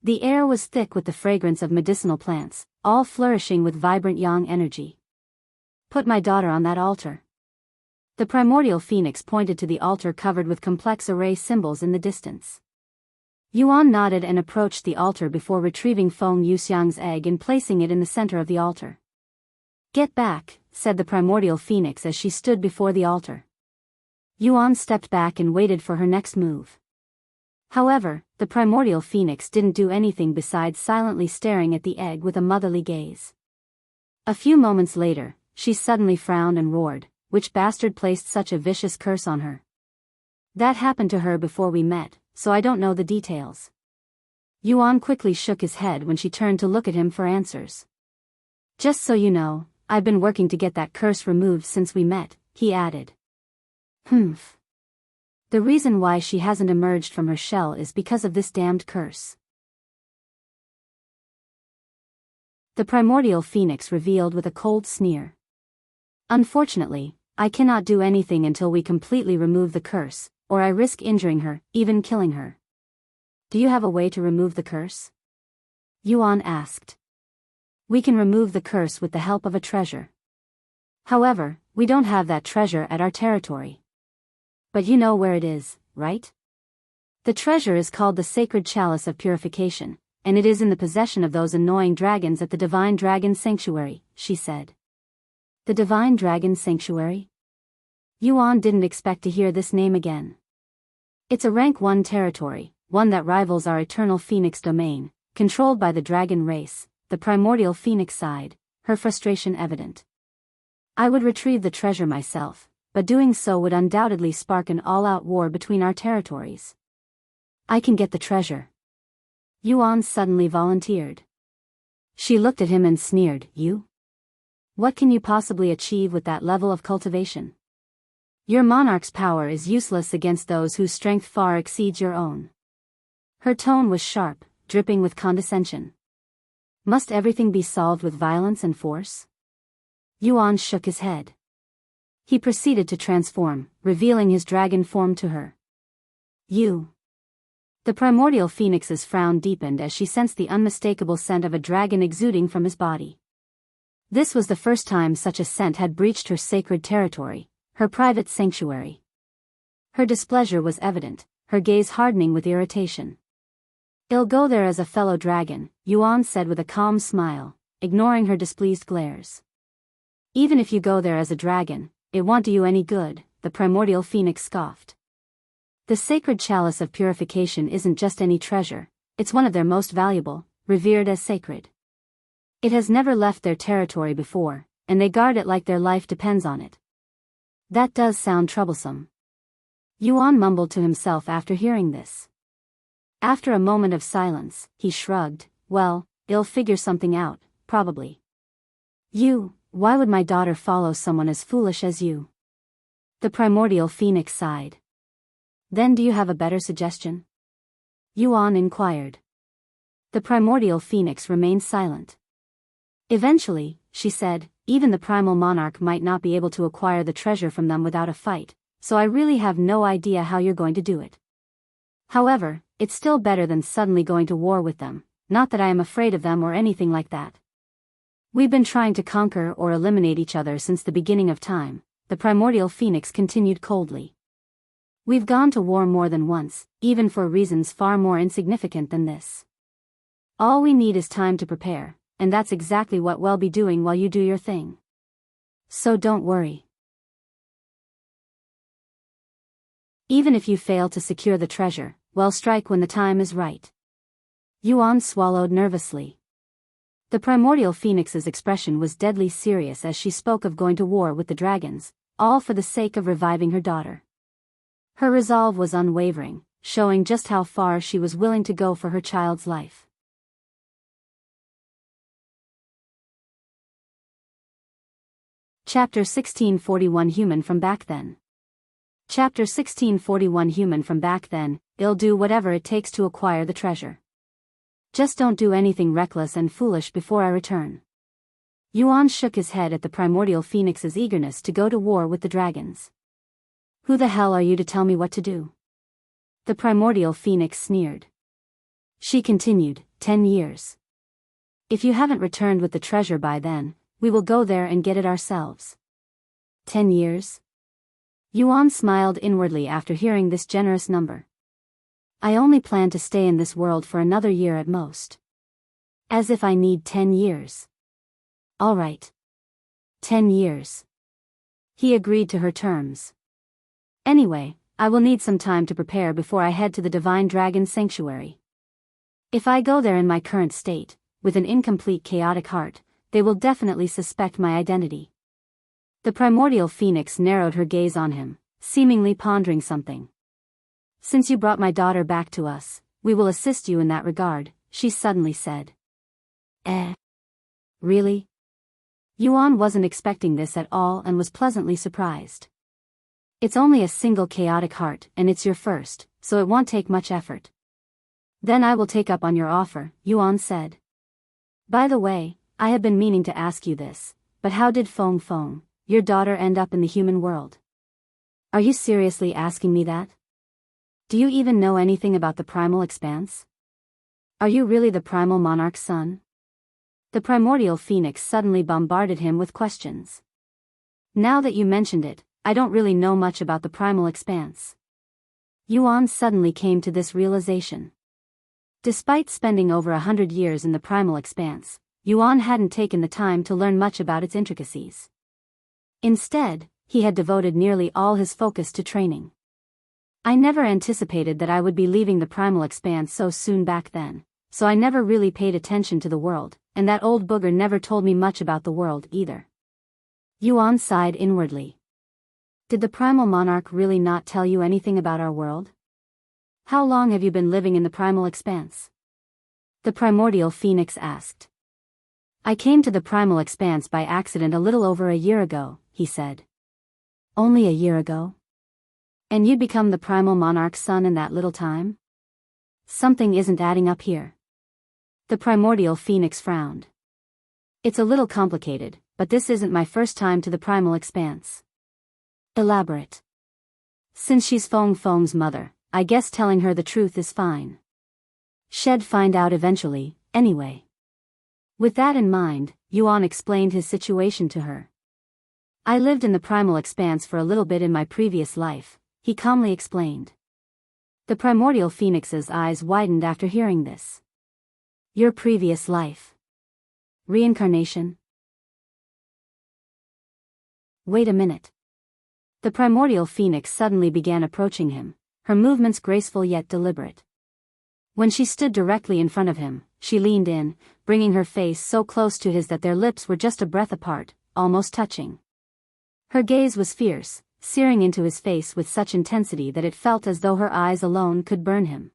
The air was thick with the fragrance of medicinal plants, all flourishing with vibrant yang energy. Put my daughter on that altar. The primordial phoenix pointed to the altar covered with complex array symbols in the distance. Yuan nodded and approached the altar before retrieving Feng Yuxiang's egg and placing it in the center of the altar. Get back, said the primordial phoenix as she stood before the altar. Yuan stepped back and waited for her next move. However, the primordial phoenix didn't do anything besides silently staring at the egg with a motherly gaze. A few moments later, she suddenly frowned and roared, "Which bastard placed such a vicious curse on her? That happened to her before we met, so I don't know the details." Yuan quickly shook his head when she turned to look at him for answers. "Just so you know, I've been working to get that curse removed since we met," he added. "Humph. The reason why she hasn't emerged from her shell is because of this damned curse." The primordial phoenix revealed with a cold sneer. "Unfortunately, I cannot do anything until we completely remove the curse, or I risk injuring her, even killing her." "Do you have a way to remove the curse?" Yuan asked. "We can remove the curse with the help of a treasure. However, we don't have that treasure at our territory. But you know where it is, right? The treasure is called the Sacred Chalice of Purification, and it is in the possession of those annoying dragons at the Divine Dragon Sanctuary," she said. "The Divine Dragon Sanctuary?" Yuan didn't expect to hear this name again. "It's a rank 1 territory, one that rivals our Eternal Phoenix domain, controlled by the dragon race," the primordial phoenix sighed, her frustration evident. "I would retrieve the treasure myself, but doing so would undoubtedly spark an all-out war between our territories." "I can get the treasure," Yuan suddenly volunteered. She looked at him and sneered, "You? What can you possibly achieve with that level of cultivation? Your monarch's power is useless against those whose strength far exceeds your own." Her tone was sharp, dripping with condescension. "Must everything be solved with violence and force?" Yuan shook his head. He proceeded to transform, revealing his dragon form to her. "You." The primordial phoenix's frown deepened as she sensed the unmistakable scent of a dragon exuding from his body. This was the first time such a scent had breached her sacred territory, her private sanctuary. Her displeasure was evident, her gaze hardening with irritation. "I'll go there as a fellow dragon," Yuan said with a calm smile, ignoring her displeased glares. "Even if you go there as a dragon, it won't do you any good," the primordial phoenix scoffed. "The Sacred Chalice of Purification isn't just any treasure, it's one of their most valuable, revered as sacred. It has never left their territory before, and they guard it like their life depends on it." "That does sound troublesome," Yuan mumbled to himself after hearing this. After a moment of silence, he shrugged, "Well, I'll figure something out, probably." Why would my daughter follow someone as foolish as you?" The primordial phoenix sighed. "Then do you have a better suggestion?" Yuan inquired. The primordial phoenix remained silent. "Eventually," she said, "even the primal monarch might not be able to acquire the treasure from them without a fight, so I really have no idea how you're going to do it. However, it's still better than suddenly going to war with them, not that I am afraid of them or anything like that. We've been trying to conquer or eliminate each other since the beginning of time," the primordial phoenix continued coldly. "We've gone to war more than once, even for reasons far more insignificant than this. All we need is time to prepare, and that's exactly what we'll be doing while you do your thing. So don't worry. Even if you fail to secure the treasure, we'll strike when the time is right." Yuan swallowed nervously. The primordial phoenix's expression was deadly serious as she spoke of going to war with the dragons, all for the sake of reviving her daughter. Her resolve was unwavering, showing just how far she was willing to go for her child's life. Chapter 1641 Human from Back Then. Chapter 1641 Human from Back Then, "I'll do whatever it takes to acquire the treasure. Just don't do anything reckless and foolish before I return." Yuan shook his head at the primordial phoenix's eagerness to go to war with the dragons. "Who the hell are you to tell me what to do?" The primordial phoenix sneered. She continued, 10 years. If you haven't returned with the treasure by then, we will go there and get it ourselves. 10 years? Yuan smiled inwardly after hearing this generous number. I only plan to stay in this world for another year at most. As if I need 10 years. All right. 10 years. He agreed to her terms. Anyway, I will need some time to prepare before I head to the Divine Dragon Sanctuary. If I go there in my current state, with an incomplete chaotic heart, they will definitely suspect my identity. The primordial phoenix narrowed her gaze on him, seemingly pondering something. Since you brought my daughter back to us, we will assist you in that regard, she suddenly said. Really? Yuan wasn't expecting this at all and was pleasantly surprised. It's only a single chaotic heart and it's your first, so it won't take much effort. Then I will take up on your offer, Yuan said. By the way, I have been meaning to ask you this, but how did Feng Feng, your daughter, end up in the human world? Are you seriously asking me that? Do you even know anything about the primal expanse? Are you really the primal monarch's son? The primordial phoenix suddenly bombarded him with questions. Now that you mentioned it, I don't really know much about the primal expanse. Yuan suddenly came to this realization. Despite spending over 100 years in the primal expanse, Yuan hadn't taken the time to learn much about its intricacies. Instead, he had devoted nearly all his focus to training. I never anticipated that I would be leaving the primal expanse so soon back then, so I never really paid attention to the world, and that old booger never told me much about the world either. Yuan sighed inwardly. Did the primal monarch really not tell you anything about our world? How long have you been living in the primal expanse? The primordial phoenix asked. I came to the primal expanse by accident a little over a year ago, he said. Only a year ago? And you'd become the primal monarch's son in that little time? Something isn't adding up here. The primordial phoenix frowned. It's a little complicated, but this isn't my first time to the primal expanse. Elaborate. Since she's Feng Feng's mother, I guess telling her the truth is fine. She'd find out eventually, anyway. With that in mind, Yuan explained his situation to her. I lived in the primal expanse for a little bit in my previous life, he calmly explained. The primordial phoenix's eyes widened after hearing this. Your previous life. Reincarnation? Wait a minute. The primordial phoenix suddenly began approaching him, her movements graceful yet deliberate. When she stood directly in front of him, she leaned in, bringing her face so close to his that their lips were just a breath apart, almost touching. Her gaze was fierce, searing into his face with such intensity that it felt as though her eyes alone could burn him.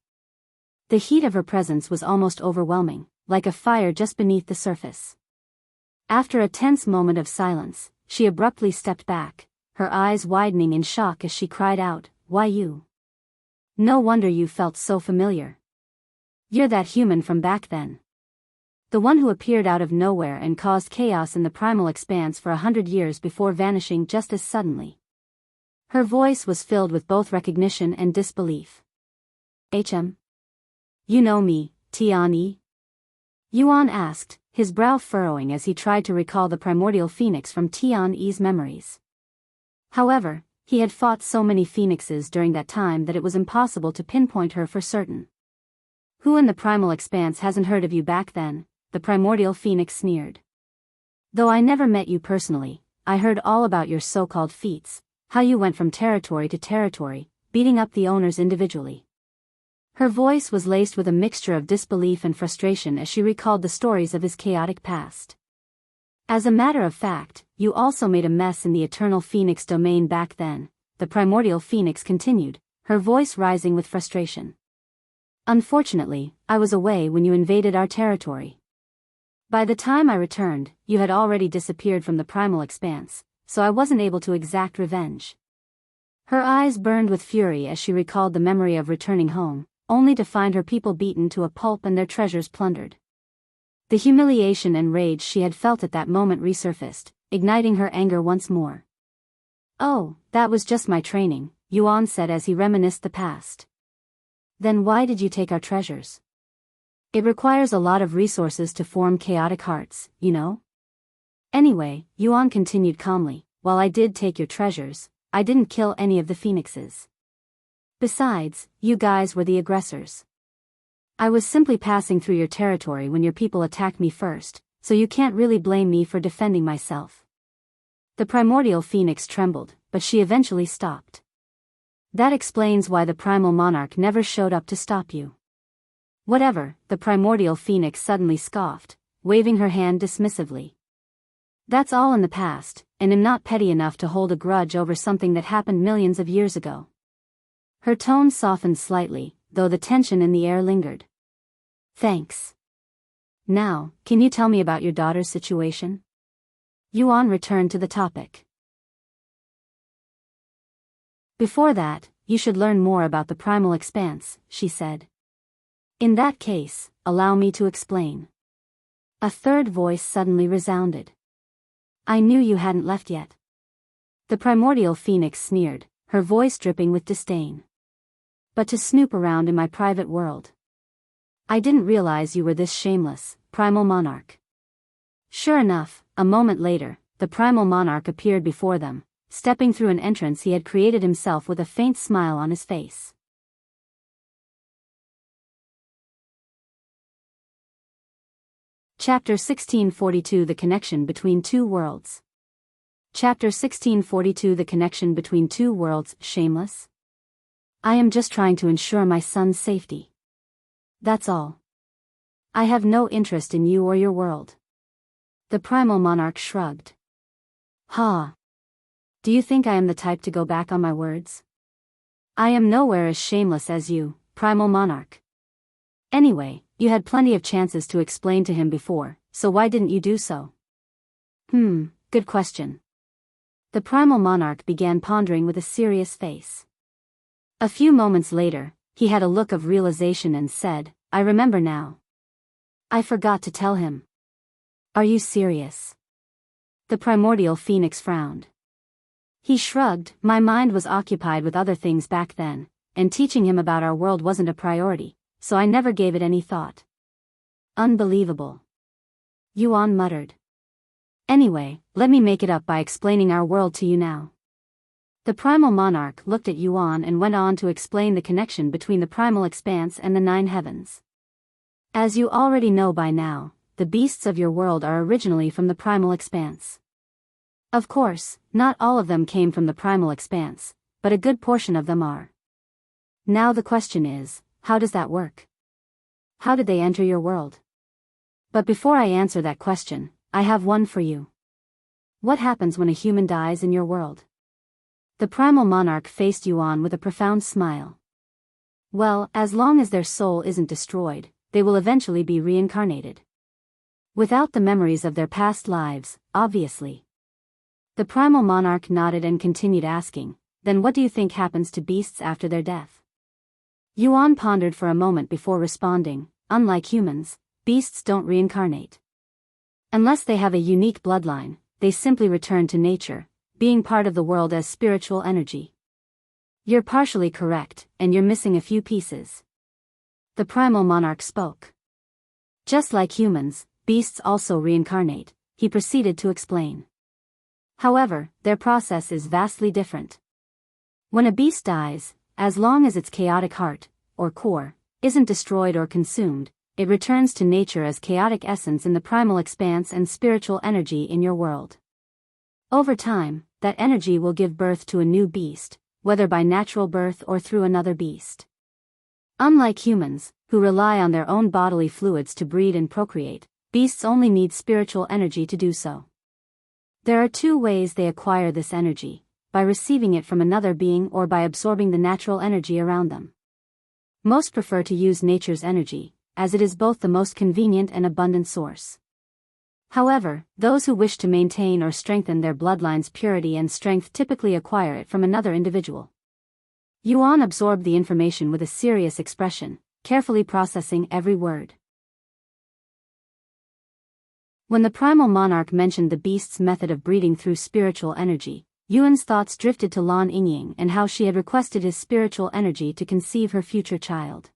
The heat of her presence was almost overwhelming, like a fire just beneath the surface. After a tense moment of silence, she abruptly stepped back, her eyes widening in shock as she cried out, Why you? No wonder you felt so familiar. You're that human from back then. The one who appeared out of nowhere and caused chaos in the primal expanse for 100 years before vanishing just as suddenly. Her voice was filled with both recognition and disbelief. You know me, Tian? Yuan asked, his brow furrowing as he tried to recall the primordial phoenix from Tian's memories. However, he had fought so many phoenixes during that time that it was impossible to pinpoint her for certain. Who in the primal expanse hasn't heard of you back then? The primordial phoenix sneered. Though I never met you personally, I heard all about your so-called feats, how you went from territory to territory, beating up the owners individually. Her voice was laced with a mixture of disbelief and frustration as she recalled the stories of his chaotic past. As a matter of fact, you also made a mess in the Eternal Phoenix domain back then, the primordial phoenix continued, her voice rising with frustration. Unfortunately, I was away when you invaded our territory. By the time I returned, you had already disappeared from the primal expanse, so I wasn't able to exact revenge. Her eyes burned with fury as she recalled the memory of returning home, only to find her people beaten to a pulp and their treasures plundered. The humiliation and rage she had felt at that moment resurfaced, igniting her anger once more. Oh, that was just my training, Yuan said as he reminisced the past. Then why did you take our treasures? It requires a lot of resources to form chaotic hearts, you know? Anyway, Yuan continued calmly, while I did take your treasures, I didn't kill any of the phoenixes. Besides, you guys were the aggressors. I was simply passing through your territory when your people attacked me first, so you can't really blame me for defending myself. The primordial phoenix trembled, but she eventually stopped. That explains why the primal monarch never showed up to stop you. Whatever, the primordial phoenix suddenly scoffed, waving her hand dismissively. That's all in the past, and I'm not petty enough to hold a grudge over something that happened millions of years ago. Her tone softened slightly, though the tension in the air lingered. Thanks. Now, can you tell me about your daughter's situation? Yuan returned to the topic. Before that, you should learn more about the primal expanse, she said. In that case, allow me to explain. A third voice suddenly resounded. I knew you hadn't left yet. The primordial phoenix sneered, her voice dripping with disdain. But to snoop around in my private world. I didn't realize you were this shameless, primal monarch. Sure enough, a moment later, the primal monarch appeared before them, stepping through an entrance he had created himself with a faint smile on his face. Chapter 1642 The Connection Between Two Worlds. Chapter 1642 The Connection Between Two Worlds. Shameless? I am just trying to ensure my son's safety. That's all. I have no interest in you or your world. The primal monarch shrugged. Ha! Do you think I am the type to go back on my words? I am nowhere as shameless as you, primal monarch. Anyway, you had plenty of chances to explain to him before, so why didn't you do so? Good question. The primal monarch began pondering with a serious face. A few moments later, he had a look of realization and said, I remember now. I forgot to tell him. Are you serious? The primordial phoenix frowned. He shrugged, my mind was occupied with other things back then, and teaching him about our world wasn't a priority, so I never gave it any thought. Unbelievable. Yuan muttered. Anyway, let me make it up by explaining our world to you now. The primal monarch looked at Yuan and went on to explain the connection between the primal expanse and the 9 heavens. As you already know by now, the beasts of your world are originally from the primal expanse. Of course, not all of them came from the primal expanse, but a good portion of them are. Now the question is, how does that work? How did they enter your world? But before I answer that question, I have one for you. What happens when a human dies in your world? The primal monarch faced Yuan with a profound smile. Well, as long as their soul isn't destroyed, they will eventually be reincarnated. Without the memories of their past lives, obviously. The primal monarch nodded and continued asking, then what do you think happens to beasts after their death? Yuan pondered for a moment before responding, unlike humans, beasts don't reincarnate. Unless they have a unique bloodline, they simply return to nature, being part of the world as spiritual energy. You're partially correct, and you're missing a few pieces. The primal monarch spoke. Just like humans, beasts also reincarnate, he proceeded to explain. However, their process is vastly different. When a beast dies, as long as its chaotic heart, or core, isn't destroyed or consumed, it returns to nature as chaotic essence in the primal expanse and spiritual energy in your world. Over time, that energy will give birth to a new beast, whether by natural birth or through another beast. Unlike humans, who rely on their own bodily fluids to breed and procreate, beasts only need spiritual energy to do so. There are 2 ways they acquire this energy, by receiving it from another being or by absorbing the natural energy around them. Most prefer to use nature's energy, as it is both the most convenient and abundant source. However, those who wish to maintain or strengthen their bloodline's purity and strength typically acquire it from another individual. Yuan absorbed the information with a serious expression, carefully processing every word. When the primal monarch mentioned the beast's method of breeding through spiritual energy, Yuan's thoughts drifted to Lan Yingying and how she had requested his spiritual energy to conceive her future child.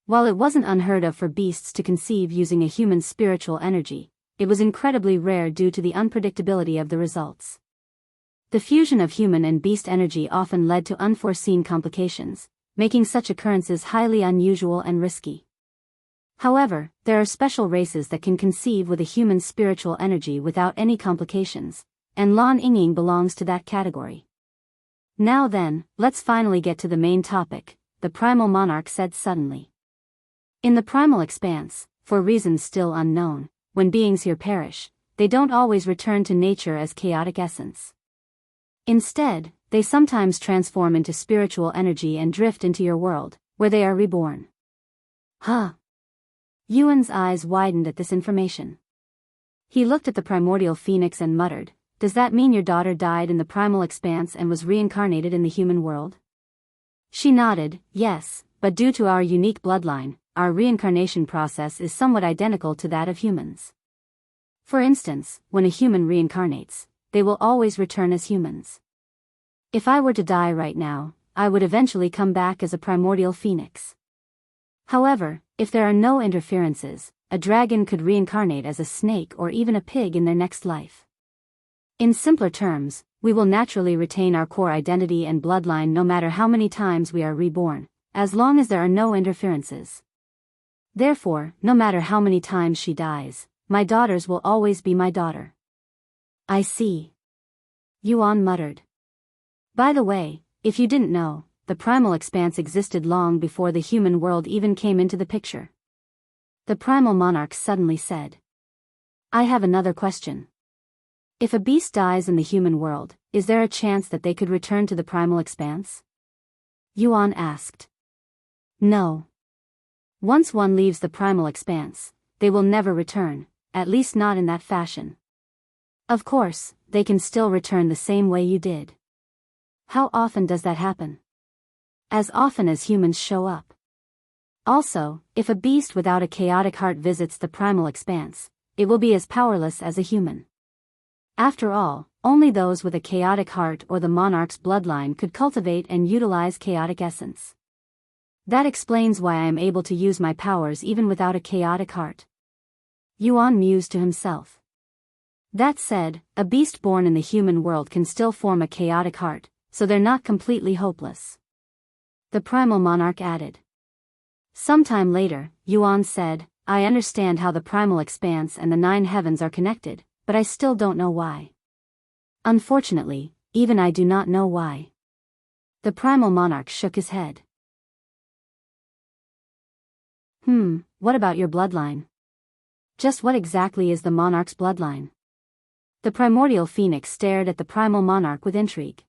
While it wasn't unheard of for beasts to conceive using a human's spiritual energy, it was incredibly rare due to the unpredictability of the results. The fusion of human and beast energy often led to unforeseen complications, making such occurrences highly unusual and risky. However, there are special races that can conceive with a human's spiritual energy without any complications, and Lan Yingying belongs to that category. Now then, let's finally get to the main topic, the Primal Monarch said suddenly. In the primal expanse, for reasons still unknown, when beings here perish, they don't always return to nature as chaotic essence. Instead, they sometimes transform into spiritual energy and drift into your world, where they are reborn. Huh? Yuan's eyes widened at this information. He looked at the primordial phoenix and muttered, "Does that mean your daughter died in the primal expanse and was reincarnated in the human world?" She nodded, "Yes, but due to our unique bloodline, our reincarnation process is somewhat identical to that of humans. For instance, when a human reincarnates, they will always return as humans. If I were to die right now, I would eventually come back as a primordial phoenix. However, if there are no interferences, a dragon could reincarnate as a snake or even a pig in their next life. In simpler terms, we will naturally retain our core identity and bloodline no matter how many times we are reborn, as long as there are no interferences. Therefore, no matter how many times she dies, my daughters will always be my daughter." "I see," Yuan muttered. "By the way, if you didn't know, the primal expanse existed long before the human world even came into the picture." The Primal Monarch suddenly said. "I have another question. If a beast dies in the human world, is there a chance that they could return to the primal expanse?" Yuan asked. "No. Once one leaves the primal expanse, they will never return, at least not in that fashion. Of course, they can still return the same way you did." "How often does that happen?" "As often as humans show up. Also, if a beast without a chaotic heart visits the primal expanse, it will be as powerless as a human. After all, only those with a chaotic heart or the monarch's bloodline could cultivate and utilize chaotic essence. That explains why I am able to use my powers even without a chaotic heart." Yuan mused to himself. That said, a beast born in the human world can still form a chaotic heart, so they're not completely hopeless. The Primal Monarch added. Sometime later, Yuan said, "I understand how the primal expanse and the 9 heavens are connected, but I still don't know why. Unfortunately, even I do not know why." The Primal Monarch shook his head. What about your bloodline? Just what exactly is the monarch's bloodline?" The primordial phoenix stared at the Primal Monarch with intrigue.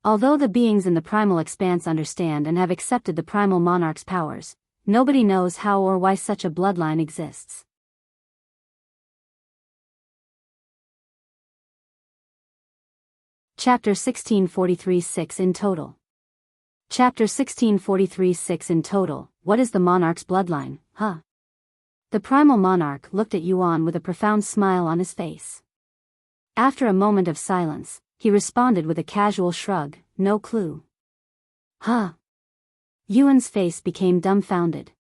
Although the beings in the primal expanse understand and have accepted the Primal Monarch's powers, nobody knows how or why such a bloodline exists. Chapter 1643-6 in total. Chapter 1643-6 in total. What is the monarch's bloodline, huh? The Primal Monarch looked at Yuan with a profound smile on his face. After a moment of silence, he responded with a casual shrug, "No clue." "Huh?" Yuan's face became dumbfounded.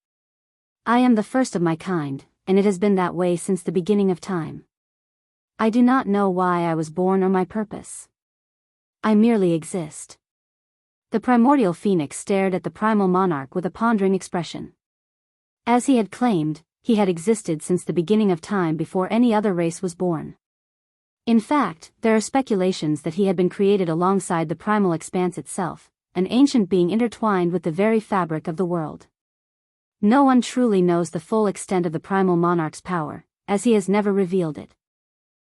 "I am the first of my kind, and it has been that way since the beginning of time. I do not know why I was born or my purpose. I merely exist." The primordial phoenix stared at the Primal Monarch with a pondering expression. As he had claimed, he had existed since the beginning of time before any other race was born. In fact, there are speculations that he had been created alongside the primal expanse itself, an ancient being intertwined with the very fabric of the world. No one truly knows the full extent of the Primal Monarch's power, as he has never revealed it.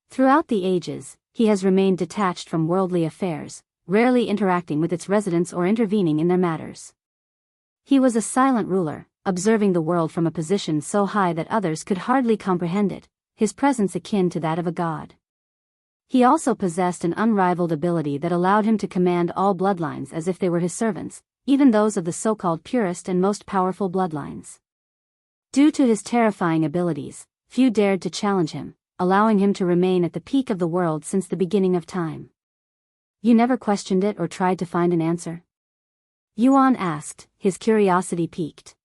Throughout the ages, he has remained detached from worldly affairs, rarely interacting with its residents or intervening in their matters. He was a silent ruler, observing the world from a position so high that others could hardly comprehend it, his presence akin to that of a god. He also possessed an unrivaled ability that allowed him to command all bloodlines as if they were his servants, even those of the so-called purest and most powerful bloodlines. Due to his terrifying abilities, few dared to challenge him, allowing him to remain at the peak of the world since the beginning of time. You never questioned it or tried to find an answer? Yuan asked, his curiosity piqued.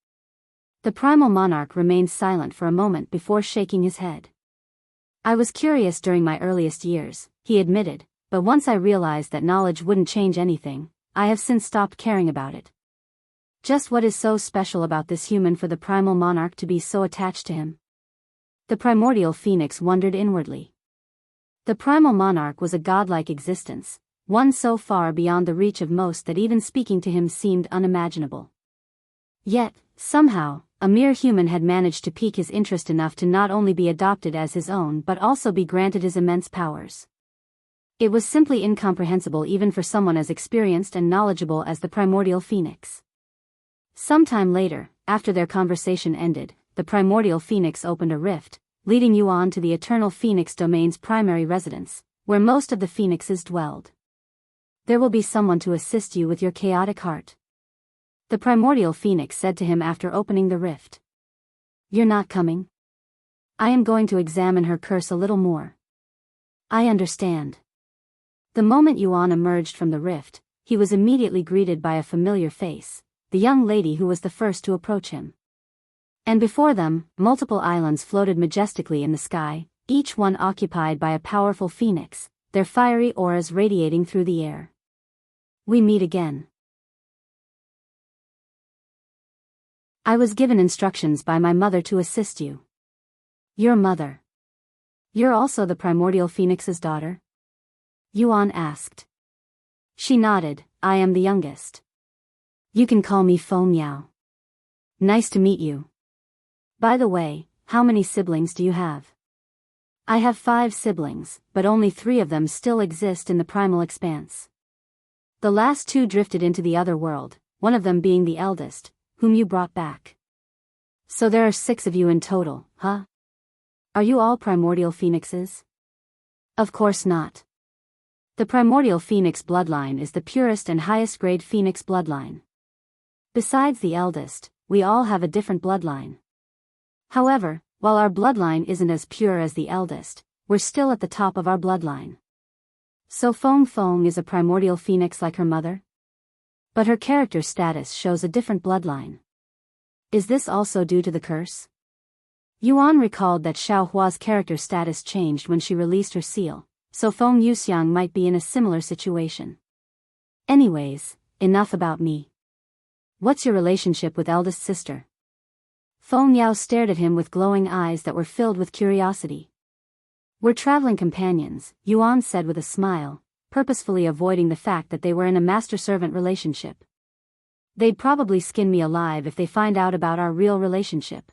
The Primal Monarch remained silent for a moment before shaking his head. I was curious during my earliest years, he admitted, but once I realized that knowledge wouldn't change anything, I have since stopped caring about it. Just what is so special about this human for the Primal Monarch to be so attached to him? The Primordial Phoenix wondered inwardly. The Primal Monarch was a godlike existence, one so far beyond the reach of most that even speaking to him seemed unimaginable. Yet, somehow, a mere human had managed to pique his interest enough to not only be adopted as his own but also be granted his immense powers. It was simply incomprehensible even for someone as experienced and knowledgeable as the Primordial Phoenix. Sometime later, after their conversation ended, the Primordial Phoenix opened a rift, leading Yuan to the Eternal Phoenix Domain's primary residence, where most of the phoenixes dwelled. There will be someone to assist you with your chaotic heart, the Primordial Phoenix said to him after opening the rift. You're not coming? I am going to examine her curse a little more. I understand. The moment Yuan emerged from the rift, he was immediately greeted by a familiar face, the young lady who was the first to approach him. And before them, multiple islands floated majestically in the sky, each one occupied by a powerful phoenix, their fiery auras radiating through the air. We meet again. I was given instructions by my mother to assist you. Your mother? You're also the Primordial Phoenix's daughter? Yuan asked. She nodded. I am the youngest. You can call me Feng Yao. Nice to meet you. By the way, how many siblings do you have? I have 5 siblings, but only 3 of them still exist in the primal expanse. The last 2 drifted into the other world, one of them being the eldest, whom you brought back. So there are 6 of you in total, huh? Are you all primordial phoenixes? Of course not. The Primordial Phoenix bloodline is the purest and highest grade phoenix bloodline. Besides the eldest, we all have a different bloodline. However, while our bloodline isn't as pure as the eldest, we're still at the top of our bloodline. So Feng is a primordial phoenix like her mother? But her character status shows a different bloodline. Is this also due to the curse? Yuan recalled that Xiaohua's character status changed when she released her seal, so Feng Yuxiang might be in a similar situation. Anyways, enough about me. What's your relationship with eldest sister? Feng Yao stared at him with glowing eyes that were filled with curiosity. We're traveling companions, Yuan said with a smile, purposefully avoiding the fact that they were in a master-servant relationship. They'd probably skin me alive if they find out about our real relationship.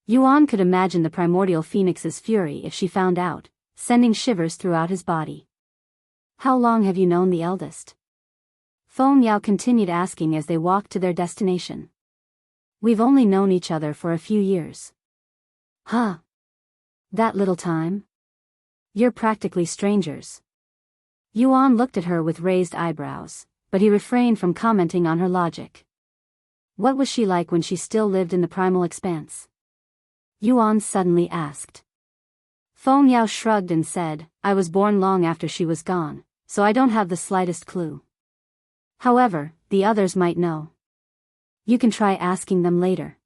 Yuan could imagine the Primordial Phoenix's fury if she found out, sending shivers throughout his body. How long have you known the eldest? Feng Yao continued asking as they walked to their destination. We've only known each other for a few years. Huh? That little time? You're practically strangers. Yuan looked at her with raised eyebrows, but he refrained from commenting on her logic. What was she like when she still lived in the primal expanse? Yuan suddenly asked. Feng Yao shrugged and said, I was born long after she was gone, so I don't have the slightest clue. However, the others might know. You can try asking them later.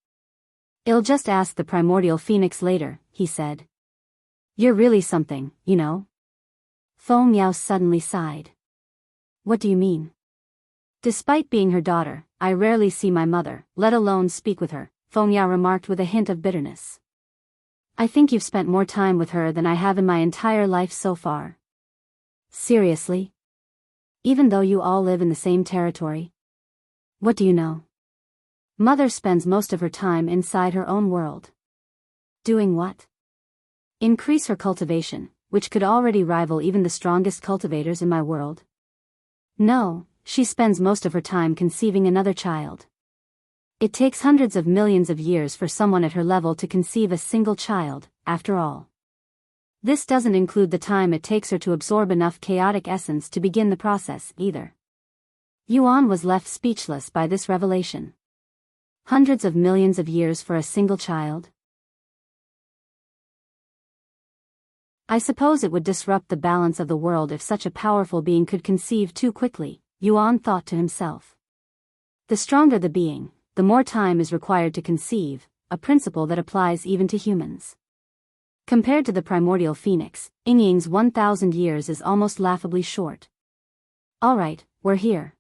I'll just ask the Primordial Phoenix later, he said. You're really something, you know? Feng Yao suddenly sighed. What do you mean? Despite being her daughter, I rarely see my mother, let alone speak with her, Feng Yao remarked with a hint of bitterness. I think you've spent more time with her than I have in my entire life so far. Seriously? Even though you all live in the same territory? What do you know? Mother spends most of her time inside her own world. Doing what? Increase her cultivation, which could already rival even the strongest cultivators in my world. No, she spends most of her time conceiving another child. It takes hundreds of millions of years for someone at her level to conceive a single child, after all. This doesn't include the time it takes her to absorb enough chaotic essence to begin the process, either. Yuan was left speechless by this revelation. Hundreds of millions of years for a single child? I suppose it would disrupt the balance of the world if such a powerful being could conceive too quickly, Yuan thought to himself. The stronger the being, the more time is required to conceive, a principle that applies even to humans. Compared to the primordial phoenix, Yingying's 1,000 years is almost laughably short. Alright, we're here.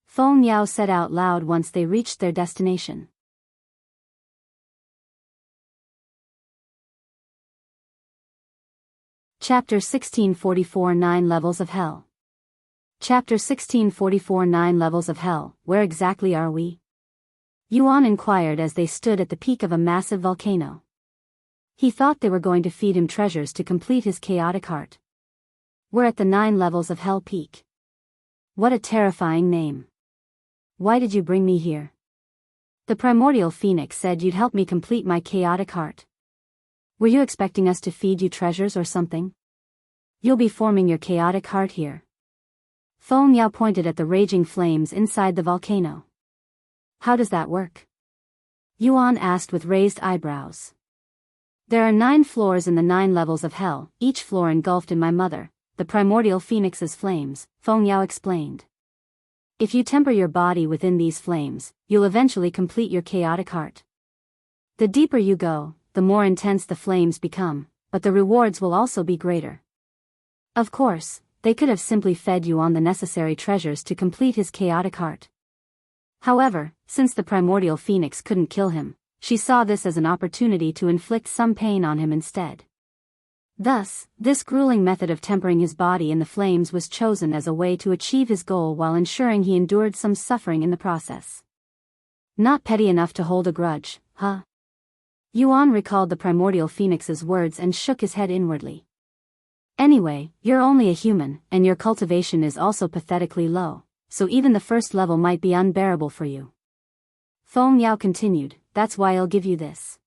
Feng Yao said out loud once they reached their destination. Chapter 1644 9 Levels of Hell. Chapter 1644 9 Levels of Hell, where exactly are we? Yuan inquired as they stood at the peak of a massive volcano. He thought they were going to feed him treasures to complete his chaotic heart. We're at the 9 Levels of Hell peak. What a terrifying name. Why did you bring me here? The primordial phoenix said you'd help me complete my chaotic heart. Were you expecting us to feed you treasures or something? You'll be forming your chaotic heart here. Feng Yao pointed at the raging flames inside the volcano. How does that work? Yuan asked with raised eyebrows. There are 9 floors in the 9 levels of hell, each floor engulfed in my mother, the primordial phoenix's flames, Feng Yao explained. If you temper your body within these flames, you'll eventually complete your chaotic heart. The deeper you go, the more intense the flames become, but the rewards will also be greater. Of course, they could have simply fed Yuan the necessary treasures to complete his chaotic heart. However, since the primordial phoenix couldn't kill him, she saw this as an opportunity to inflict some pain on him instead. Thus, this grueling method of tempering his body in the flames was chosen as a way to achieve his goal while ensuring he endured some suffering in the process. Not petty enough to hold a grudge, huh? Yuan recalled the primordial phoenix's words and shook his head inwardly. Anyway, you're only a human, and your cultivation is also pathetically low, so even the first level might be unbearable for you. Feng Yao continued, that's why I'll give you this.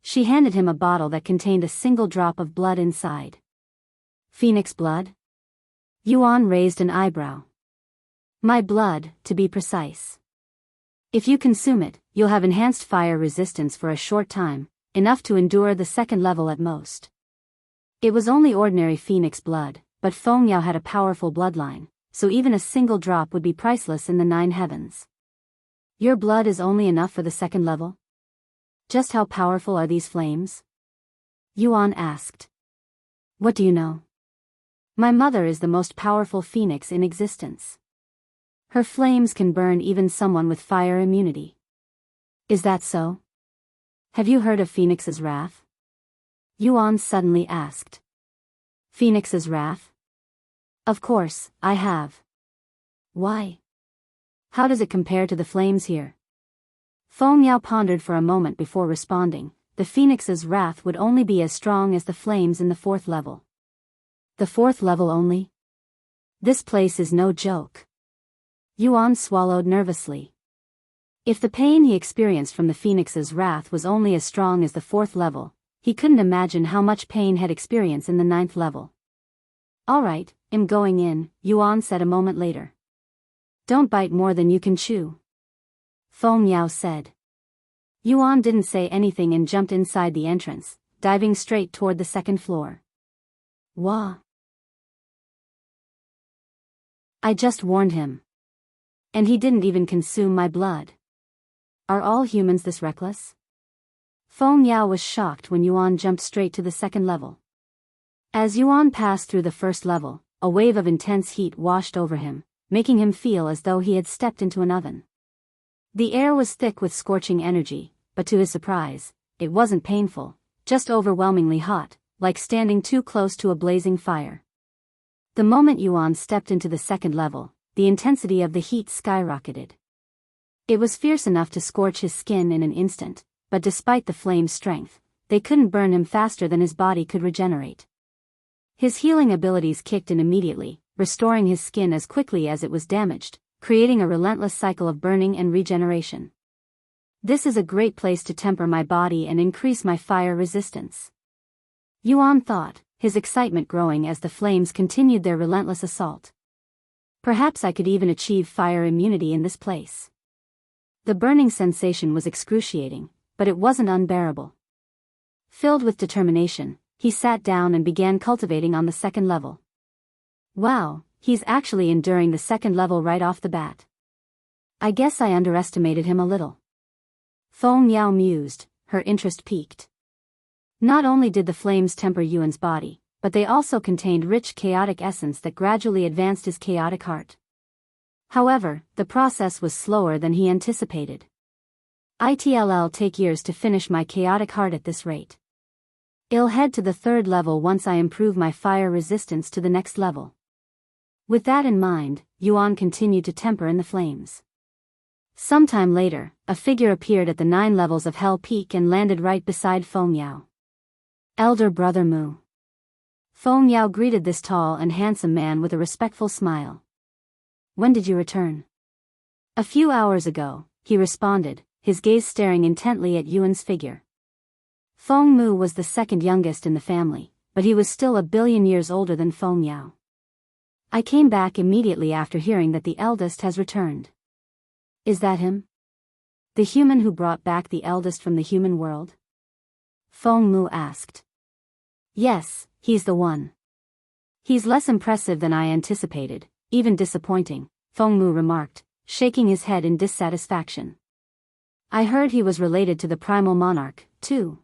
She handed him a bottle that contained a single drop of blood inside. Phoenix blood? Yuan raised an eyebrow. My blood, to be precise. If you consume it, you'll have enhanced fire resistance for a short time, enough to endure the second level at most. It was only ordinary phoenix blood, but Feng Yao had a powerful bloodline, so even a single drop would be priceless in the 9 heavens. Your blood is only enough for the second level? Just how powerful are these flames? Yuan asked. What do you know? My mother is the most powerful phoenix in existence. Her flames can burn even someone with fire immunity. Is that so? Have you heard of Phoenix's wrath? Yuan suddenly asked. Phoenix's wrath? Of course, I have. Why? How does it compare to the flames here? Feng Yao pondered for a moment before responding. The phoenix's wrath would only be as strong as the flames in the 4th level. The 4th level only? This place is no joke. Yuan swallowed nervously. If the pain he experienced from the phoenix's wrath was only as strong as the 4th level, he couldn't imagine how much pain he'd experienced in the 9th level. Alright, I'm going in, Yuan said a moment later. Don't bite more than you can chew. Feng Yao said. Yuan didn't say anything and jumped inside the entrance, diving straight toward the 2nd floor. Wah! I just warned him. And he didn't even consume my blood. Are all humans this reckless? Feng Yao was shocked when Yuan jumped straight to the 2nd level. As Yuan passed through the 1st level, a wave of intense heat washed over him, making him feel as though he had stepped into an oven. The air was thick with scorching energy, but to his surprise, it wasn't painful, just overwhelmingly hot, like standing too close to a blazing fire. The moment Yuan stepped into the 2nd level, the intensity of the heat skyrocketed. It was fierce enough to scorch his skin in an instant, but despite the flame's strength, they couldn't burn him faster than his body could regenerate. His healing abilities kicked in immediately, restoring his skin as quickly as it was damaged, creating a relentless cycle of burning and regeneration. This is a great place to temper my body and increase my fire resistance. Yuan thought, his excitement growing as the flames continued their relentless assault. Perhaps I could even achieve fire immunity in this place. The burning sensation was excruciating, but it wasn't unbearable. Filled with determination, he sat down and began cultivating on the second level. Wow, he's actually enduring the second level right off the bat. I guess I underestimated him a little. Feng Yao mused, her interest piqued. Not only did the flames temper Yuan's body, but they also contained rich chaotic essence that gradually advanced his chaotic heart. However, the process was slower than he anticipated. It'll take years to finish my chaotic heart at this rate. I'll head to the third level once I improve my fire resistance to the next level. With that in mind, Yuan continued to temper in the flames. Sometime later, a figure appeared at the 9 levels of Hell Peak and landed right beside Feng Yao. Elder Brother Mu. Feng Yao greeted this tall and handsome man with a respectful smile. When did you return? A few hours ago, he responded, his gaze staring intently at Yuan's figure. Feng Mu was the second youngest in the family, but he was still a billion years older than Feng Yao. I came back immediately after hearing that the eldest has returned. Is that him? The human who brought back the eldest from the human world? Feng Mu asked. Yes, he's the one. He's less impressive than I anticipated, even disappointing, Feng Mu remarked, shaking his head in dissatisfaction. I heard he was related to the Primal Monarch, too.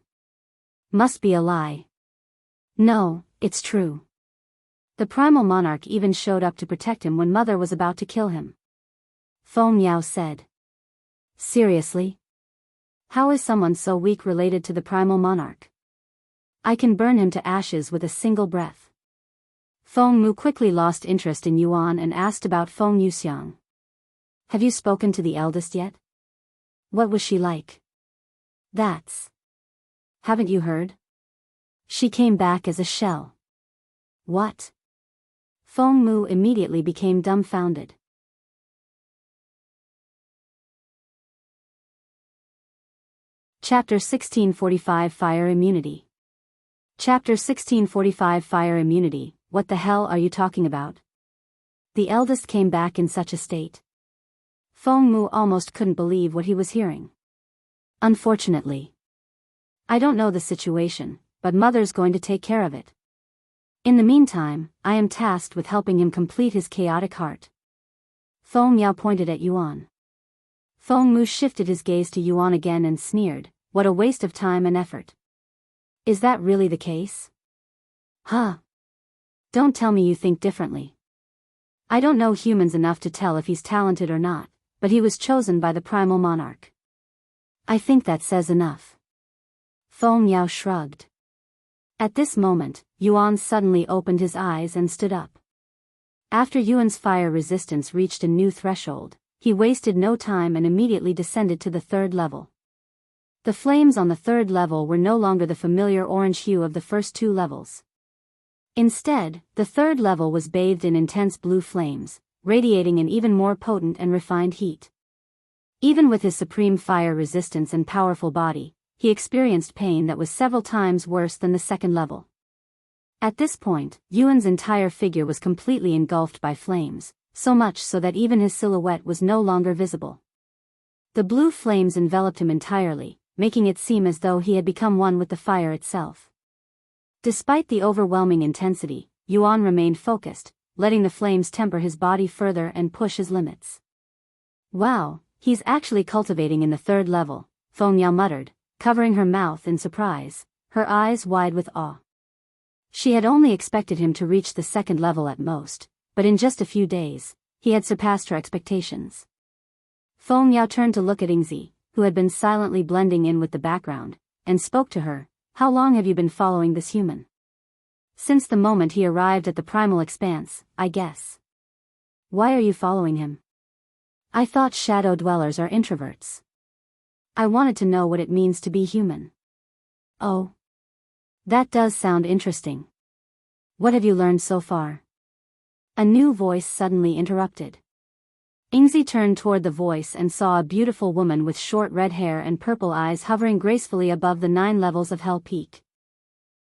Must be a lie. No, it's true. The Primal Monarch even showed up to protect him when Mother was about to kill him. Feng Yao said. Seriously? How is someone so weak related to the Primal Monarch? I can burn him to ashes with a single breath. Feng Mu quickly lost interest in Yuan and asked about Feng Yuxiang. Have you spoken to the eldest yet? What was she like? That's... Haven't you heard? She came back as a shell. What? Feng Mu immediately became dumbfounded. Chapter 1645 Fire Immunity. Chapter 1645 Fire Immunity. What the hell are you talking about? The eldest came back in such a state. Feng Mu almost couldn't believe what he was hearing. Unfortunately. I don't know the situation, but Mother's going to take care of it. In the meantime, I am tasked with helping him complete his chaotic heart. Feng Yao pointed at Yuan. Feng Mu shifted his gaze to Yuan again and sneered, what a waste of time and effort. Is that really the case? Huh? Don't tell me you think differently. I don't know humans enough to tell if he's talented or not, but he was chosen by the Primal Monarch. I think that says enough. Feng Yao shrugged. At this moment, Yuan suddenly opened his eyes and stood up. After Yuan's fire resistance reached a new threshold, he wasted no time and immediately descended to the third level. The flames on the third level were no longer the familiar orange hue of the first 2 levels. Instead, the third level was bathed in intense blue flames, radiating an even more potent and refined heat. Even with his supreme fire resistance and powerful body, he experienced pain that was several times worse than the second level. At this point, Yuan's entire figure was completely engulfed by flames, so much so that even his silhouette was no longer visible. The blue flames enveloped him entirely, making it seem as though he had become one with the fire itself. Despite the overwhelming intensity, Yuan remained focused, letting the flames temper his body further and push his limits. Wow, he's actually cultivating in the third level, Feng Yao muttered, covering her mouth in surprise, her eyes wide with awe. She had only expected him to reach the second level at most, but in just a few days, he had surpassed her expectations. Feng Yao turned to look at Ingzi, who had been silently blending in with the background, and spoke to her. How long have you been following this human? Since the moment he arrived at the primal expanse, I guess. Why are you following him? I thought shadow dwellers are introverts. I wanted to know what it means to be human. Oh. That does sound interesting. What have you learned so far? A new voice suddenly interrupted. Ingzi turned toward the voice and saw a beautiful woman with short red hair and purple eyes hovering gracefully above the 9 levels of Hell Peak.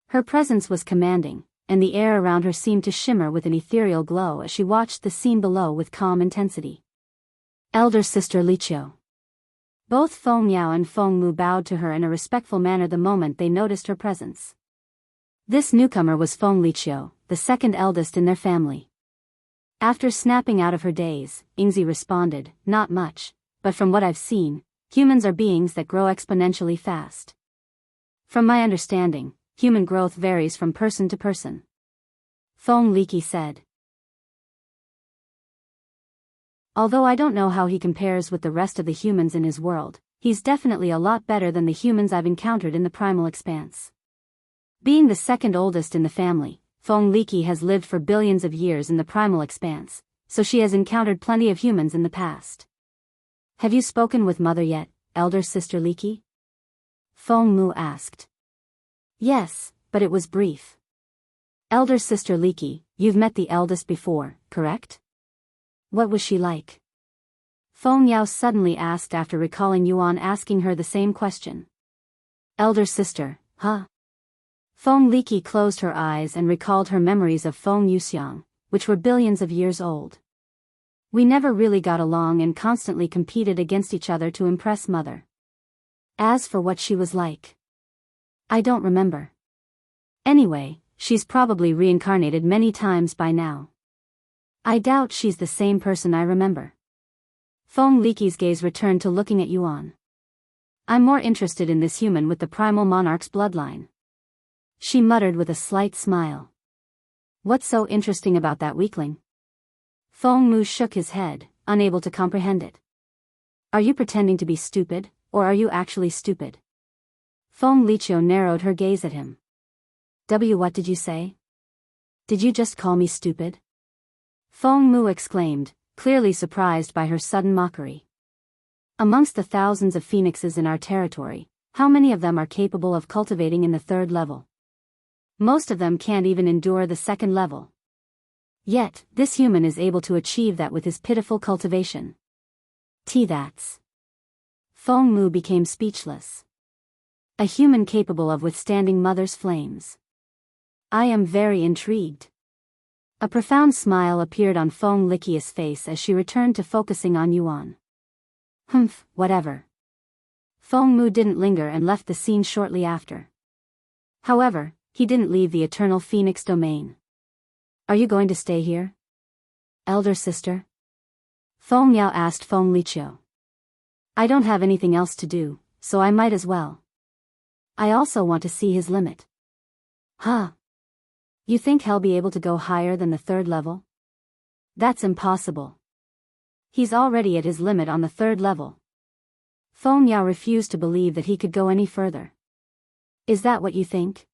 Her presence was commanding, and the air around her seemed to shimmer with an ethereal glow as she watched the scene below with calm intensity. Elder Sister Liqiu. Both Feng Yao and Feng Mu bowed to her in a respectful manner the moment they noticed her presence. This newcomer was Feng Liqiu, the second eldest in their family. After snapping out of her daze, Yingzi responded, "Not much, but from what I've seen, humans are beings that grow exponentially fast. From my understanding, human growth varies from person to person." Feng Liqi said. "Although I don't know how he compares with the rest of the humans in his world, he's definitely a lot better than the humans I've encountered in the primal expanse." Being the second oldest in the family, Feng Liqi has lived for billions of years in the primal expanse, so she has encountered plenty of humans in the past. "Have you spoken with mother yet, elder sister Liqi?" Feng Mu asked. "Yes, but it was brief." "Elder sister Liqi, you've met the eldest before, correct? What was she like?" Feng Yao suddenly asked after recalling Yuan asking her the same question. "Elder sister, huh?" Feng Liqi closed her eyes and recalled her memories of Feng Yuxiang, which were billions of years old. "We never really got along and constantly competed against each other to impress mother. As for what she was like, I don't remember. Anyway, she's probably reincarnated many times by now. I doubt she's the same person I remember." Feng Liqi's gaze returned to looking at Yuan. "I'm more interested in this human with the Primal Monarch's bloodline," she muttered with a slight smile. "What's so interesting about that weakling?" Feng Mu shook his head, unable to comprehend it. "Are you pretending to be stupid, or are you actually stupid?" Feng Liqiu narrowed her gaze at him. What did you say? Did you just call me stupid?" Feng Mu exclaimed, clearly surprised by her sudden mockery. "Amongst the thousands of phoenixes in our territory, how many of them are capable of cultivating in the third level? Most of them can't even endure the second level. Yet, this human is able to achieve that with his pitiful cultivation. That's..." Feng Mu became speechless. "A human capable of withstanding mother's flames. I am very intrigued." A profound smile appeared on Feng Liqi's face as she returned to focusing on Yuan. "Humph, whatever." Feng Mu didn't linger and left the scene shortly after. However, he didn't leave the Eternal Phoenix domain. "Are you going to stay here, elder sister?" Feng Yao asked Feng Liqiu. "I don't have anything else to do, so I might as well. I also want to see his limit." "Huh? You think he'll be able to go higher than the third level?" "That's impossible. He's already at his limit on the third level." Feng Yao refused to believe that he could go any further. "Is that what you think?"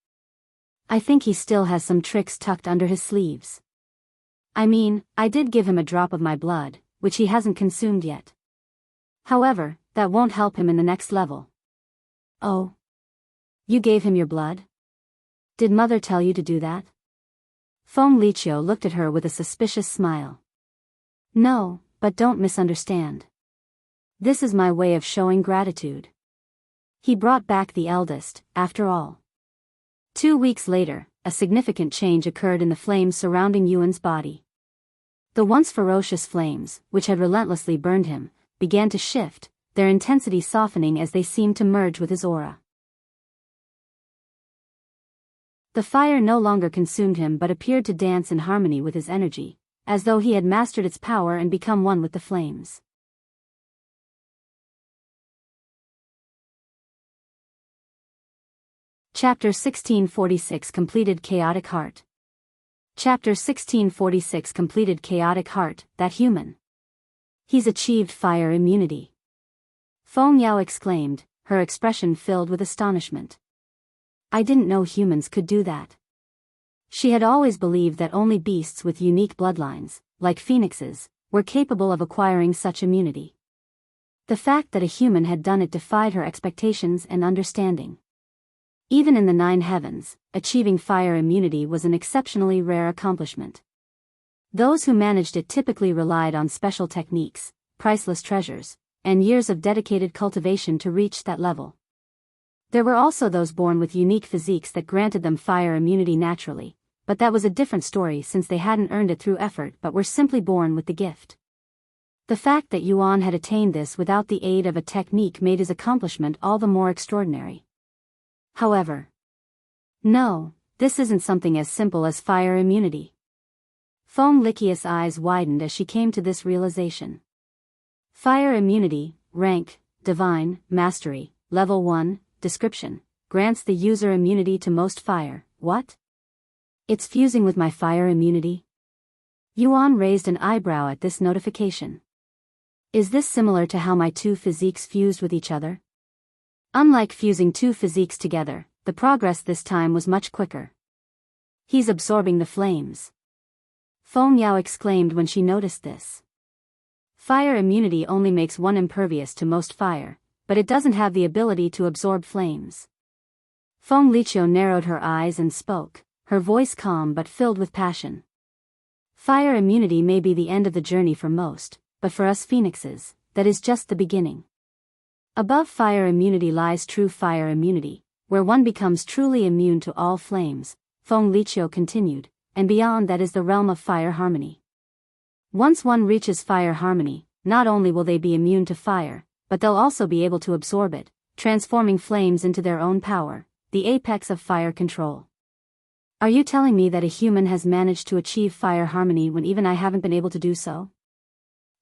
"I think he still has some tricks tucked under his sleeves. I mean, I did give him a drop of my blood, which he hasn't consumed yet. However, that won't help him in the next level." "Oh? You gave him your blood? Did mother tell you to do that?" Feng Liqiu looked at her with a suspicious smile. "No, but don't misunderstand. This is my way of showing gratitude. He brought back the eldest, after all." 2 weeks later, a significant change occurred in the flames surrounding Yuan's body. The once ferocious flames, which had relentlessly burned him, began to shift, their intensity softening as they seemed to merge with his aura. The fire no longer consumed him but appeared to dance in harmony with his energy, as though he had mastered its power and become one with the flames. Chapter 1646 Completed Chaotic Heart. Chapter 1646 Completed Chaotic Heart, that human. He's achieved fire immunity. Feng Yao exclaimed, her expression filled with astonishment. I didn't know humans could do that. She had always believed that only beasts with unique bloodlines, like phoenixes, were capable of acquiring such immunity. The fact that a human had done it defied her expectations and understanding. Even in the 9 heavens, achieving fire immunity was an exceptionally rare accomplishment. Those who managed it typically relied on special techniques, priceless treasures, and years of dedicated cultivation to reach that level. There were also those born with unique physiques that granted them fire immunity naturally, but that was a different story since they hadn't earned it through effort but were simply born with the gift. The fact that Yuan had attained this without the aid of a technique made his accomplishment all the more extraordinary. However, no, this isn't something as simple as fire immunity. Feng Liqia's eyes widened as she came to this realization. Fire immunity, rank, divine, mastery, level 1, description, grants the user immunity to most fire. What? It's fusing with my fire immunity? Yuan raised an eyebrow at this notification. Is this similar to how my two physiques fused with each other? Unlike fusing two physiques together, the progress this time was much quicker. He's absorbing the flames. Feng Yao exclaimed when she noticed this. Fire immunity only makes one impervious to most fire, but it doesn't have the ability to absorb flames. Feng Liqiu narrowed her eyes and spoke, her voice calm but filled with passion. Fire immunity may be the end of the journey for most, but for us phoenixes, that is just the beginning. Above fire immunity lies true fire immunity, where one becomes truly immune to all flames, Feng Liqiu continued, and beyond that is the realm of fire harmony. Once one reaches fire harmony, not only will they be immune to fire, but they'll also be able to absorb it, transforming flames into their own power, the apex of fire control. Are you telling me that a human has managed to achieve fire harmony when even I haven't been able to do so?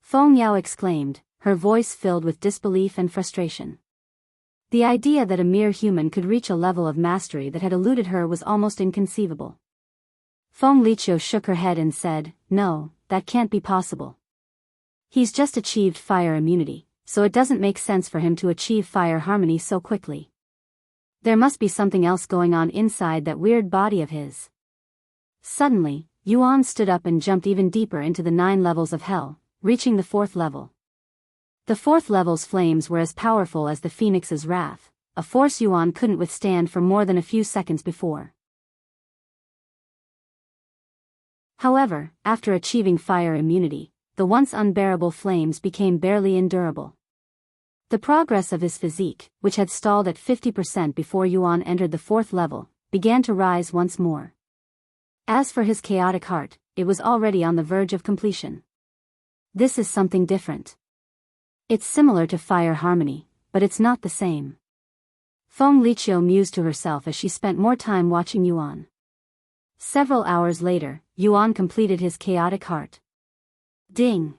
Feng Yao exclaimed, her voice filled with disbelief and frustration. The idea that a mere human could reach a level of mastery that had eluded her was almost inconceivable. Feng Liqiu shook her head and said, no, that can't be possible. He's just achieved fire immunity, so it doesn't make sense for him to achieve fire harmony so quickly. There must be something else going on inside that weird body of his. Suddenly, Yuan stood up and jumped even deeper into the 9 levels of hell, reaching the 4th level. The 4th level's flames were as powerful as the Phoenix's wrath, a force Yuan couldn't withstand for more than a few seconds before. However, after achieving fire immunity, the once unbearable flames became barely endurable. The progress of his physique, which had stalled at 50% before Yuan entered the 4th level, began to rise once more. As for his chaotic heart, it was already on the verge of completion. This is something different. It's similar to fire harmony, but it's not the same. Feng Liqiu mused to herself as she spent more time watching Yuan. Several hours later, Yuan completed his chaotic heart. Ding!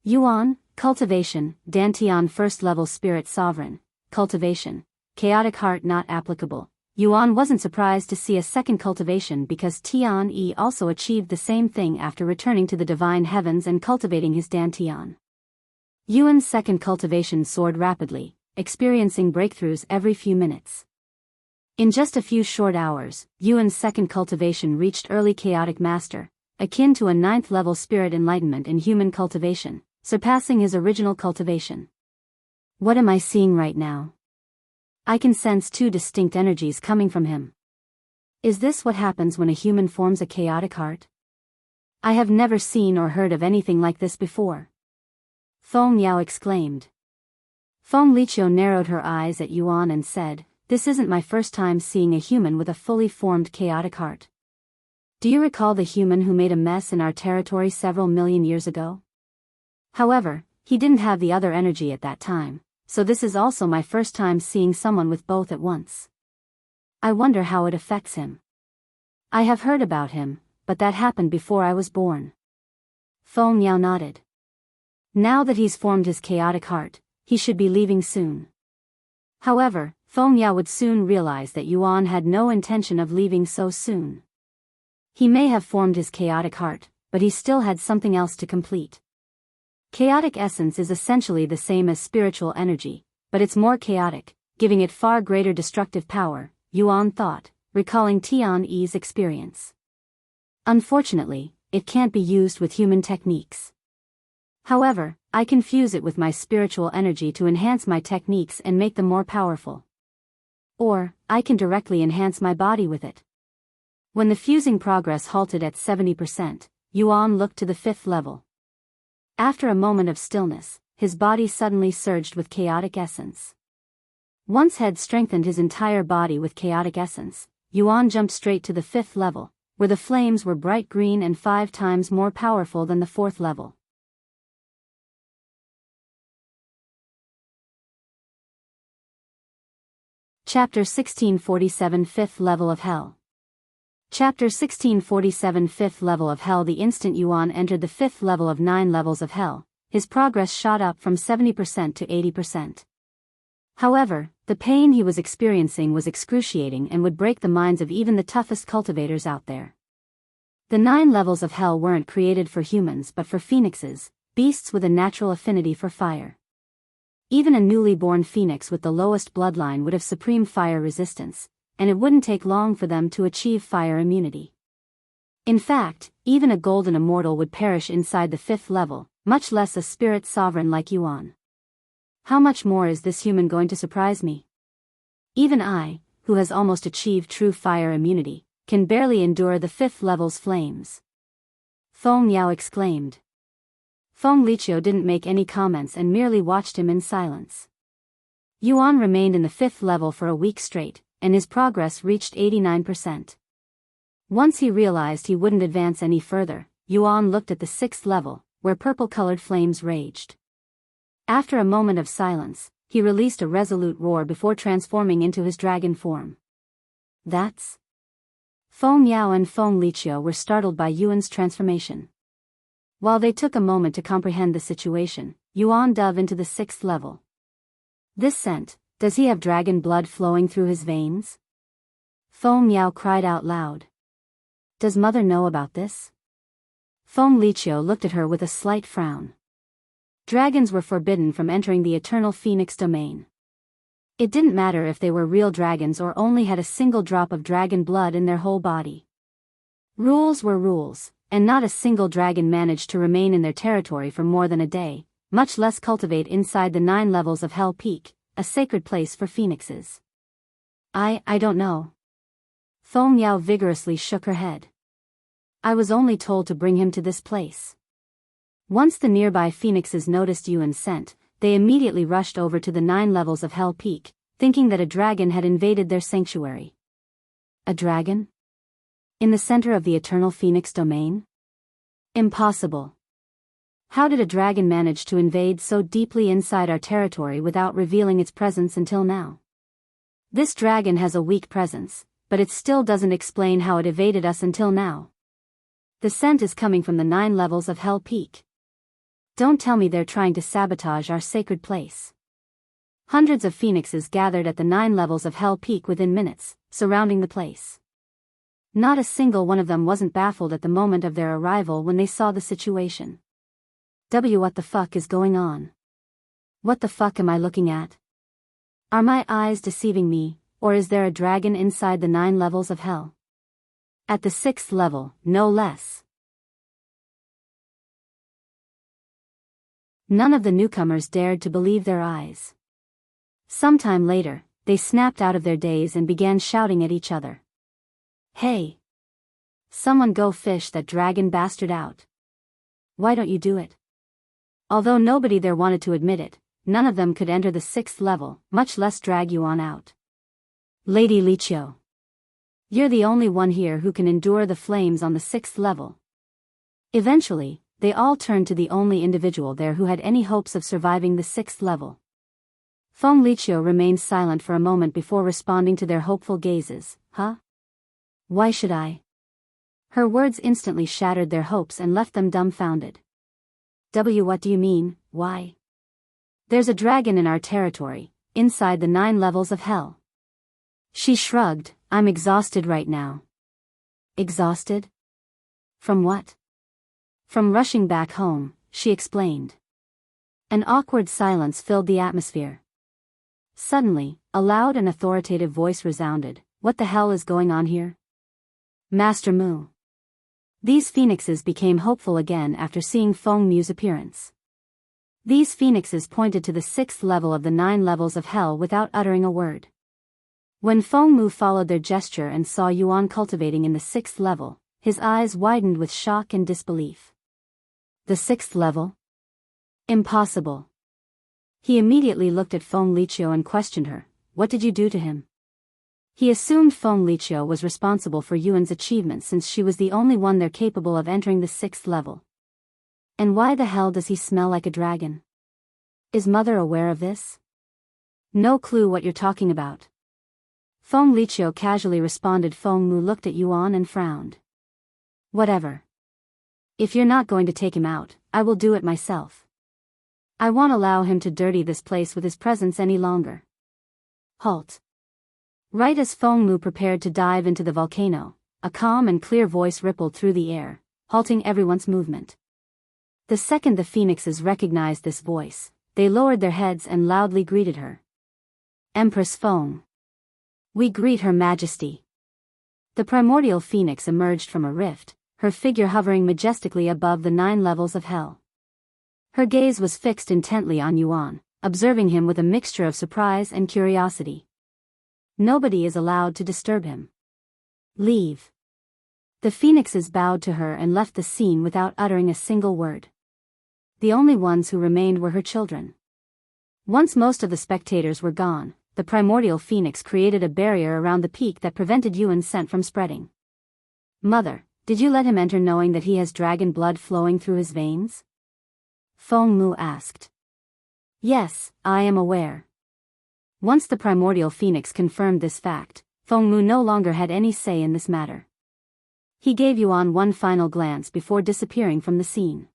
Yuan, cultivation, Dantian 1st level spirit sovereign, cultivation, chaotic heart not applicable. Yuan wasn't surprised to see a second cultivation because Tian also achieved the same thing after returning to the divine heavens and cultivating his Dantian. Yuan's second cultivation soared rapidly, experiencing breakthroughs every few minutes. In just a few short hours, Yuan's second cultivation reached early chaotic master, akin to a 9th level spirit enlightenment in human cultivation, surpassing his original cultivation. What am I seeing right now? I can sense 2 distinct energies coming from him. Is this what happens when a human forms a chaotic heart? I have never seen or heard of anything like this before. Feng Yao exclaimed. Feng Liqiu narrowed her eyes at Yuan and said, this isn't my first time seeing a human with a fully formed chaotic heart. Do you recall the human who made a mess in our territory several million years ago? However, he didn't have the other energy at that time, so this is also my first time seeing someone with both at once. I wonder how it affects him. I have heard about him, but that happened before I was born. Feng Yao nodded. Now that he's formed his chaotic heart, he should be leaving soon. However, Feng Yao would soon realize that Yuan had no intention of leaving so soon. He may have formed his chaotic heart, but he still had something else to complete. Chaotic essence is essentially the same as spiritual energy, but it's more chaotic, giving it far greater destructive power, Yuan thought, recalling Tian's experience. Unfortunately, it can't be used with human techniques. However, I can fuse it with my spiritual energy to enhance my techniques and make them more powerful. Or, I can directly enhance my body with it. When the fusing progress halted at 70%, Yuan looked to the 5th level. After a moment of stillness, his body suddenly surged with chaotic essence. Once had strengthened his entire body with chaotic essence, Yuan jumped straight to the 5th level, where the flames were bright green and 5 times more powerful than the 4th level. Chapter 1647 5th Level of Hell. Chapter 1647 Fifth Level of Hell. The instant Yuan entered the fifth level of 9 levels of hell, his progress shot up from 70% to 80%. However, the pain he was experiencing was excruciating and would break the minds of even the toughest cultivators out there. The 9 levels of hell weren't created for humans but for phoenixes, beasts with a natural affinity for fire. Even a newly born phoenix with the lowest bloodline would have supreme fire resistance, and it wouldn't take long for them to achieve fire immunity. In fact, even a golden immortal would perish inside the 5th level, much less a spirit sovereign like Yuan. How much more is this human going to surprise me? Even I, who has almost achieved true fire immunity, can barely endure the 5th level's flames. Feng Yao exclaimed. Feng Liqiu didn't make any comments and merely watched him in silence. Yuan remained in the 5th level for a week straight, and his progress reached 89%. Once he realized he wouldn't advance any further, Yuan looked at the 6th level, where purple-colored flames raged. After a moment of silence, he released a resolute roar before transforming into his dragon form. That's... Feng Yao and Feng Liqiu were startled by Yuan's transformation. While they took a moment to comprehend the situation, Yuan dove into the 6th level. This scent, does he have dragon blood flowing through his veins? Feng Yao cried out loud. Does mother know about this? Feng Liqiu looked at her with a slight frown. Dragons were forbidden from entering the eternal phoenix domain. It didn't matter if they were real dragons or only had a single drop of dragon blood in their whole body. Rules were rules, and not a single dragon managed to remain in their territory for more than a day, much less cultivate inside the 9 levels of Hell Peak, a sacred place for phoenixes. I don't know. Feng Yao vigorously shook her head. I was only told to bring him to this place. Once the nearby phoenixes noticed Yuan's scent, they immediately rushed over to the 9 levels of Hell Peak, thinking that a dragon had invaded their sanctuary. A dragon? In the center of the eternal phoenix domain? Impossible. How did a dragon manage to invade so deeply inside our territory without revealing its presence until now? This dragon has a weak presence, but it still doesn't explain how it evaded us until now. The scent is coming from the 9 levels of Hell Peak. Don't tell me they're trying to sabotage our sacred place. Hundreds of phoenixes gathered at the 9 levels of Hell Peak within minutes, surrounding the place. Not a single one of them wasn't baffled at the moment of their arrival when they saw the situation. What the fuck is going on? What the fuck am I looking at? Are my eyes deceiving me, or is there a dragon inside the 9 levels of hell? At the 6th level, no less. None of the newcomers dared to believe their eyes. Sometime later, they snapped out of their daze and began shouting at each other. Hey! Someone go fish that dragon bastard out. Why don't you do it? Although nobody there wanted to admit it, none of them could enter the 6th level, much less drag Yuan out. Lady Liqiu. You're the only one here who can endure the flames on the 6th level. Eventually, they all turned to the only individual there who had any hopes of surviving the 6th level. Feng Liqiu remained silent for a moment before responding to their hopeful gazes. Huh? Why should I? Her words instantly shattered their hopes and left them dumbfounded. What do you mean, why? There's a dragon in our territory, inside the 9 levels of hell. She shrugged. I'm exhausted right now. Exhausted? From what? From rushing back home, she explained. An awkward silence filled the atmosphere. Suddenly, a loud and authoritative voice resounded. What the hell is going on here? Master Mu. These phoenixes became hopeful again after seeing Feng Mu's appearance. These phoenixes pointed to the 6th level of the 9 levels of hell without uttering a word. When Feng Mu followed their gesture and saw Yuan cultivating in the 6th level, his eyes widened with shock and disbelief. The 6th level? Impossible. He immediately looked at Feng Liqiu and questioned her. What did you do to him? He assumed Feng Liqiu was responsible for Yuan's achievement since she was the only one there capable of entering the 6th level. And why the hell does he smell like a dragon? Is mother aware of this? No clue what you're talking about. Feng Liqiu casually responded. Feng Mu looked at Yuan and frowned. Whatever. If you're not going to take him out, I will do it myself. I won't allow him to dirty this place with his presence any longer. Halt. Right as Feng Mu prepared to dive into the volcano, a calm and clear voice rippled through the air, halting everyone's movement. The second the phoenixes recognized this voice, they lowered their heads and loudly greeted her. Empress Feng. We greet Her Majesty. The primordial phoenix emerged from a rift, her figure hovering majestically above the 9 levels of hell. Her gaze was fixed intently on Yuan, observing him with a mixture of surprise and curiosity. Nobody is allowed to disturb him. Leave. The phoenixes bowed to her and left the scene without uttering a single word. The only ones who remained were her children. Once most of the spectators were gone, the primordial phoenix created a barrier around the peak that prevented Yuan's scent from spreading. Mother, did you let him enter knowing that he has dragon blood flowing through his veins? Feng Mu asked. Yes, I am aware. Once the primordial phoenix confirmed this fact, Feng Mu no longer had any say in this matter. He gave Yuan one final glance before disappearing from the scene.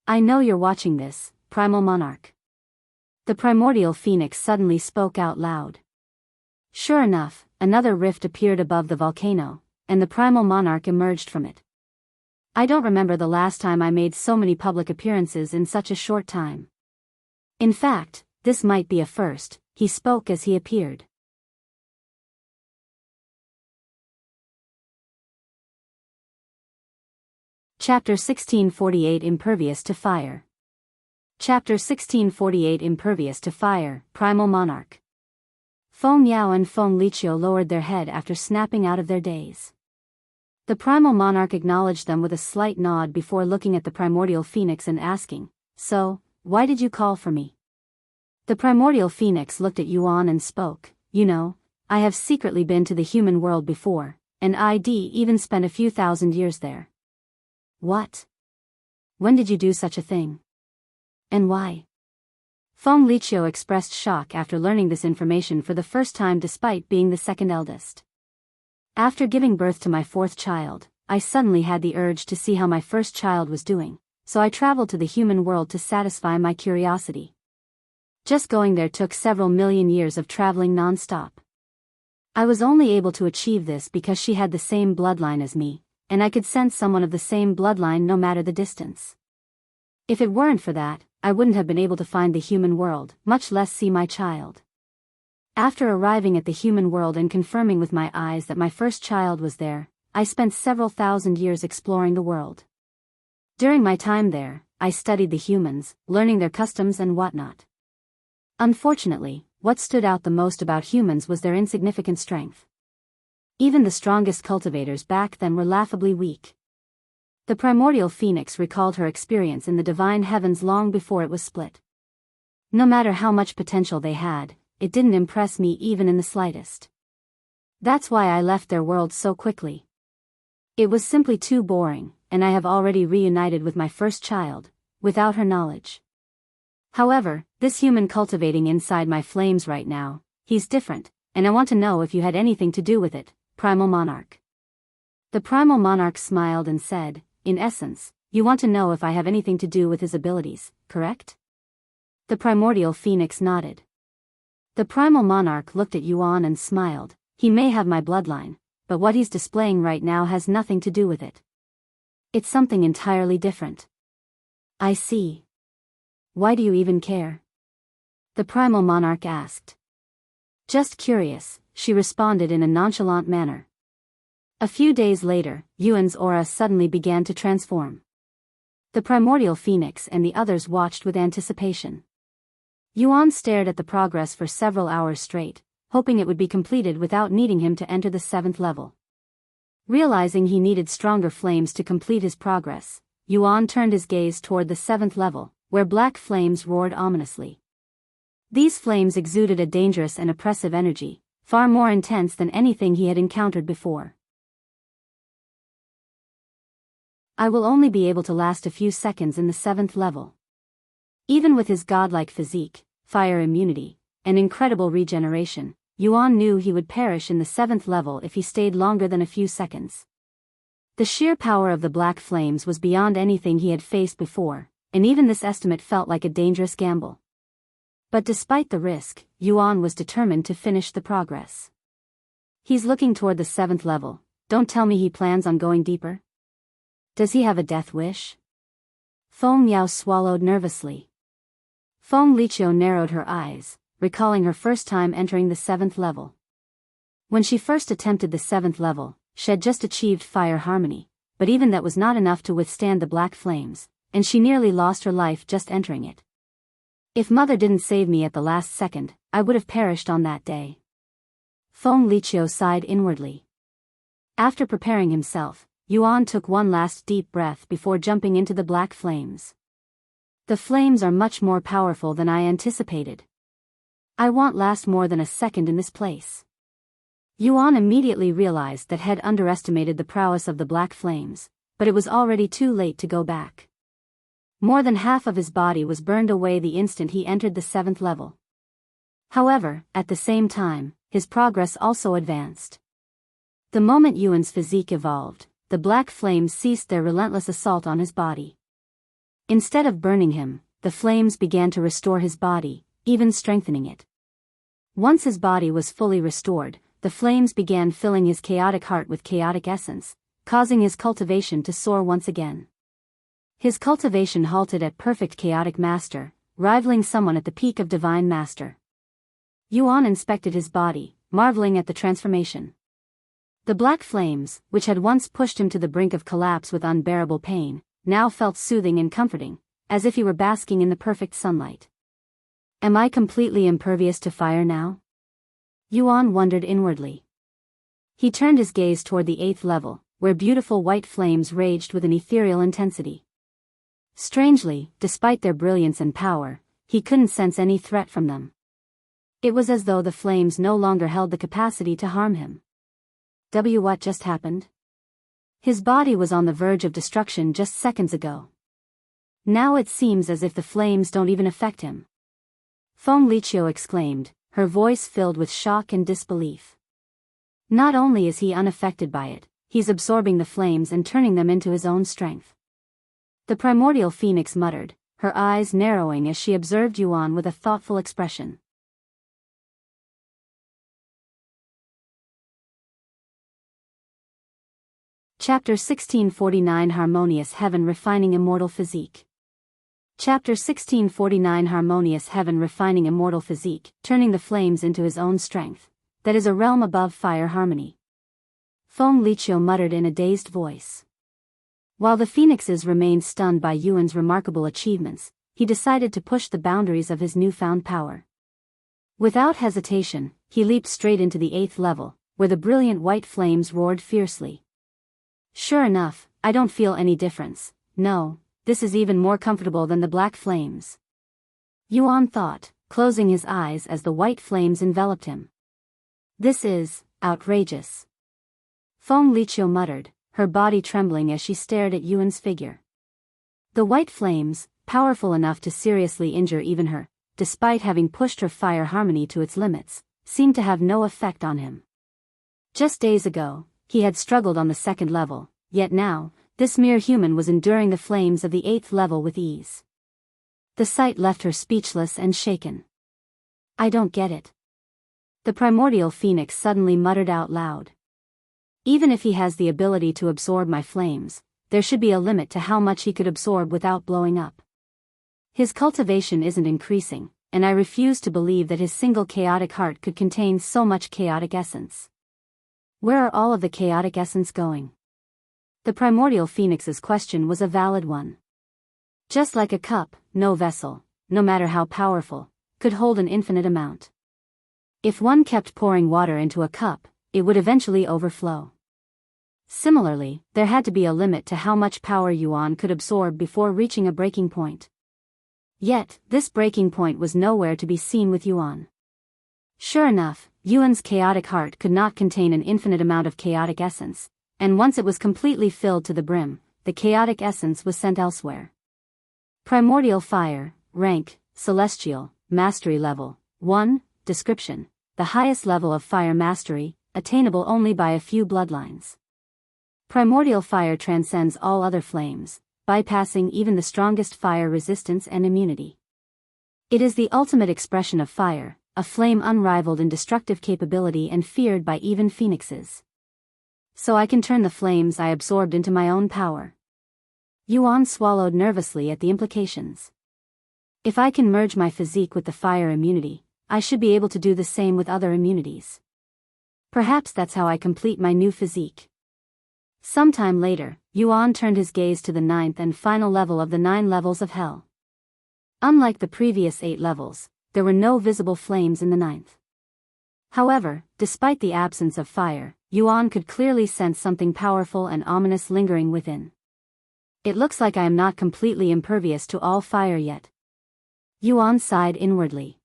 I know you're watching this, Primal Monarch. The primordial phoenix suddenly spoke out loud. Sure enough, another rift appeared above the volcano, and the Primal Monarch emerged from it. I don't remember the last time I made so many public appearances in such a short time. In fact, this might be a first, he spoke as he appeared. Chapter 1648 Impervious to Fire. Chapter 1648 Impervious to Fire, Primal Monarch. Feng Yao and Feng Liqiu lowered their head after snapping out of their daze. The Primal Monarch acknowledged them with a slight nod before looking at the Primordial Phoenix and asking, So, why did you call for me? The Primordial Phoenix looked at Yuan and spoke, You know, I have secretly been to the human world before, and I'd even spent a few thousand years there. What? When did you do such a thing? And why? Feng Liqiu expressed shock after learning this information for the first time despite being the second eldest. After giving birth to my 4th child, I suddenly had the urge to see how my first child was doing, so I traveled to the human world to satisfy my curiosity. Just going there took several million years of traveling non-stop. I was only able to achieve this because she had the same bloodline as me, and I could sense someone of the same bloodline no matter the distance. If it weren't for that, I wouldn't have been able to find the human world, much less see my child. After arriving at the human world and confirming with my eyes that my first child was there, I spent several thousand years exploring the world. During my time there, I studied the humans, learning their customs and whatnot. Unfortunately, what stood out the most about humans was their insignificant strength. Even the strongest cultivators back then were laughably weak. The primordial phoenix recalled her experience in the divine heavens long before it was split. No matter how much potential they had, it didn't impress me even in the slightest. That's why I left their world so quickly. It was simply too boring, and I have already reunited with my first child, without her knowledge. However, this human cultivating inside my flames right now, he's different, and I want to know if you had anything to do with it, Primal Monarch. The Primal Monarch smiled and said, In essence, you want to know if I have anything to do with his abilities, correct? The primordial phoenix nodded. The Primal Monarch looked at Yuan and smiled. He may have my bloodline, but what he's displaying right now has nothing to do with it. It's something entirely different. I see. Why do you even care? The Primal Monarch asked. Just curious, she responded in a nonchalant manner. A few days later, Yuan's aura suddenly began to transform. The primordial phoenix and the others watched with anticipation. Yuan stared at the progress for several hours straight, hoping it would be completed without needing him to enter the 7th level. Realizing he needed stronger flames to complete his progress, Yuan turned his gaze toward the 7th level, where black flames roared ominously. These flames exuded a dangerous and oppressive energy, far more intense than anything he had encountered before. I will only be able to last a few seconds in the 7th level. Even with his godlike physique, fire immunity, and incredible regeneration, Yuan knew he would perish in the 7th level if he stayed longer than a few seconds. The sheer power of the black flames was beyond anything he had faced before, and even this estimate felt like a dangerous gamble. But despite the risk, Yuan was determined to finish the progress. He's looking toward the 7th level. Don't tell me he plans on going deeper? Does he have a death wish? Feng Miao swallowed nervously. Feng Liqiu narrowed her eyes, recalling her first time entering the 7th level. When she first attempted the 7th level, she had just achieved fire harmony, but even that was not enough to withstand the black flames, and she nearly lost her life just entering it. If mother didn't save me at the last second, I would have perished on that day. Feng Liqiu sighed inwardly. After preparing himself, Yuan took one last deep breath before jumping into the black flames. The flames are much more powerful than I anticipated. I won't last more than a second in this place. Yuan immediately realized that had underestimated the prowess of the black flames, but it was already too late to go back. More than half of his body was burned away the instant he entered the 7th level. However, at the same time, his progress also advanced. The moment Yuan's physique evolved, the black flames ceased their relentless assault on his body. Instead of burning him, the flames began to restore his body, even strengthening it. Once his body was fully restored, the flames began filling his chaotic heart with chaotic essence, causing his cultivation to soar once again. His cultivation halted at perfect chaotic master, rivaling someone at the peak of divine master. Yuan inspected his body, marveling at the transformation. The black flames, which had once pushed him to the brink of collapse with unbearable pain, now felt soothing and comforting, as if he were basking in the perfect sunlight. Am I completely impervious to fire now? Yuan wondered inwardly. He turned his gaze toward the 8th level, where beautiful white flames raged with an ethereal intensity. Strangely, despite their brilliance and power, he couldn't sense any threat from them. It was as though the flames no longer held the capacity to harm him. What just happened? His body was on the verge of destruction just seconds ago. Now it seems as if the flames don't even affect him. Feng Liqiu exclaimed, her voice filled with shock and disbelief. Not only is he unaffected by it, he's absorbing the flames and turning them into his own strength. The primordial phoenix muttered, her eyes narrowing as she observed Yuan with a thoughtful expression. Chapter 1649 Harmonious Heaven Refining Immortal Physique. Chapter 1649 Harmonious Heaven Refining Immortal Physique, turning the flames into his own strength. That is a realm above fire harmony. Feng Liqiu muttered in a dazed voice. While the phoenixes remained stunned by Yuan's remarkable achievements, he decided to push the boundaries of his newfound power. Without hesitation, he leaped straight into the 8th level, where the brilliant white flames roared fiercely. Sure enough, I don't feel any difference. No, this is even more comfortable than the black flames. Yuan thought, closing his eyes as the white flames enveloped him. This is outrageous. Feng Liqiu muttered, her body trembling as she stared at Yuan's figure. The white flames, powerful enough to seriously injure even her, despite having pushed her fire harmony to its limits, seemed to have no effect on him. Just days ago, he had struggled on the 2nd level, yet now, this mere human was enduring the flames of the 8th level with ease. The sight left her speechless and shaken. I don't get it. The primordial phoenix suddenly muttered out loud. Even if he has the ability to absorb my flames, there should be a limit to how much he could absorb without blowing up. His cultivation isn't increasing, and I refuse to believe that his single chaotic heart could contain so much chaotic essence. Where are all of the chaotic essence going? The primordial phoenix's question was a valid one. Just like a cup, no vessel, no matter how powerful, could hold an infinite amount. If one kept pouring water into a cup, it would eventually overflow. Similarly, there had to be a limit to how much power Yuan could absorb before reaching a breaking point. Yet, this breaking point was nowhere to be seen with Yuan. Sure enough, Yuan's chaotic heart could not contain an infinite amount of chaotic essence, and once it was completely filled to the brim, the chaotic essence was sent elsewhere. Primordial fire, rank, celestial, mastery level, 1, Description: the highest level of fire mastery, attainable only by a few bloodlines. Primordial fire transcends all other flames, bypassing even the strongest fire resistance and immunity. It is the ultimate expression of fire, a flame unrivaled in destructive capability and feared by even phoenixes. So I can turn the flames I absorbed into my own power. Yuan swallowed nervously at the implications. If I can merge my physique with the fire immunity, I should be able to do the same with other immunities. Perhaps that's how I complete my new physique. Sometime later, Yuan turned his gaze to the 9th and final level of the 9 levels of hell. Unlike the previous 8 levels, there were no visible flames in the 9th. However, despite the absence of fire, Yuan could clearly sense something powerful and ominous lingering within. It looks like I am not completely impervious to all fire yet. Yuan sighed inwardly.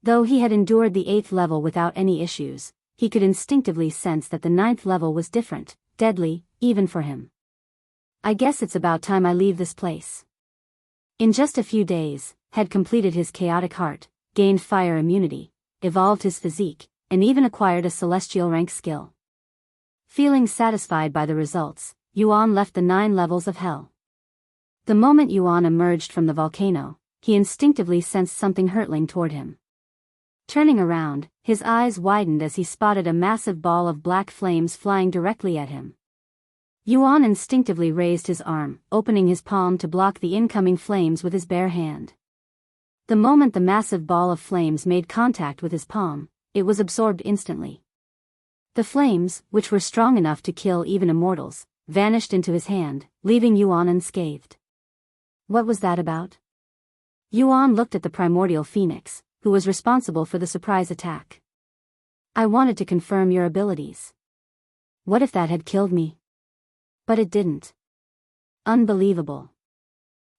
Though he had endured the 8th level without any issues, he could instinctively sense that the 9th level was different, deadly, even for him. I guess it's about time I leave this place. In just a few days, had completed his chaotic heart, gained fire immunity, evolved his physique, and even acquired a celestial rank skill. Feeling satisfied by the results, Yuan left the 9 levels of hell. The moment Yuan emerged from the volcano, he instinctively sensed something hurtling toward him. Turning around, his eyes widened as he spotted a massive ball of black flames flying directly at him. Yuan instinctively raised his arm, opening his palm to block the incoming flames with his bare hand. The moment the massive ball of flames made contact with his palm, it was absorbed instantly. The flames, which were strong enough to kill even immortals, vanished into his hand, leaving Yuan unscathed. What was that about? Yuan looked at the primordial phoenix, who was responsible for the surprise attack. I wanted to confirm your abilities. What if that had killed me? But it didn't. Unbelievable.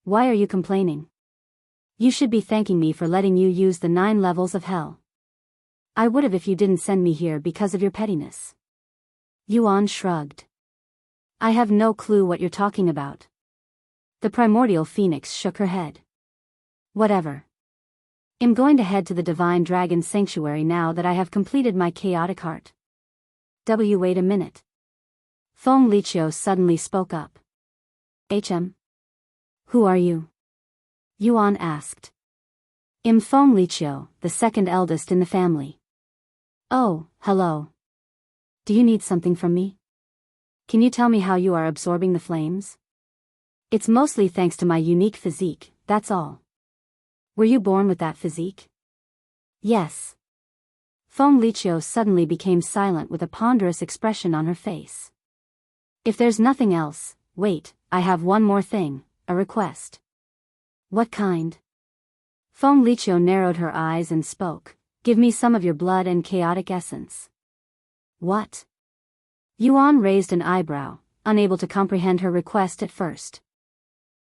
Why are you complaining? You should be thanking me for letting you use the 9 levels of hell. I would have if you didn't send me here because of your pettiness. Yuan shrugged. I have no clue what you're talking about. The primordial phoenix shook her head. Whatever. I'm going to head to the Divine Dragon Sanctuary now that I have completed my chaotic heart. Wait a minute. Feng Liqiu suddenly spoke up. Who are you? Yuan asked. I'm Feng Liqiu, the second eldest in the family. Oh, hello. Do you need something from me? Can you tell me how you are absorbing the flames? It's mostly thanks to my unique physique, that's all. Were you born with that physique? Yes. Feng Liqiu suddenly became silent with a ponderous expression on her face. If there's nothing else, wait, I have one more thing, a request. What kind? Feng Liqiu narrowed her eyes and spoke. Give me some of your blood and chaotic essence. What? Yuan raised an eyebrow, unable to comprehend her request at first.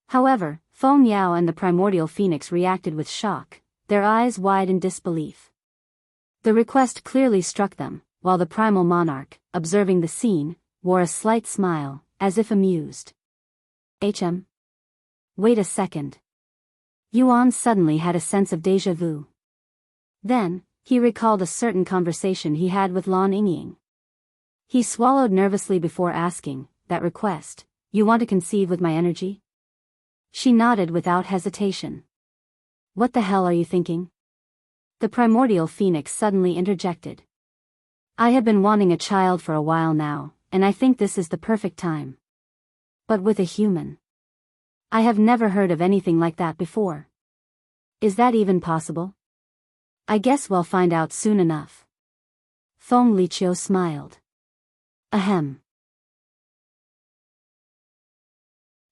However, Feng Yao and the primordial phoenix reacted with shock, their eyes wide in disbelief. The request clearly struck them, while the primal monarch, observing the scene, wore a slight smile, as if amused. Wait a second. Yuan suddenly had a sense of déjà vu. Then, he recalled a certain conversation he had with Lan Yingying. He swallowed nervously before asking, that request, you want to conceive with my energy? She nodded without hesitation. What the hell are you thinking? The primordial phoenix suddenly interjected. I have been wanting a child for a while now, and I think this is the perfect time. But with a human. I have never heard of anything like that before. Is that even possible? I guess we'll find out soon enough. Feng Liqiu smiled. Ahem.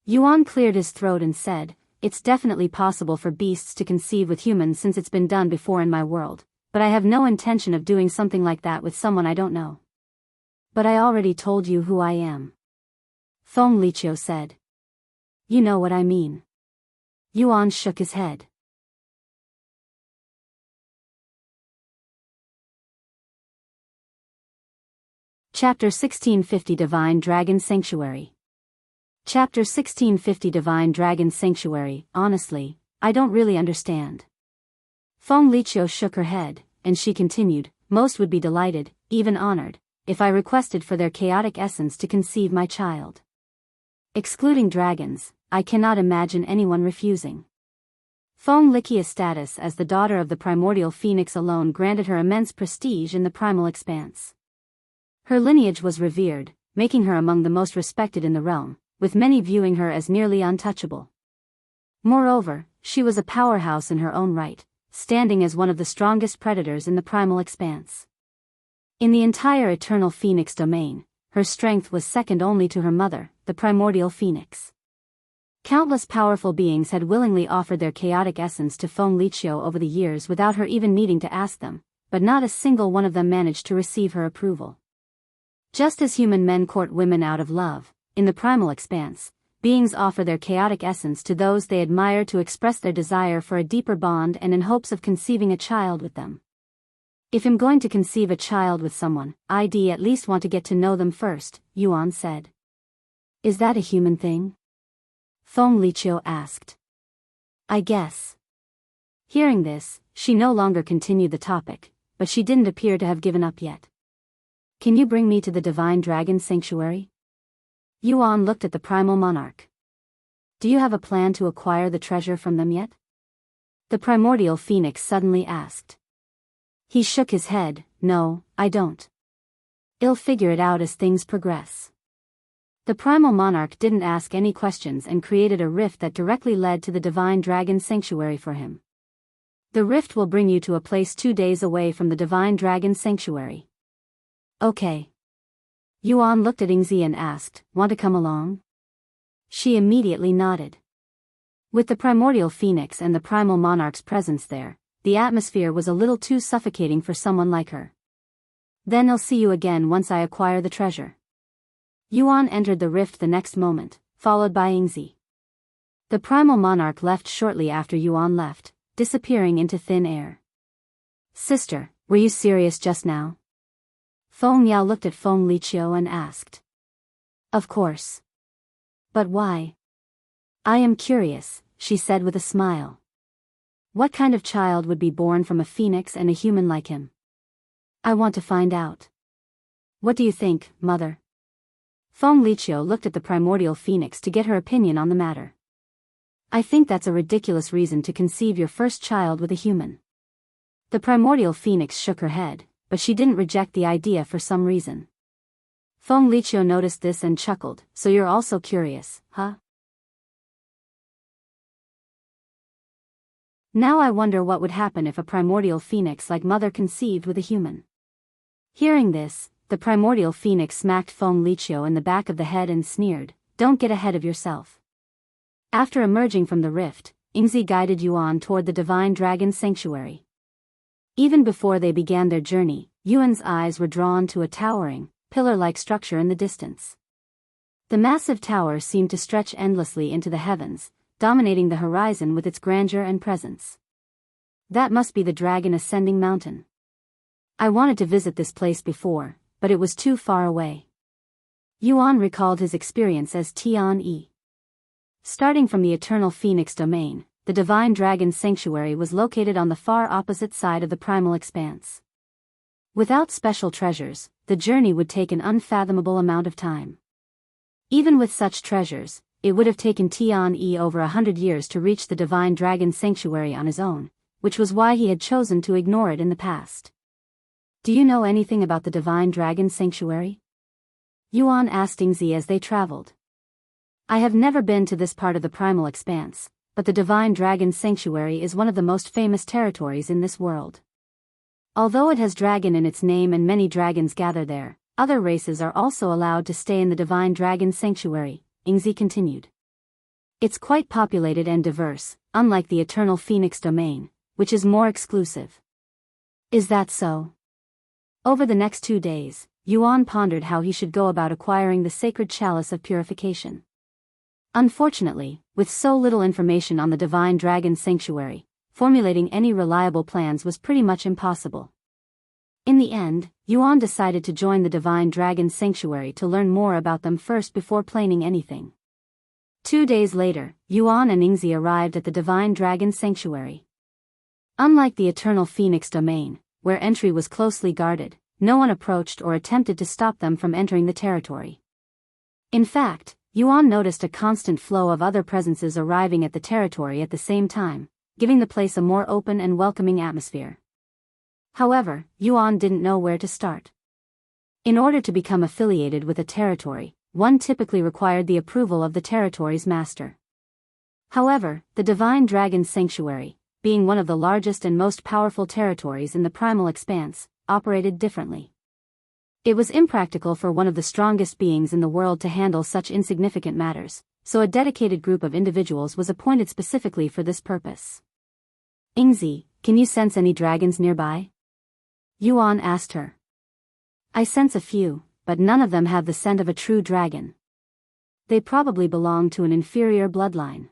Yuan cleared his throat and said, it's definitely possible for beasts to conceive with humans since it's been done before in my world, but I have no intention of doing something like that with someone I don't know. But I already told you who I am. Feng Liqiu said. You know what I mean. Yuan shook his head. Chapter 1650 Divine Dragon Sanctuary. Chapter 1650 Divine Dragon Sanctuary. Honestly, I don't really understand. Feng Liqiu shook her head, and she continued, most would be delighted, even honored, if I requested for their chaotic essence to conceive my child. Excluding dragons, I cannot imagine anyone refusing. Feng Liqiu's status as the daughter of the primordial phoenix alone granted her immense prestige in the primal expanse. Her lineage was revered, making her among the most respected in the realm, with many viewing her as nearly untouchable. Moreover, she was a powerhouse in her own right, standing as one of the strongest predators in the primal expanse. In the entire eternal phoenix domain, her strength was second only to her mother, the primordial phoenix. Countless powerful beings had willingly offered their chaotic essence to Feng Liqiu over the years without her even needing to ask them, but not a single one of them managed to receive her approval. Just as human men court women out of love, in the primal expanse, beings offer their chaotic essence to those they admire to express their desire for a deeper bond and in hopes of conceiving a child with them. If I'm going to conceive a child with someone, I'd at least want to get to know them first, Yuan said. Is that a human thing? Feng Liqiu asked. I guess. Hearing this, she no longer continued the topic, but she didn't appear to have given up yet. Can you bring me to the Divine Dragon Sanctuary? Yuan looked at the Primal Monarch. Do you have a plan to acquire the treasure from them yet? The Primordial Phoenix suddenly asked. He shook his head, no, I don't. I'll figure it out as things progress. The Primal Monarch didn't ask any questions and created a rift that directly led to the Divine Dragon Sanctuary for him. The rift will bring you to a place 2 days away from the Divine Dragon Sanctuary. Okay. Yuan looked at Yingzi and asked, want to come along? She immediately nodded. With the Primordial Phoenix and the Primal Monarch's presence there, the atmosphere was a little too suffocating for someone like her. Then I'll see you again once I acquire the treasure. Yuan entered the rift the next moment, followed by Yingzi. The Primal Monarch left shortly after Yuan left, disappearing into thin air. Sister, were you serious just now? Feng Yao looked at Feng Liqiu and asked. Of course. But why? I am curious, she said with a smile. What kind of child would be born from a phoenix and a human like him? I want to find out. What do you think, mother? Feng Liqiu looked at the primordial phoenix to get her opinion on the matter. I think that's a ridiculous reason to conceive your first child with a human. The primordial phoenix shook her head, but she didn't reject the idea for some reason. Feng Liqiu noticed this and chuckled, so you're also curious, huh? Now I wonder what would happen if a primordial phoenix like mother conceived with a human. Hearing this, the primordial phoenix smacked Feng Liqiu in the back of the head and sneered, don't get ahead of yourself. After emerging from the rift, Yingzi guided Yuan toward the Divine Dragon Sanctuary. Even before they began their journey, Yuan's eyes were drawn to a towering, pillar-like structure in the distance. The massive tower seemed to stretch endlessly into the heavens, dominating the horizon with its grandeur and presence. That must be the Dragon Ascending Mountain. I wanted to visit this place before, but it was too far away. Yuan recalled his experience as Tian. Starting from the Eternal Phoenix Domain, the Divine Dragon Sanctuary was located on the far opposite side of the Primal Expanse. Without special treasures, the journey would take an unfathomable amount of time. Even with such treasures, it would have taken Tian over 100 years to reach the Divine Dragon Sanctuary on his own, which was why he had chosen to ignore it in the past. Do you know anything about the Divine Dragon Sanctuary? Yuan asked Yingzi as they traveled. I have never been to this part of the Primal Expanse, but the Divine Dragon Sanctuary is one of the most famous territories in this world. Although it has dragon in its name and many dragons gather there, other races are also allowed to stay in the Divine Dragon Sanctuary, Yingzi continued. It's quite populated and diverse, unlike the Eternal Phoenix Domain, which is more exclusive. Is that so? Over the next 2 days, Yuan pondered how he should go about acquiring the sacred chalice of purification. Unfortunately, with so little information on the Divine Dragon Sanctuary, formulating any reliable plans was pretty much impossible. In the end, Yuan decided to join the Divine Dragon Sanctuary to learn more about them first before planning anything. 2 days later, Yuan and Yingzi arrived at the Divine Dragon Sanctuary. Unlike the Eternal Phoenix domain, where entry was closely guarded, no one approached or attempted to stop them from entering the territory. In fact, Yuan noticed a constant flow of other presences arriving at the territory at the same time, giving the place a more open and welcoming atmosphere. However, Yuan didn't know where to start. In order to become affiliated with a territory, one typically required the approval of the territory's master. However, the Divine Dragon Sanctuary, being one of the largest and most powerful territories in the Primal Expanse, operated differently. It was impractical for one of the strongest beings in the world to handle such insignificant matters, so a dedicated group of individuals was appointed specifically for this purpose. Ingzi, can you sense any dragons nearby? Yuan asked her. I sense a few, but none of them have the scent of a true dragon. They probably belong to an inferior bloodline.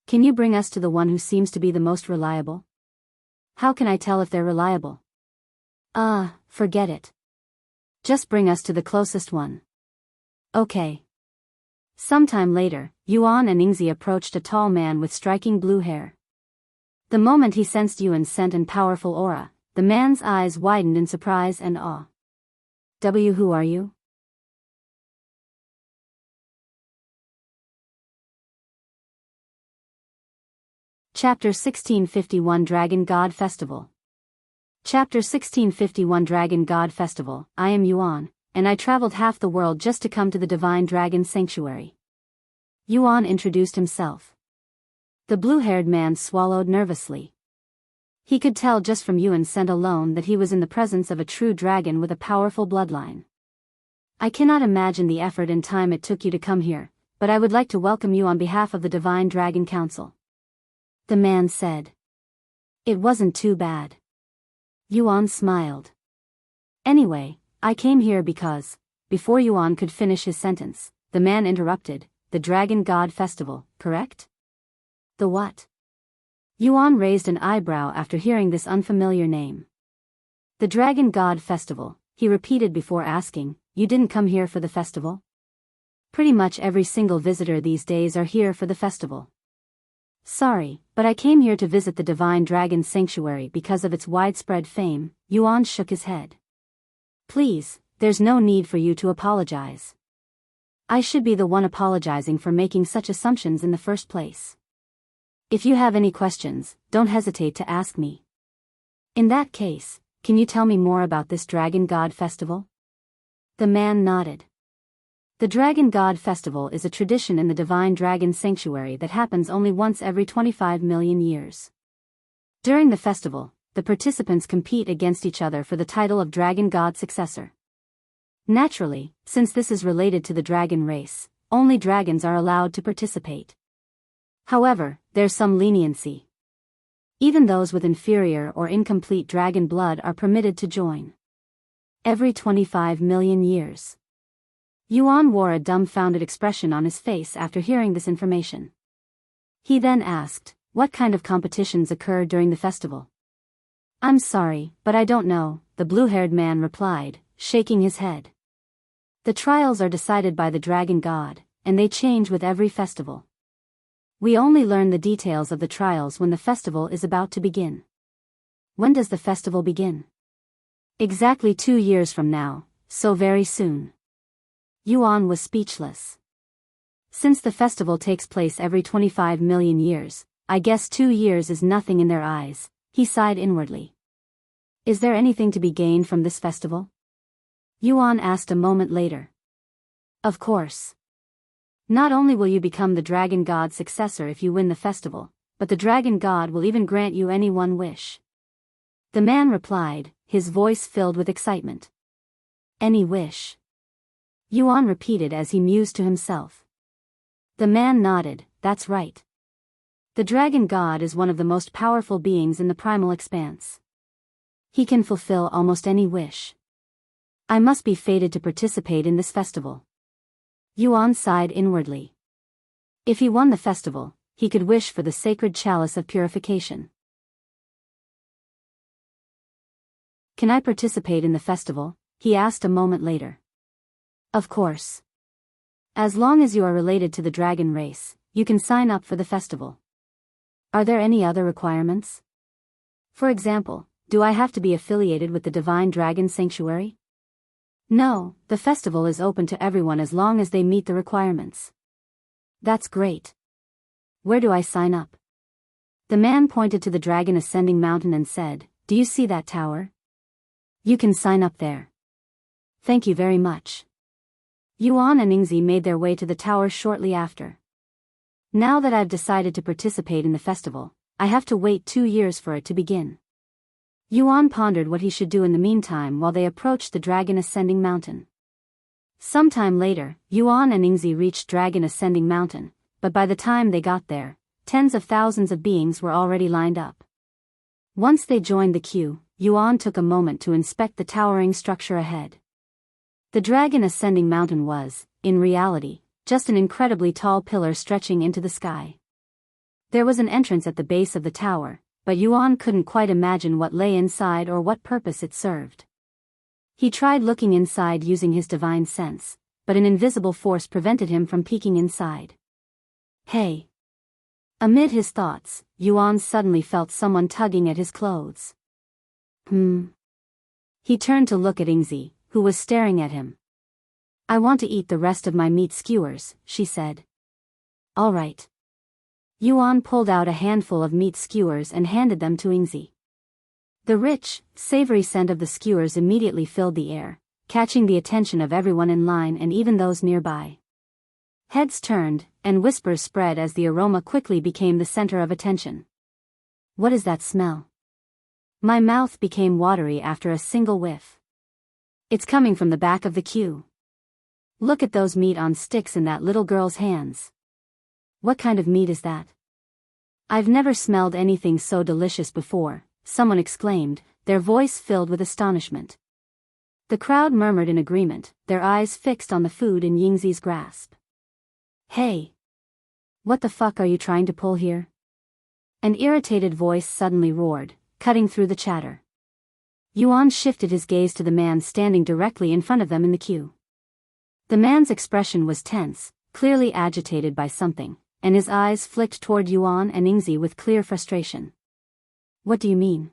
Can you bring us to the one who seems to be the most reliable? How can I tell if they're reliable? Forget it. Just bring us to the closest one. Okay. Sometime later, Yuan and Ingzi approached a tall man with striking blue hair. The moment he sensed Yuan's scent and powerful aura, the man's eyes widened in surprise and awe. Who are you? Chapter 1651 Dragon God Festival. Chapter 1651 Dragon God Festival. I am Yuan, and I traveled half the world just to come to the Divine Dragon Sanctuary. Yuan introduced himself. The blue-haired man swallowed nervously. He could tell just from Yuan's scent alone that he was in the presence of a true dragon with a powerful bloodline. I cannot imagine the effort and time it took you to come here, but I would like to welcome you on behalf of the Divine Dragon Council. The man said. It wasn't too bad. Yuan smiled. Anyway, I came here because, before Yuan could finish his sentence, the man interrupted, the Dragon God Festival, correct? The what? Yuan raised an eyebrow after hearing this unfamiliar name. The Dragon God Festival, he repeated before asking, you didn't come here for the festival? Pretty much every single visitor these days are here for the festival. Sorry, but I came here to visit the Divine Dragon Sanctuary because of its widespread fame. Yuan shook his head. Please, there's no need for you to apologize. I should be the one apologizing for making such assumptions in the first place. If you have any questions, don't hesitate to ask me. In that case, can you tell me more about this Dragon God Festival? The man nodded. The Dragon God Festival is a tradition in the Divine Dragon Sanctuary that happens only once every 25 million years. During the festival, the participants compete against each other for the title of Dragon God Successor. Naturally, since this is related to the dragon race, only dragons are allowed to participate. However, there's some leniency. Even those with inferior or incomplete dragon blood are permitted to join. Every 25 million years. Yuan wore a dumbfounded expression on his face after hearing this information. He then asked, what kind of competitions occur during the festival? I'm sorry, but I don't know, the blue-haired man replied, shaking his head. The trials are decided by the Dragon God, and they change with every festival. We only learn the details of the trials when the festival is about to begin. When does the festival begin? Exactly 2 years from now, so very soon. Yuan was speechless. Since the festival takes place every 25 million years, I guess 2 years is nothing in their eyes, he sighed inwardly. Is there anything to be gained from this festival? Yuan asked a moment later. Of course. Not only will you become the Dragon God's successor if you win the festival, but the Dragon God will even grant you any one wish. The man replied, his voice filled with excitement. Any wish? Yuan repeated as he mused to himself. The man nodded, that's right. The Dragon God is one of the most powerful beings in the Primal Expanse. He can fulfill almost any wish. I must be fated to participate in this festival. Yuan sighed inwardly. If he won the festival, he could wish for the sacred chalice of purification. Can I participate in the festival? He asked a moment later. Of course. As long as you are related to the dragon race, you can sign up for the festival. Are there any other requirements? For example, do I have to be affiliated with the Divine Dragon Sanctuary? No, the festival is open to everyone as long as they meet the requirements. That's great. Where do I sign up? The man pointed to the dragon ascending mountain and said, "Do you see that tower? You can sign up there." Thank you very much. Yuan and Yingzi made their way to the tower shortly after. Now that I've decided to participate in the festival, I have to wait 2 years for it to begin. Yuan pondered what he should do in the meantime while they approached the Dragon Ascending Mountain. Sometime later, Yuan and Yingzi reached Dragon Ascending Mountain, but by the time they got there, tens of thousands of beings were already lined up. Once they joined the queue, Yuan took a moment to inspect the towering structure ahead. The Dragon Ascending Mountain was, in reality, just an incredibly tall pillar stretching into the sky. There was an entrance at the base of the tower, but Yuan couldn't quite imagine what lay inside or what purpose it served. He tried looking inside using his divine sense, but an invisible force prevented him from peeking inside. Hey! Amid his thoughts, Yuan suddenly felt someone tugging at his clothes. He turned to look at Yingzi, who was staring at him. "I want to eat the rest of my meat skewers," she said. "All right." Yuan pulled out a handful of meat skewers and handed them to Yingzi. The rich, savory scent of the skewers immediately filled the air, catching the attention of everyone in line and even those nearby. Heads turned, and whispers spread as the aroma quickly became the center of attention. "What is that smell?" My mouth became watery after a single whiff. "It's coming from the back of the queue. Look at those meat on sticks in that little girl's hands. What kind of meat is that?" "I've never smelled anything so delicious before," someone exclaimed, their voice filled with astonishment. The crowd murmured in agreement, their eyes fixed on the food in Yingzi's grasp. "Hey! What the fuck are you trying to pull here?" An irritated voice suddenly roared, cutting through the chatter. Yuan shifted his gaze to the man standing directly in front of them in the queue. The man's expression was tense, clearly agitated by something, and his eyes flicked toward Yuan and Yingzi with clear frustration. "What do you mean?"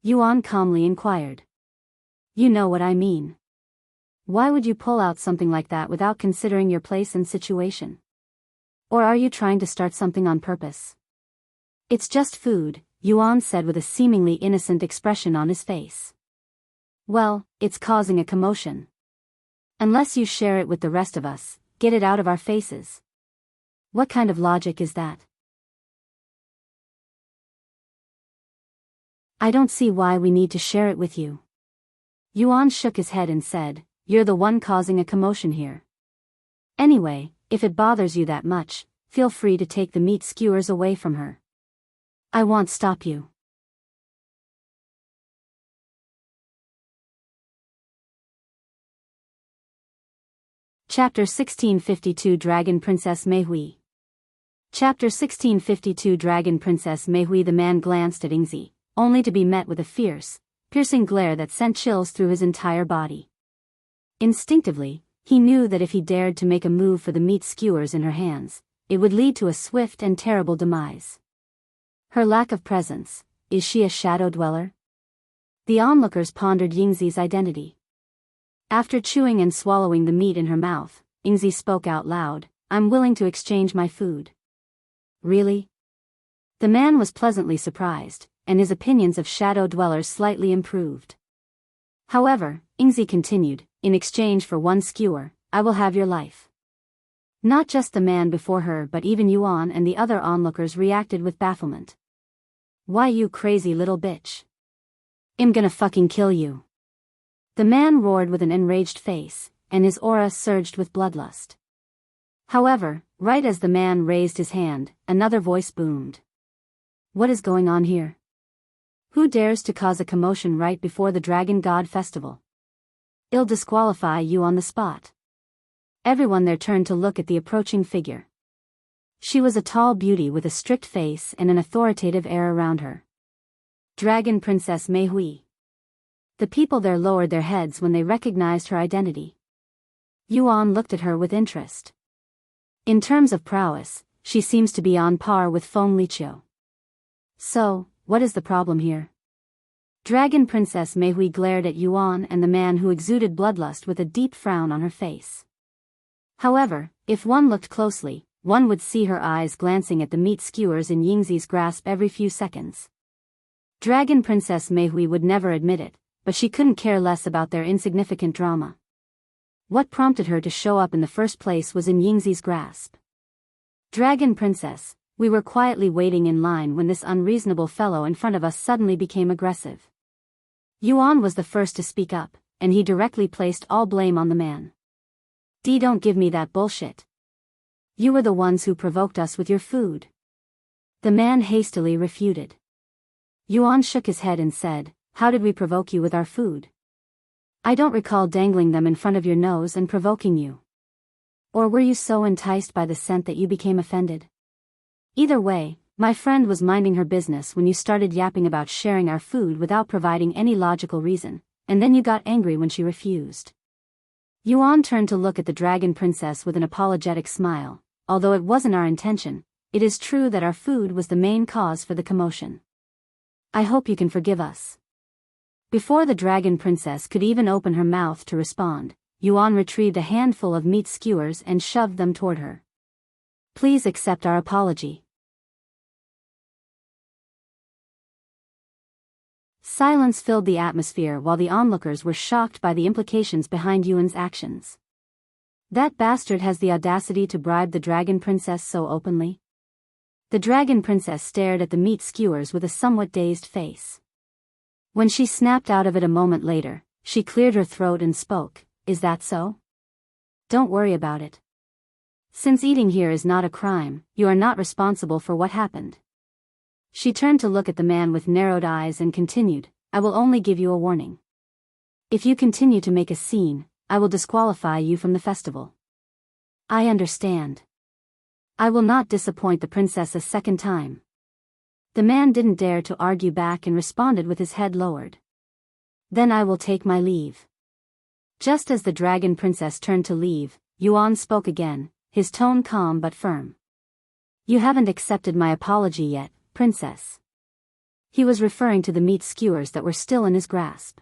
Yuan calmly inquired. "You know what I mean. Why would you pull out something like that without considering your place and situation? Or are you trying to start something on purpose?" "It's just food," Yuan said with a seemingly innocent expression on his face. "Well, it's causing a commotion. Unless you share it with the rest of us, get it out of our faces." "What kind of logic is that?" "I don't see why we need to share it with you." Yuan shook his head and said, "You're the one causing a commotion here. Anyway, if it bothers you that much, feel free to take the meat skewers away from her. I won't stop you." Chapter 1652 Dragon Princess Meihui. Chapter 1652 Dragon Princess Meihui. The man glanced at Yingzi, only to be met with a fierce, piercing glare that sent chills through his entire body. Instinctively, he knew that if he dared to make a move for the meat skewers in her hands, it would lead to a swift and terrible demise. Her lack of presence, is she a shadow dweller? The onlookers pondered Yingzi's identity. After chewing and swallowing the meat in her mouth, Yingzi spoke out loud, "I'm willing to exchange my food." "Really?" The man was pleasantly surprised, and his opinions of shadow dwellers slightly improved. However, Yingzi continued, "In exchange for one skewer, I will have your life." Not just the man before her but even Yuan and the other onlookers reacted with bafflement. "Why you crazy little bitch? I'm gonna fucking kill you." The man roared with an enraged face, and his aura surged with bloodlust. However, right as the man raised his hand, another voice boomed. "What is going on here? Who dares to cause a commotion right before the Dragon God Festival? I'll disqualify you on the spot." Everyone there turned to look at the approaching figure. She was a tall beauty with a strict face and an authoritative air around her. Dragon Princess Meihui. The people there lowered their heads when they recognized her identity. Yuan looked at her with interest. In terms of prowess, she seems to be on par with Feng Liqiu. So, what is the problem here? Dragon Princess Meihui glared at Yuan and the man who exuded bloodlust with a deep frown on her face. However, if one looked closely, one would see her eyes glancing at the meat skewers in Yingzi's grasp every few seconds. Dragon Princess Meihui would never admit it, but she couldn't care less about their insignificant drama. What prompted her to show up in the first place was in Yingzi's grasp. Dragon Princess, we were quietly waiting in line when this unreasonable fellow in front of us suddenly became aggressive. Yuan was the first to speak up, and he directly placed all blame on the man. Don't give me that bullshit. You were the ones who provoked us with your food. The man hastily refuted. Yuan shook his head and said, how did we provoke you with our food? I don't recall dangling them in front of your nose and provoking you. Or were you so enticed by the scent that you became offended? Either way, my friend was minding her business when you started yapping about sharing our food without providing any logical reason, and then you got angry when she refused. Yuan turned to look at the Dragon Princess with an apologetic smile. Although it wasn't our intention, it is true that our food was the main cause for the commotion. I hope you can forgive us. Before the Dragon Princess could even open her mouth to respond, Yuan retrieved a handful of meat skewers and shoved them toward her. Please accept our apology. Silence filled the atmosphere while the onlookers were shocked by the implications behind Yuan's actions. That bastard has the audacity to bribe the Dragon Princess so openly? The Dragon Princess stared at the meat skewers with a somewhat dazed face. When she snapped out of it a moment later, she cleared her throat and spoke, is that so? Don't worry about it. Since eating here is not a crime, you are not responsible for what happened. She turned to look at the man with narrowed eyes and continued, I will only give you a warning. If you continue to make a scene, I will disqualify you from the festival. I understand. I will not disappoint the princess a second time. The man didn't dare to argue back and responded with his head lowered. Then I will take my leave. Just as the Dragon Princess turned to leave, Yuan spoke again, his tone calm but firm. You haven't accepted my apology yet, princess. He was referring to the meat skewers that were still in his grasp.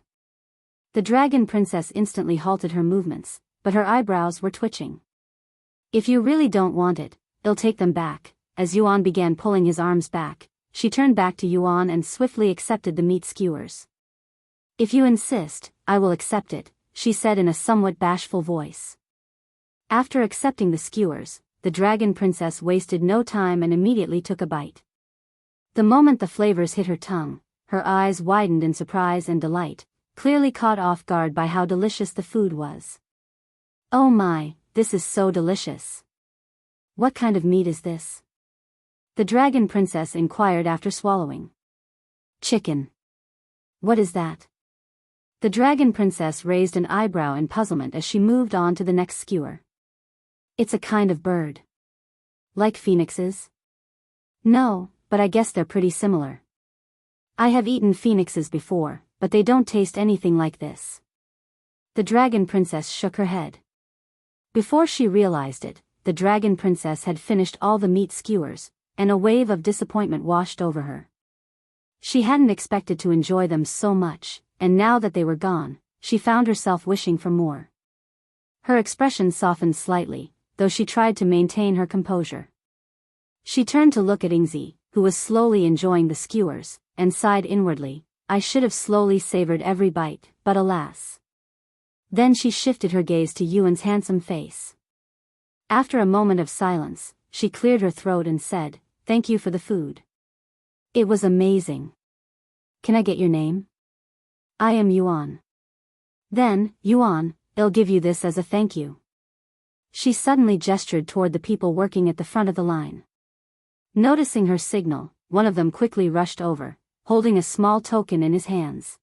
The Dragon Princess instantly halted her movements, but her eyebrows were twitching. If you really don't want it, I'll take them back. As Yuan began pulling his arms back, she turned back to Yuan and swiftly accepted the meat skewers. If you insist, I will accept it, she said in a somewhat bashful voice. After accepting the skewers, the Dragon Princess wasted no time and immediately took a bite. The moment the flavors hit her tongue, her eyes widened in surprise and delight, clearly caught off guard by how delicious the food was. Oh my, this is so delicious. What kind of meat is this? The Dragon Princess inquired after swallowing. Chicken. What is that? The Dragon Princess raised an eyebrow in puzzlement as she moved on to the next skewer. It's a kind of bird. Like phoenixes? No, but I guess they're pretty similar. I have eaten phoenixes before, but they don't taste anything like this. The Dragon Princess shook her head. Before she realized it, the Dragon Princess had finished all the meat skewers, and a wave of disappointment washed over her. She hadn't expected to enjoy them so much, and now that they were gone, she found herself wishing for more. Her expression softened slightly, though she tried to maintain her composure. She turned to look at Yingzi, who was slowly enjoying the skewers, and sighed inwardly, I should have slowly savored every bite, but alas. Then she shifted her gaze to Yuan's handsome face. After a moment of silence, she cleared her throat and said, thank you for the food. It was amazing. Can I get your name? I am Yuan. Then, Yuan, I'll give you this as a thank you. She suddenly gestured toward the people working at the front of the line. Noticing her signal, one of them quickly rushed over, holding a small token in his hands.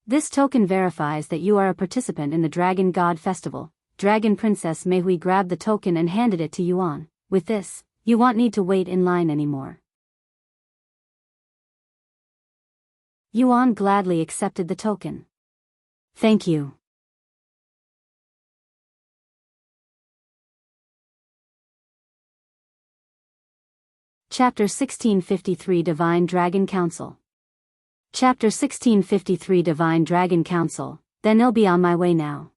This token verifies that you are a participant in the Dragon God Festival. Dragon Princess Meihui grabbed the token and handed it to Yuan. With this, you won't need to wait in line anymore. Yuan gladly accepted the token. Thank you. Chapter 1653 Divine Dragon Council. Chapter 1653 Divine Dragon Council. Then I'll be on my way now.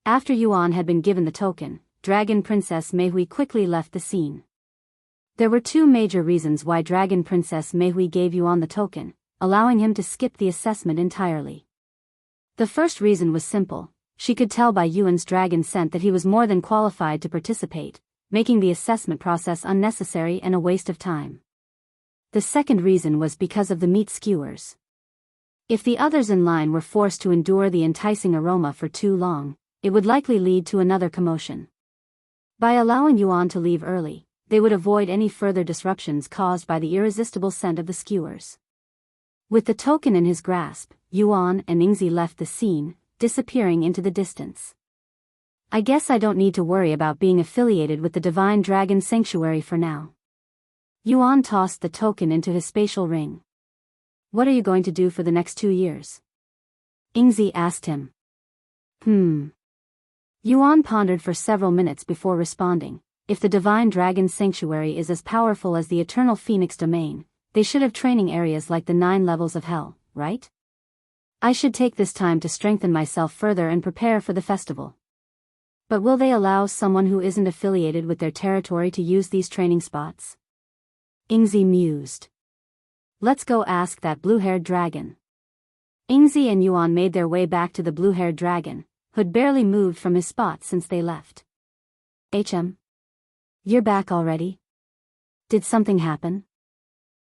After Yuan had been given the token, Dragon Princess Meihui quickly left the scene. There were two major reasons why Dragon Princess Meihui gave Yuan the token, allowing him to skip the assessment entirely. The first reason was simple: she could tell by Yuan's dragon scent that he was more than qualified to participate, making the assessment process unnecessary and a waste of time. The second reason was because of the meat skewers. If the others in line were forced to endure the enticing aroma for too long, it would likely lead to another commotion. By allowing Yuan to leave early, they would avoid any further disruptions caused by the irresistible scent of the skewers. With the token in his grasp, Yuan and Yingzi left the scene, disappearing into the distance. I guess I don't need to worry about being affiliated with the Divine Dragon Sanctuary for now. Yuan tossed the token into his spatial ring. What are you going to do for the next 2 years? Yingzi asked him. Yuan pondered for several minutes before responding. If the Divine Dragon Sanctuary is as powerful as the Eternal Phoenix Domain, they should have training areas like the 9 levels of Hell, right? I should take this time to strengthen myself further and prepare for the festival. But will they allow someone who isn't affiliated with their territory to use these training spots? Yingzi mused. Let's go ask that blue-haired dragon. Yingzi and Yuan made their way back to the blue-haired dragon, who'd barely moved from his spot since they left. You're back already? Did something happen?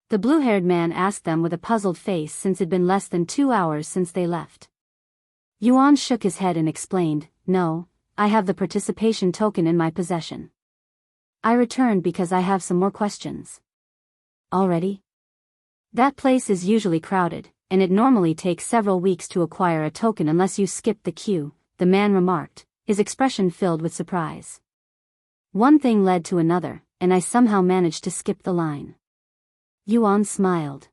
The blue-haired man asked them with a puzzled face since it'd been less than 2 hours since they left. Yuan shook his head and explained, No, I have the participation token in my possession. I returned because I have some more questions. Already? That place is usually crowded, and it normally takes several weeks to acquire a token unless you skip the queue, the man remarked, his expression filled with surprise. One thing led to another, and I somehow managed to skip the line. Yuan smiled.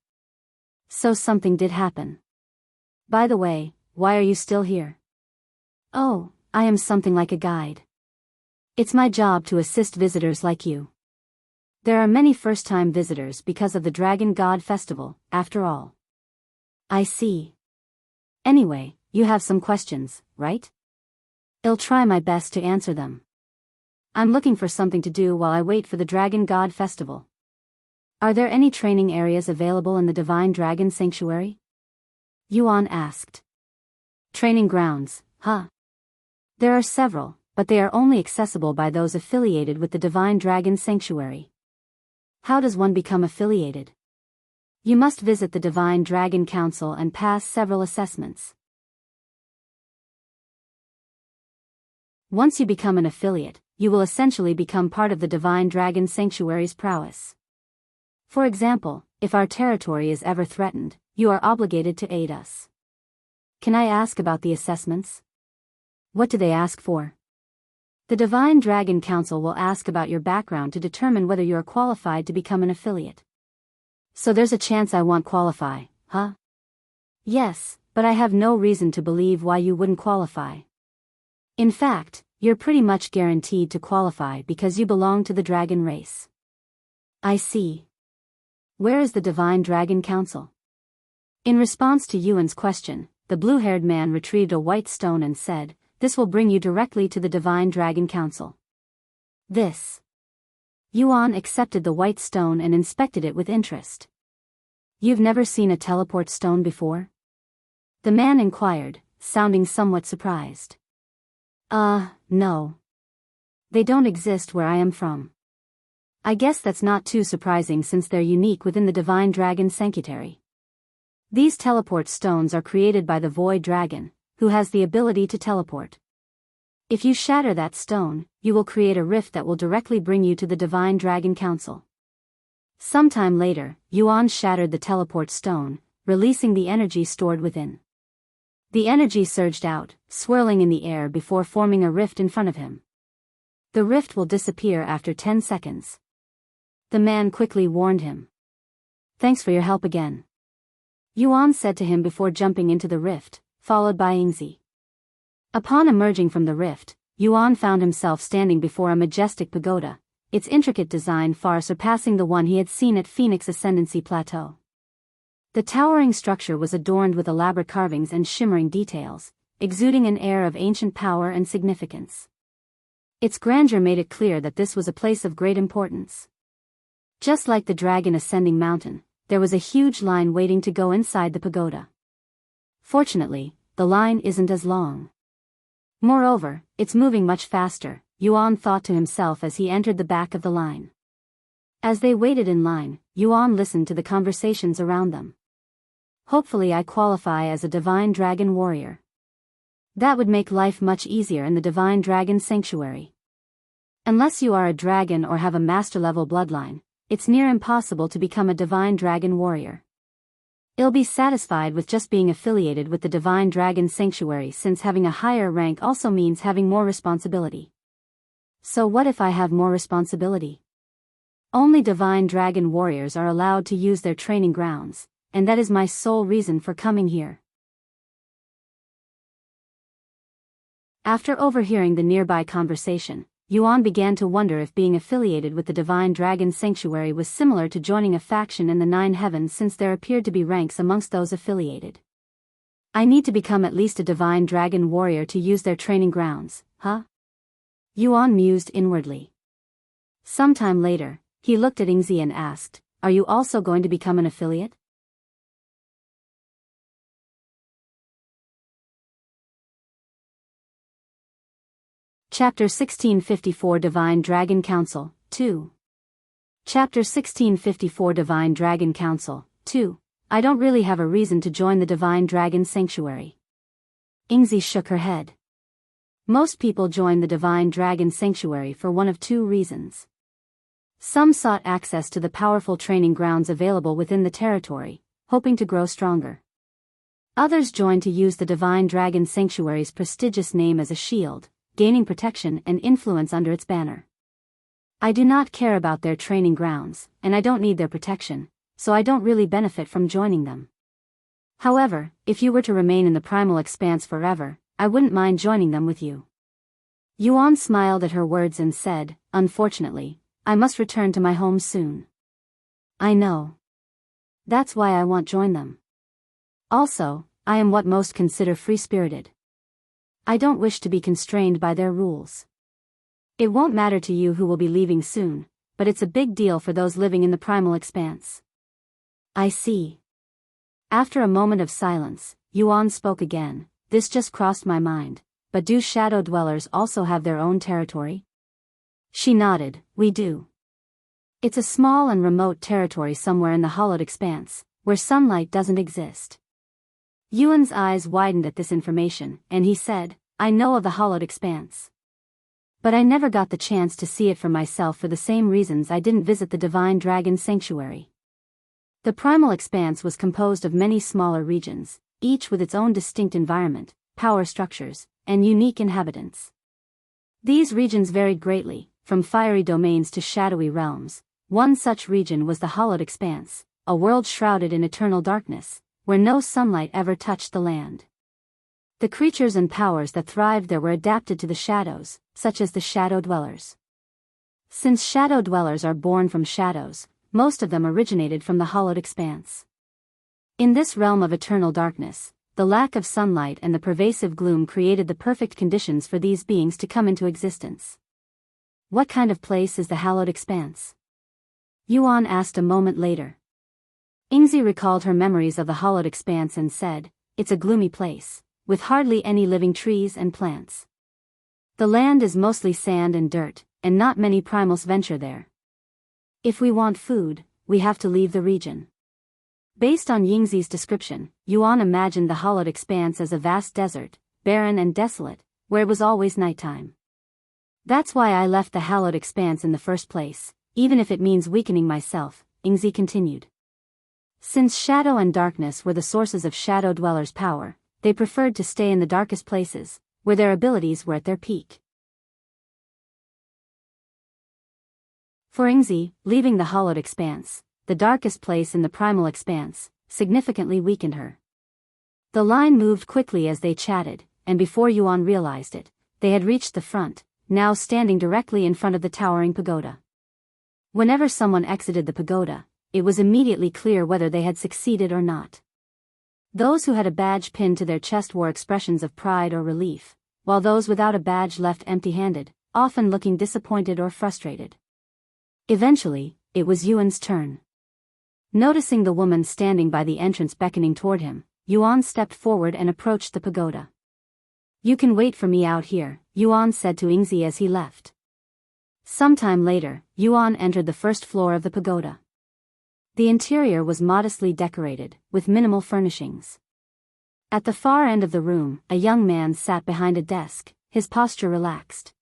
So something did happen. By the way, why are you still here? Oh, I am something like a guide. It's my job to assist visitors like you. There are many first-time visitors because of the Dragon God Festival, after all. I see. Anyway, you have some questions, right? I'll try my best to answer them. I'm looking for something to do while I wait for the Dragon God Festival. Are there any training areas available in the Divine Dragon Sanctuary? Yuan asked. Training grounds, huh? There are several, but they are only accessible by those affiliated with the Divine Dragon Sanctuary. How does one become affiliated? You must visit the Divine Dragon Council and pass several assessments. Once you become an affiliate, you will essentially become part of the Divine Dragon Sanctuary's prowess. For example, if our territory is ever threatened, you are obligated to aid us. Can I ask about the assessments? What do they ask for? The Divine Dragon Council will ask about your background to determine whether you are qualified to become an affiliate. So there's a chance I won't qualify, huh? Yes, but I have no reason to believe why you wouldn't qualify. In fact, you're pretty much guaranteed to qualify because you belong to the dragon race. I see. Where is the Divine Dragon Council? In response to Yuan's question, the blue-haired man retrieved a white stone and said, This will bring you directly to the Divine Dragon Council. This. Yuan accepted the white stone and inspected it with interest. You've never seen a teleport stone before? The man inquired, sounding somewhat surprised. No. They don't exist where I am from. I guess that's not too surprising since they're unique within the Divine Dragon Sanctuary. These teleport stones are created by the Void Dragon, who has the ability to teleport. If you shatter that stone, you will create a rift that will directly bring you to the Divine Dragon Council. Sometime later, Yuan shattered the teleport stone, releasing the energy stored within. The energy surged out, swirling in the air before forming a rift in front of him. The rift will disappear after 10 seconds. The man quickly warned him. Thanks for your help again. Yuan said to him before jumping into the rift, followed by Yingzi. Upon emerging from the rift, Yuan found himself standing before a majestic pagoda, its intricate design far surpassing the one he had seen at Phoenix Ascendancy Plateau. The towering structure was adorned with elaborate carvings and shimmering details, exuding an air of ancient power and significance. Its grandeur made it clear that this was a place of great importance. Just like the dragon ascending mountain, there was a huge line waiting to go inside the pagoda. Fortunately, the line isn't as long. Moreover, it's moving much faster, Yuan thought to himself as he entered the back of the line. As they waited in line, Yuan listened to the conversations around them. Hopefully I qualify as a divine dragon warrior. That would make life much easier in the divine dragon sanctuary. Unless you are a dragon or have a master-level bloodline, it's near impossible to become a divine dragon warrior. I'll be satisfied with just being affiliated with the divine dragon sanctuary, since having a higher rank also means having more responsibility. So what if I have more responsibility? Only divine dragon warriors are allowed to use their training grounds, and that is my sole reason for coming here. After overhearing the nearby conversation, Yuan began to wonder if being affiliated with the Divine Dragon Sanctuary was similar to joining a faction in the Nine Heavens, since there appeared to be ranks amongst those affiliated. I need to become at least a Divine Dragon warrior to use their training grounds, huh? Yuan mused inwardly. Sometime later, he looked at Yingzi and asked, "Are you also going to become an affiliate?" Chapter 1654 Divine Dragon Council, 2. Chapter 1654 Divine Dragon Council, 2. I don't really have a reason to join the Divine Dragon Sanctuary. Yingzi shook her head. Most people join the Divine Dragon Sanctuary for one of two reasons. Some sought access to the powerful training grounds available within the territory, hoping to grow stronger. Others joined to use the Divine Dragon Sanctuary's prestigious name as a shield, gaining protection and influence under its banner. I do not care about their training grounds, and I don't need their protection, so I don't really benefit from joining them. However, if you were to remain in the primal expanse forever, I wouldn't mind joining them with you. Yuan smiled at her words and said, "Unfortunately, I must return to my home soon." "I know. That's why I won't join them. Also, I am what most consider free-spirited. I don't wish to be constrained by their rules. It won't matter to you who will be leaving soon, but it's a big deal for those living in the primal expanse." "I see." After a moment of silence, Yuan spoke again, "This just crossed my mind, but do shadow dwellers also have their own territory?" She nodded, "We do. It's a small and remote territory somewhere in the hollowed expanse, where sunlight doesn't exist." Yuan's eyes widened at this information, and he said, "I know of the hollowed expanse. But I never got the chance to see it for myself for the same reasons I didn't visit the Divine Dragon Sanctuary." The primal expanse was composed of many smaller regions, each with its own distinct environment, power structures, and unique inhabitants. These regions varied greatly, from fiery domains to shadowy realms. One such region was the hollowed expanse, a world shrouded in eternal darkness, where no sunlight ever touched the land. The creatures and powers that thrived there were adapted to the shadows, such as the shadow dwellers. Since shadow dwellers are born from shadows, most of them originated from the hollowed expanse. In this realm of eternal darkness, the lack of sunlight and the pervasive gloom created the perfect conditions for these beings to come into existence. "What kind of place is the hallowed expanse?" Yuan asked a moment later. Yingzi recalled her memories of the hollowed expanse and said, "It's a gloomy place, with hardly any living trees and plants. The land is mostly sand and dirt, and not many primals venture there. If we want food, we have to leave the region." Based on Yingzi's description, Yuan imagined the hollowed expanse as a vast desert, barren and desolate, where it was always nighttime. "That's why I left the hallowed expanse in the first place, even if it means weakening myself," Yingzi continued. Since shadow and darkness were the sources of shadow dwellers' power, they preferred to stay in the darkest places, where their abilities were at their peak. For Yingzi, leaving the hollowed expanse, the darkest place in the primal expanse, significantly weakened her. The line moved quickly as they chatted, and before Yuan realized it, they had reached the front, now standing directly in front of the towering pagoda. Whenever someone exited the pagoda, it was immediately clear whether they had succeeded or not. Those who had a badge pinned to their chest wore expressions of pride or relief, while those without a badge left empty-handed, often looking disappointed or frustrated. Eventually, it was Yuan's turn. Noticing the woman standing by the entrance beckoning toward him, Yuan stepped forward and approached the pagoda. "You can wait for me out here," Yuan said to Yingzi as he left. Sometime later, Yuan entered the first floor of the pagoda. The interior was modestly decorated, with minimal furnishings. At the far end of the room, a young man sat behind a desk, his posture relaxed.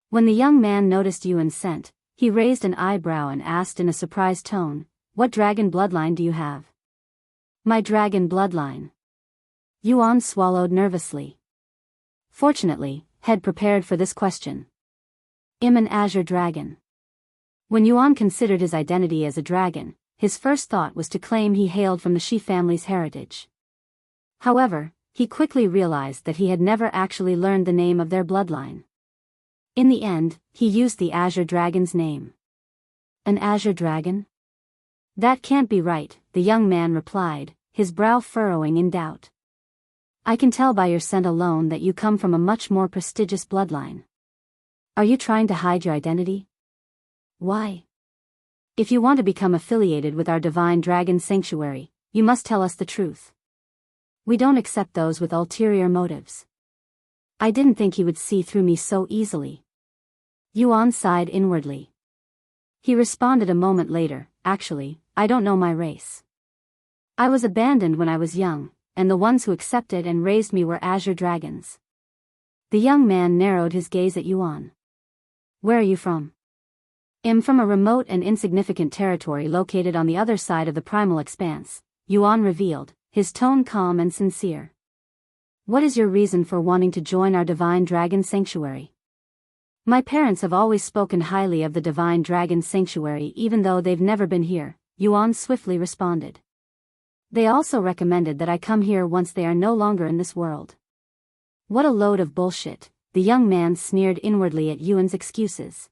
When the young man noticed Yuan's scent, he raised an eyebrow and asked in a surprised tone, "What dragon bloodline do you have?" "My dragon bloodline." Yuan swallowed nervously. Fortunately, had prepared for this question. "I'm an azure dragon." When Yuan considered his identity as a dragon, his first thought was to claim he hailed from the Shi family's heritage. However, he quickly realized that he had never actually learned the name of their bloodline. In the end, he used the azure dragon's name. "An azure dragon?" "That can't be right," the young man replied, his brow furrowing in doubt. "I can tell by your scent alone that you come from a much more prestigious bloodline. Are you trying to hide your identity?" "Why?" "If you want to become affiliated with our divine dragon sanctuary, you must tell us the truth. We don't accept those with ulterior motives." "I didn't think he would see through me so easily." Yuan sighed inwardly. He responded a moment later, "Actually, I don't know my race. I was abandoned when I was young, and the ones who accepted and raised me were azure dragons." The young man narrowed his gaze at Yuan. "Where are you from?" "I'm from a remote and insignificant territory located on the other side of the primal expanse," Yuan revealed, his tone calm and sincere. "What is your reason for wanting to join our divine dragon sanctuary?" "My parents have always spoken highly of the divine dragon sanctuary even though they've never been here," Yuan swiftly responded. "They also recommended that I come here once they are no longer in this world." What a load of bullshit, the young man sneered inwardly at Yuan's excuses.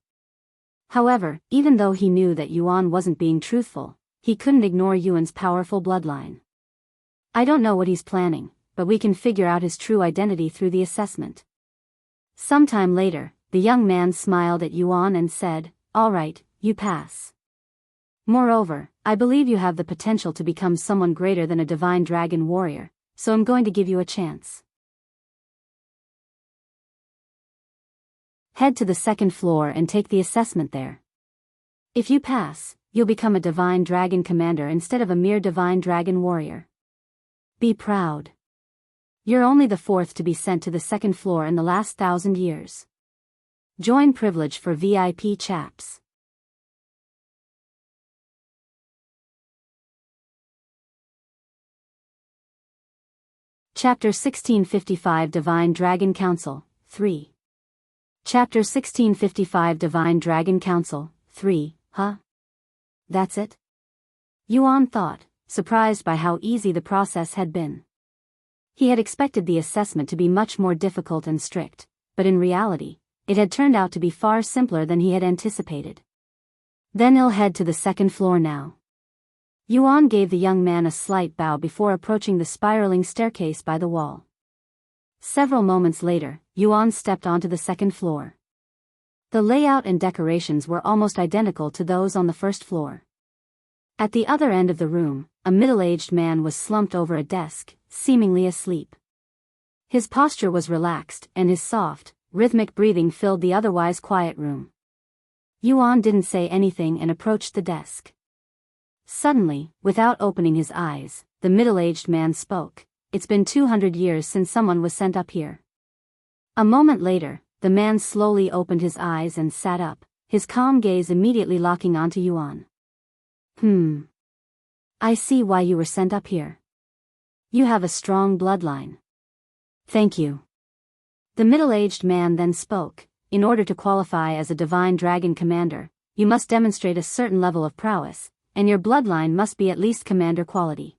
However, even though he knew that Yuan wasn't being truthful, he couldn't ignore Yuan's powerful bloodline. "I don't know what he's planning, but we can figure out his true identity through the assessment." Sometime later, the young man smiled at Yuan and said, "All right, you pass. Moreover, I believe you have the potential to become someone greater than a divine dragon warrior, so I'm going to give you a chance. Head to the second floor and take the assessment there. If you pass, you'll become a divine dragon commander instead of a mere divine dragon warrior. Be proud. You're only the fourth to be sent to the second floor in the last 1,000 years. Join privilege for VIP chaps." Chapter 1655 Divine Dragon Council, 3. Chapter 1655 Divine Dragon Council, 3, huh? That's it? Yuan thought, surprised by how easy the process had been. He had expected the assessment to be much more difficult and strict, but in reality, it had turned out to be far simpler than he had anticipated. "Then he'll head to the second floor now." Yuan gave the young man a slight bow before approaching the spiraling staircase by the wall. Several moments later, Yuan stepped onto the second floor. The layout and decorations were almost identical to those on the first floor. At the other end of the room, a middle-aged man was slumped over a desk, seemingly asleep. His posture was relaxed, and his soft, rhythmic breathing filled the otherwise quiet room. Yuan didn't say anything and approached the desk. Suddenly, without opening his eyes, the middle-aged man spoke. "It's been 200 years since someone was sent up here." A moment later, the man slowly opened his eyes and sat up, his calm gaze immediately locking onto Yuan. I see why you were sent up here. You have a strong bloodline." "Thank you." The middle-aged man then spoke. "In order to qualify as a divine dragon commander, you must demonstrate a certain level of prowess, and your bloodline must be at least commander quality.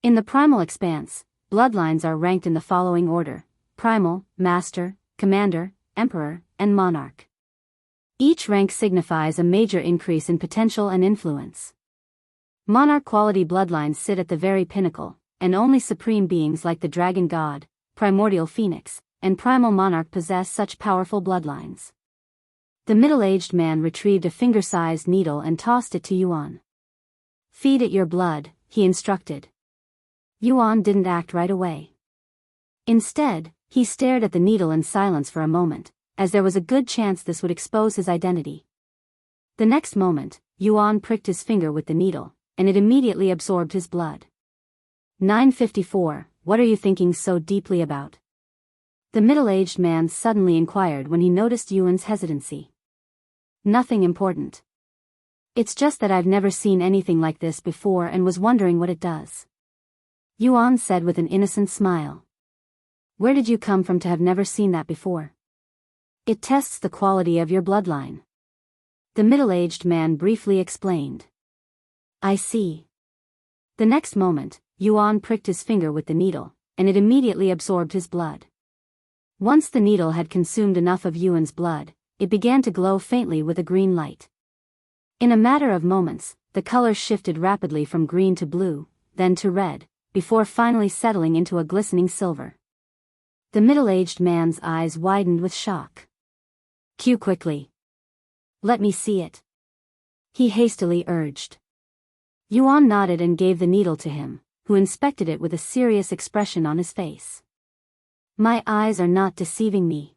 In the primal expanse, bloodlines are ranked in the following order: Primal, Master, Commander, Emperor, and Monarch. Each rank signifies a major increase in potential and influence. Monarch quality bloodlines sit at the very pinnacle, and only supreme beings like the Dragon God, Primordial Phoenix, and Primal Monarch possess such powerful bloodlines. The middle-aged man retrieved a finger-sized needle and tossed it to Yuan. "Feed it your blood," he instructed. Yuan didn't act right away. Instead, he stared at the needle in silence for a moment, as there was a good chance this would expose his identity. The next moment, Yuan pricked his finger with the needle, and it immediately absorbed his blood. 954, what are you thinking so deeply about? The middle-aged man suddenly inquired when he noticed Yuan's hesitancy. Nothing important. It's just that I've never seen anything like this before and was wondering what it does. Yuan said with an innocent smile. Where did you come from to have never seen that before? It tests the quality of your bloodline. The middle-aged man briefly explained. I see. The next moment, Yuan pricked his finger with the needle, and it immediately absorbed his blood. Once the needle had consumed enough of Yuan's blood, it began to glow faintly with a green light. In a matter of moments, the color shifted rapidly from green to blue, then to red, before finally settling into a glistening silver. The middle-aged man's eyes widened with shock. Cue quickly. Let me see it. He hastily urged. Yuan nodded and gave the needle to him, who inspected it with a serious expression on his face. My eyes are not deceiving me.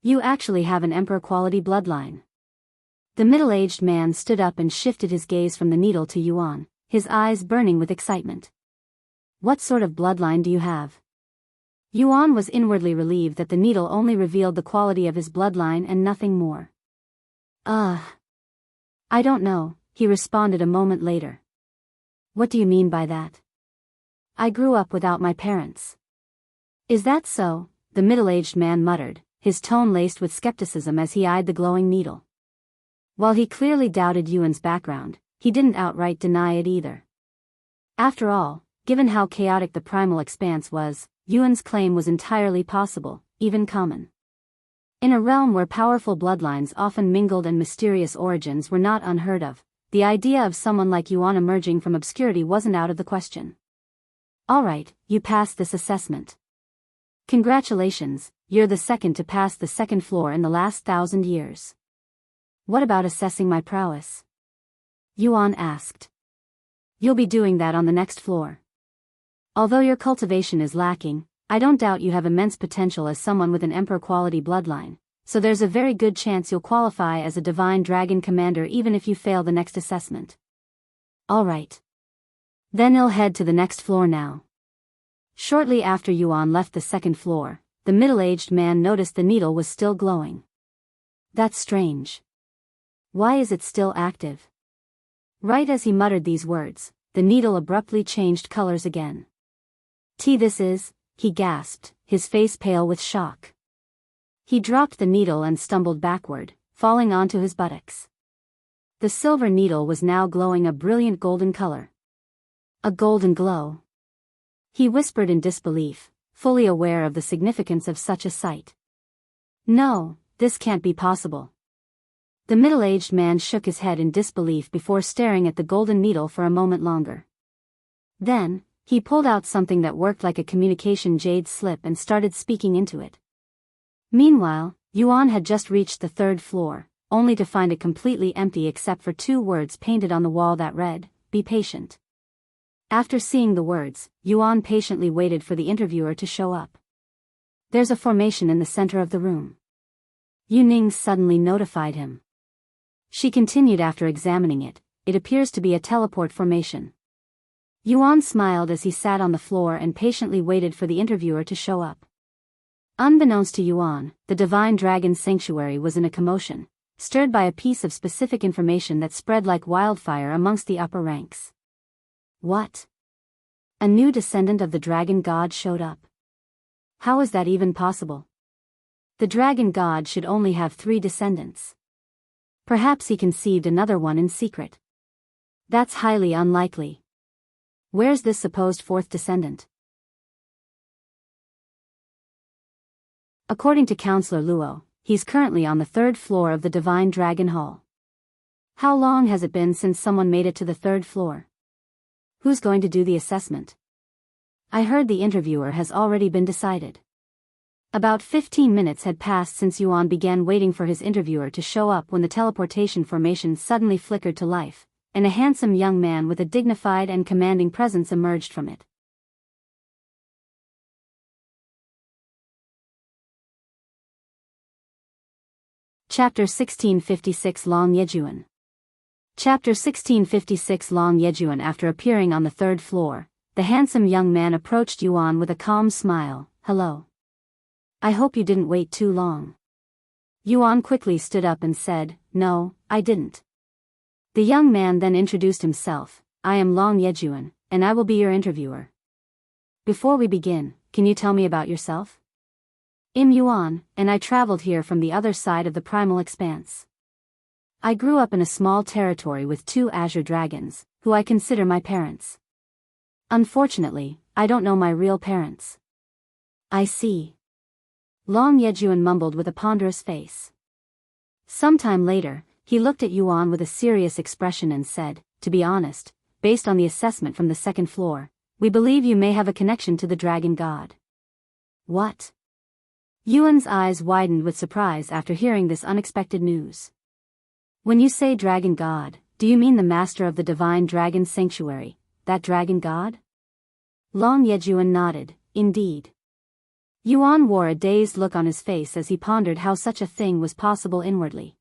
You actually have an emperor-quality bloodline. The middle-aged man stood up and shifted his gaze from the needle to Yuan, his eyes burning with excitement. What sort of bloodline do you have? Yuan was inwardly relieved that the needle only revealed the quality of his bloodline and nothing more. I don't know, he responded a moment later. What do you mean by that? I grew up without my parents. Is that so? The middle-aged man muttered, his tone laced with skepticism as he eyed the glowing needle. While he clearly doubted Yuan's background, he didn't outright deny it either. After all, given how chaotic the primal expanse was, Yuan's claim was entirely possible, even common. In a realm where powerful bloodlines often mingled and mysterious origins were not unheard of, the idea of someone like Yuan emerging from obscurity wasn't out of the question. Alright, you passed this assessment. Congratulations, you're the second to pass the second floor in the last 1,000 years. What about assessing my prowess? Yuan asked. You'll be doing that on the next floor. Although your cultivation is lacking, I don't doubt you have immense potential as someone with an emperor-quality bloodline, so there's a very good chance you'll qualify as a divine dragon commander even if you fail the next assessment. Alright. Then you'll head to the next floor now. Shortly after Yuan left the second floor, the middle-aged man noticed the needle was still glowing. That's strange. Why is it still active? Right as he muttered these words, the needle abruptly changed colors again. This is, he gasped, his face pale with shock. He dropped the needle and stumbled backward, falling onto his buttocks. The silver needle was now glowing a brilliant golden color. A golden glow. He whispered in disbelief, fully aware of the significance of such a sight. No, this can't be possible. The middle-aged man shook his head in disbelief before staring at the golden needle for a moment longer. Then, he pulled out something that worked like a communication jade slip and started speaking into it. Meanwhile, Yuan had just reached the third floor, only to find it completely empty except for 2 words painted on the wall that read, "Be patient." After seeing the words, Yuan patiently waited for the interviewer to show up. There's a formation in the center of the room. Yuning suddenly notified him. She continued after examining it, it appears to be a teleport formation. Yuan smiled as he sat on the floor and patiently waited for the interviewer to show up. Unbeknownst to Yuan, the Divine Dragon Sanctuary was in a commotion, stirred by a piece of specific information that spread like wildfire amongst the upper ranks. What? A new descendant of the Dragon God showed up. How is that even possible? The Dragon God should only have 3 descendants. Perhaps he conceived another one in secret. That's highly unlikely. Where's this supposed 4th descendant? According to Counselor Luo, he's currently on the 3rd floor of the Divine Dragon Hall. How long has it been since someone made it to the 3rd floor? Who's going to do the assessment? I heard the interviewer has already been decided. About 15 minutes had passed since Yuan began waiting for his interviewer to show up when the teleportation formation suddenly flickered to life, and a handsome young man with a dignified and commanding presence emerged from it. Chapter 1656 Long Yejun. Chapter 1656 Long Yejun. After appearing on the 3rd floor, the handsome young man approached Yuan with a calm smile. Hello. I hope you didn't wait too long. Yuan quickly stood up and said, No, I didn't. The young man then introduced himself. I am Long Yejun, and I will be your interviewer. Before we begin, can you tell me about yourself? I'm Yuan, and I traveled here from the other side of the Primal Expanse. I grew up in a small territory with 2 azure dragons, who I consider my parents. Unfortunately, I don't know my real parents. I see. Long Yejun mumbled with a ponderous face. Sometime later, he looked at Yuan with a serious expression and said, To be honest, based on the assessment from the 2nd floor, we believe you may have a connection to the dragon god. What? Yuan's eyes widened with surprise after hearing this unexpected news. When you say dragon god, do you mean the master of the divine dragon sanctuary, that dragon god? Long Yejun nodded, indeed. Yuan wore a dazed look on his face as he pondered how such a thing was possible inwardly.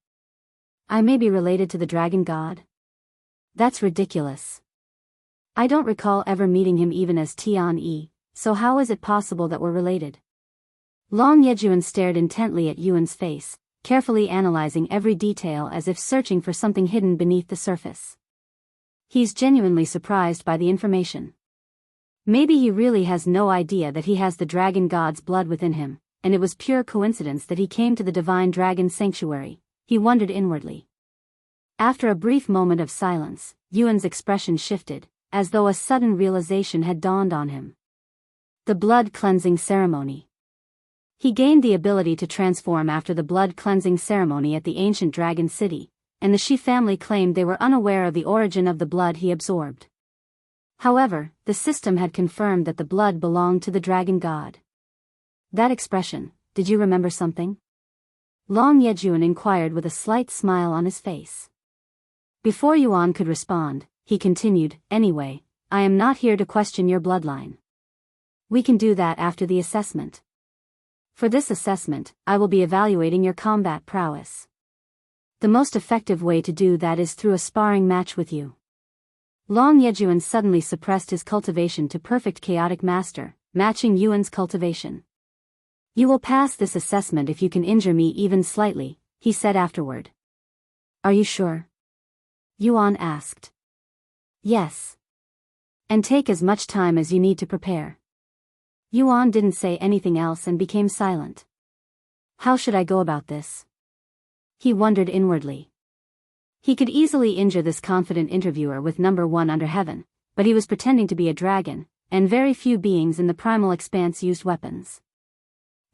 I may be related to the dragon god? That's ridiculous. I don't recall ever meeting him even as Tian, so how is it possible that we're related? Long Yejun stared intently at Yuan's face, carefully analyzing every detail as if searching for something hidden beneath the surface. He's genuinely surprised by the information. Maybe he really has no idea that he has the dragon god's blood within him, and it was pure coincidence that he came to the divine dragon sanctuary, he wondered inwardly. After a brief moment of silence, Yuan's expression shifted, as though a sudden realization had dawned on him. The blood cleansing ceremony. He gained the ability to transform after the blood cleansing ceremony at the ancient dragon city, and the Shi family claimed they were unaware of the origin of the blood he absorbed. However, the system had confirmed that the blood belonged to the dragon god. That expression, did you remember something? Long Yejun inquired with a slight smile on his face. Before Yuan could respond, he continued, Anyway, I am not here to question your bloodline. We can do that after the assessment. For this assessment, I will be evaluating your combat prowess. The most effective way to do that is through a sparring match with you. Long Yejun suddenly suppressed his cultivation to perfect chaotic master, matching Yuan's cultivation. You will pass this assessment if you can injure me even slightly, he said afterward. Are you sure? Yuan asked. Yes. And take as much time as you need to prepare. Yuan didn't say anything else and became silent. How should I go about this? He wondered inwardly. He could easily injure this confident interviewer with number 1 under heaven, but he was pretending to be a dragon, and very few beings in the primal expanse used weapons.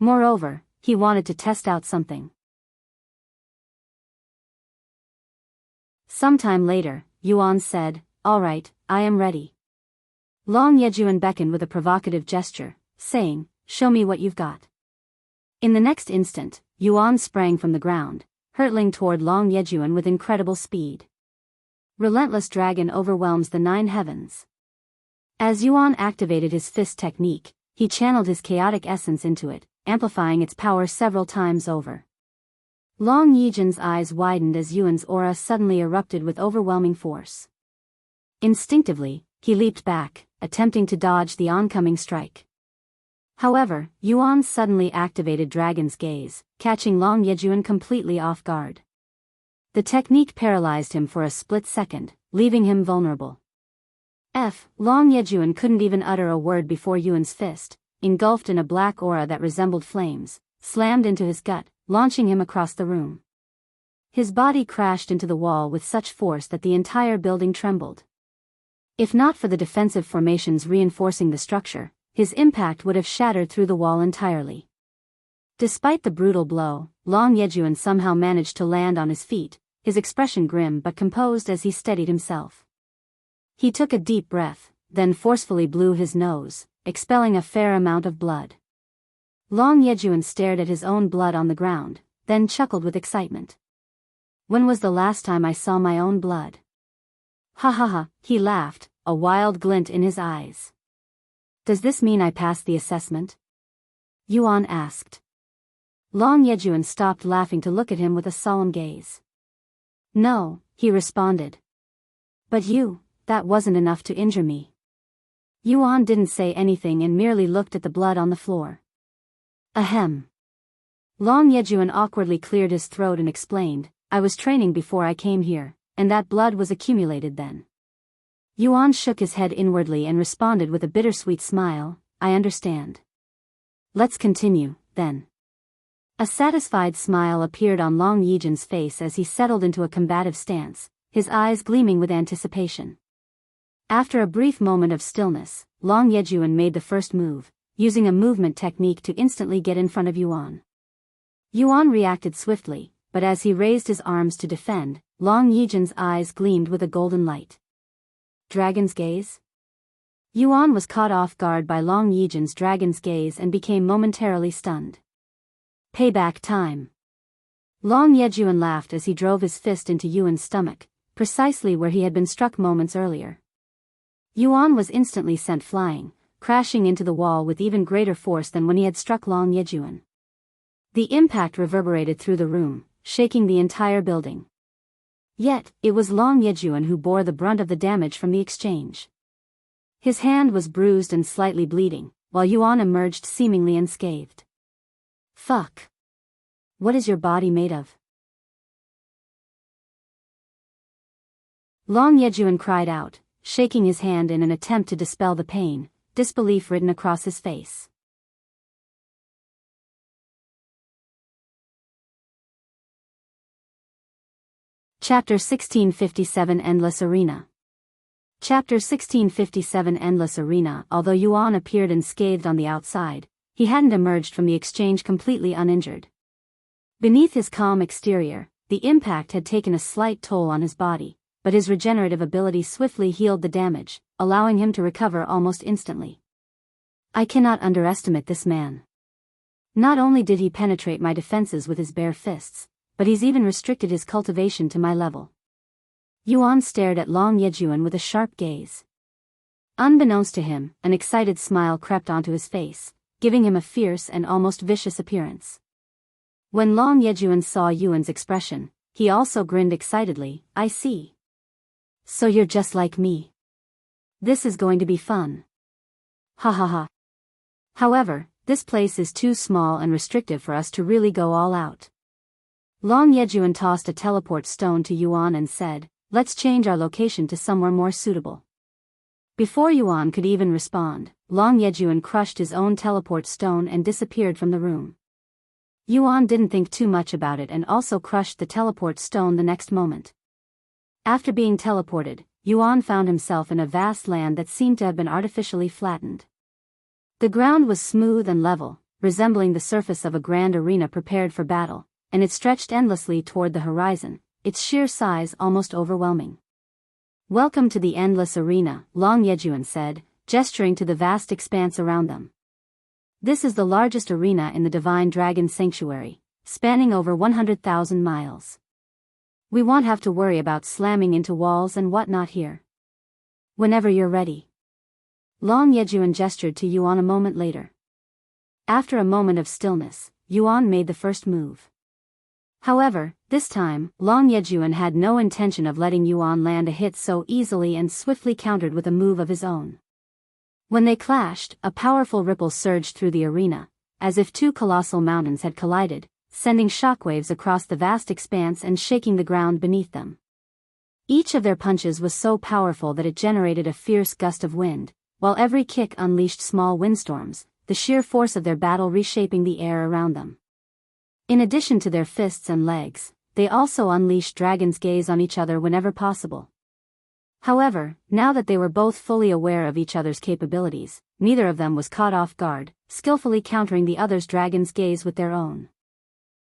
Moreover, he wanted to test out something. Sometime later, Yuan said, All right, I am ready. Long Yejun beckoned with a provocative gesture, saying, Show me what you've got. In the next instant, Yuan sprang from the ground, hurtling toward Long Yejun with incredible speed. Relentless dragon overwhelms the 9 heavens. As Yuan activated his fist technique, he channeled his chaotic essence into it, amplifying its power several times over. Long Yejun's eyes widened as Yuan's aura suddenly erupted with overwhelming force. Instinctively, he leaped back, attempting to dodge the oncoming strike. However, Yuan suddenly activated Dragon's Gaze, catching Long Yejun completely off guard. The technique paralyzed him for a split second, leaving him vulnerable. Long Yejun couldn't even utter a word before Yuan's fist, engulfed in a black aura that resembled flames, slammed into his gut, launching him across the room. His body crashed into the wall with such force that the entire building trembled. If not for the defensive formations reinforcing the structure, his impact would have shattered through the wall entirely. Despite the brutal blow, Long Yejun somehow managed to land on his feet, his expression grim but composed as he steadied himself. He took a deep breath, then forcefully blew his nose, expelling a fair amount of blood. Long Yejun stared at his own blood on the ground, then chuckled with excitement. When was the last time I saw my own blood? Ha ha ha, he laughed, a wild glint in his eyes. Does this mean I passed the assessment? Yuan asked. Long Yejun stopped laughing to look at him with a solemn gaze. No, he responded. But that wasn't enough to injure me. Yuan didn't say anything and merely looked at the blood on the floor. Ahem. Long Yejun awkwardly cleared his throat and explained, I was training before I came here, and that blood was accumulated then. Yuan shook his head inwardly and responded with a bittersweet smile, I understand. Let's continue, then. A satisfied smile appeared on Long Yejun's face as he settled into a combative stance, his eyes gleaming with anticipation. After a brief moment of stillness, Long Yejun made the first move, using a movement technique to instantly get in front of Yuan. Yuan reacted swiftly, but as he raised his arms to defend, Long Yejun's eyes gleamed with a golden light. Dragon's gaze? Yuan was caught off guard by Long Yejun's dragon's gaze and became momentarily stunned. Payback time. Long Yejun laughed as he drove his fist into Yuan's stomach, precisely where he had been struck moments earlier. Yuan was instantly sent flying, crashing into the wall with even greater force than when he had struck Long Yejun. The impact reverberated through the room, shaking the entire building. Yet, it was Long Yejun who bore the brunt of the damage from the exchange. His hand was bruised and slightly bleeding, while Yuan emerged seemingly unscathed. Fuck. What is your body made of? Long Yejun cried out, shaking his hand in an attempt to dispel the pain, disbelief written across his face. Chapter 1657 Endless Arena. Chapter 1657 Endless Arena. Although Yuan appeared unscathed on the outside, he hadn't emerged from the exchange completely uninjured. Beneath his calm exterior, the impact had taken a slight toll on his body, but his regenerative ability swiftly healed the damage, allowing him to recover almost instantly. I cannot underestimate this man. Not only did he penetrate my defenses with his bare fists, but he's even restricted his cultivation to my level. Yuan stared at Long Yejun with a sharp gaze. Unbeknownst to him, an excited smile crept onto his face, giving him a fierce and almost vicious appearance. When Long Yejun saw Yuan's expression, he also grinned excitedly, I see. So you're just like me. This is going to be fun. Ha ha ha. However, this place is too small and restrictive for us to really go all out. Long Yejun tossed a teleport stone to Yuan and said, let's change our location to somewhere more suitable. Before Yuan could even respond, Long Yejun crushed his own teleport stone and disappeared from the room. Yuan didn't think too much about it and also crushed the teleport stone the next moment. After being teleported, Yuan found himself in a vast land that seemed to have been artificially flattened. The ground was smooth and level, resembling the surface of a grand arena prepared for battle, and it stretched endlessly toward the horizon, its sheer size almost overwhelming. Welcome to the endless arena, Long Yejun said, gesturing to the vast expanse around them. This is the largest arena in the Divine Dragon Sanctuary, spanning over 100,000 miles. We won't have to worry about slamming into walls and whatnot here. Whenever you're ready. Long Yejun gestured to Yuan a moment later. After a moment of stillness, Yuan made the first move. However, this time, Long Yejun had no intention of letting Yuan land a hit so easily and swiftly countered with a move of his own. When they clashed, a powerful ripple surged through the arena, as if two colossal mountains had collided, sending shockwaves across the vast expanse and shaking the ground beneath them. Each of their punches was so powerful that it generated a fierce gust of wind, while every kick unleashed small windstorms, the sheer force of their battle reshaping the air around them. In addition to their fists and legs, they also unleashed Dragon's Gaze on each other whenever possible. However, now that they were both fully aware of each other's capabilities, neither of them was caught off guard, skillfully countering the other's dragon's gaze with their own.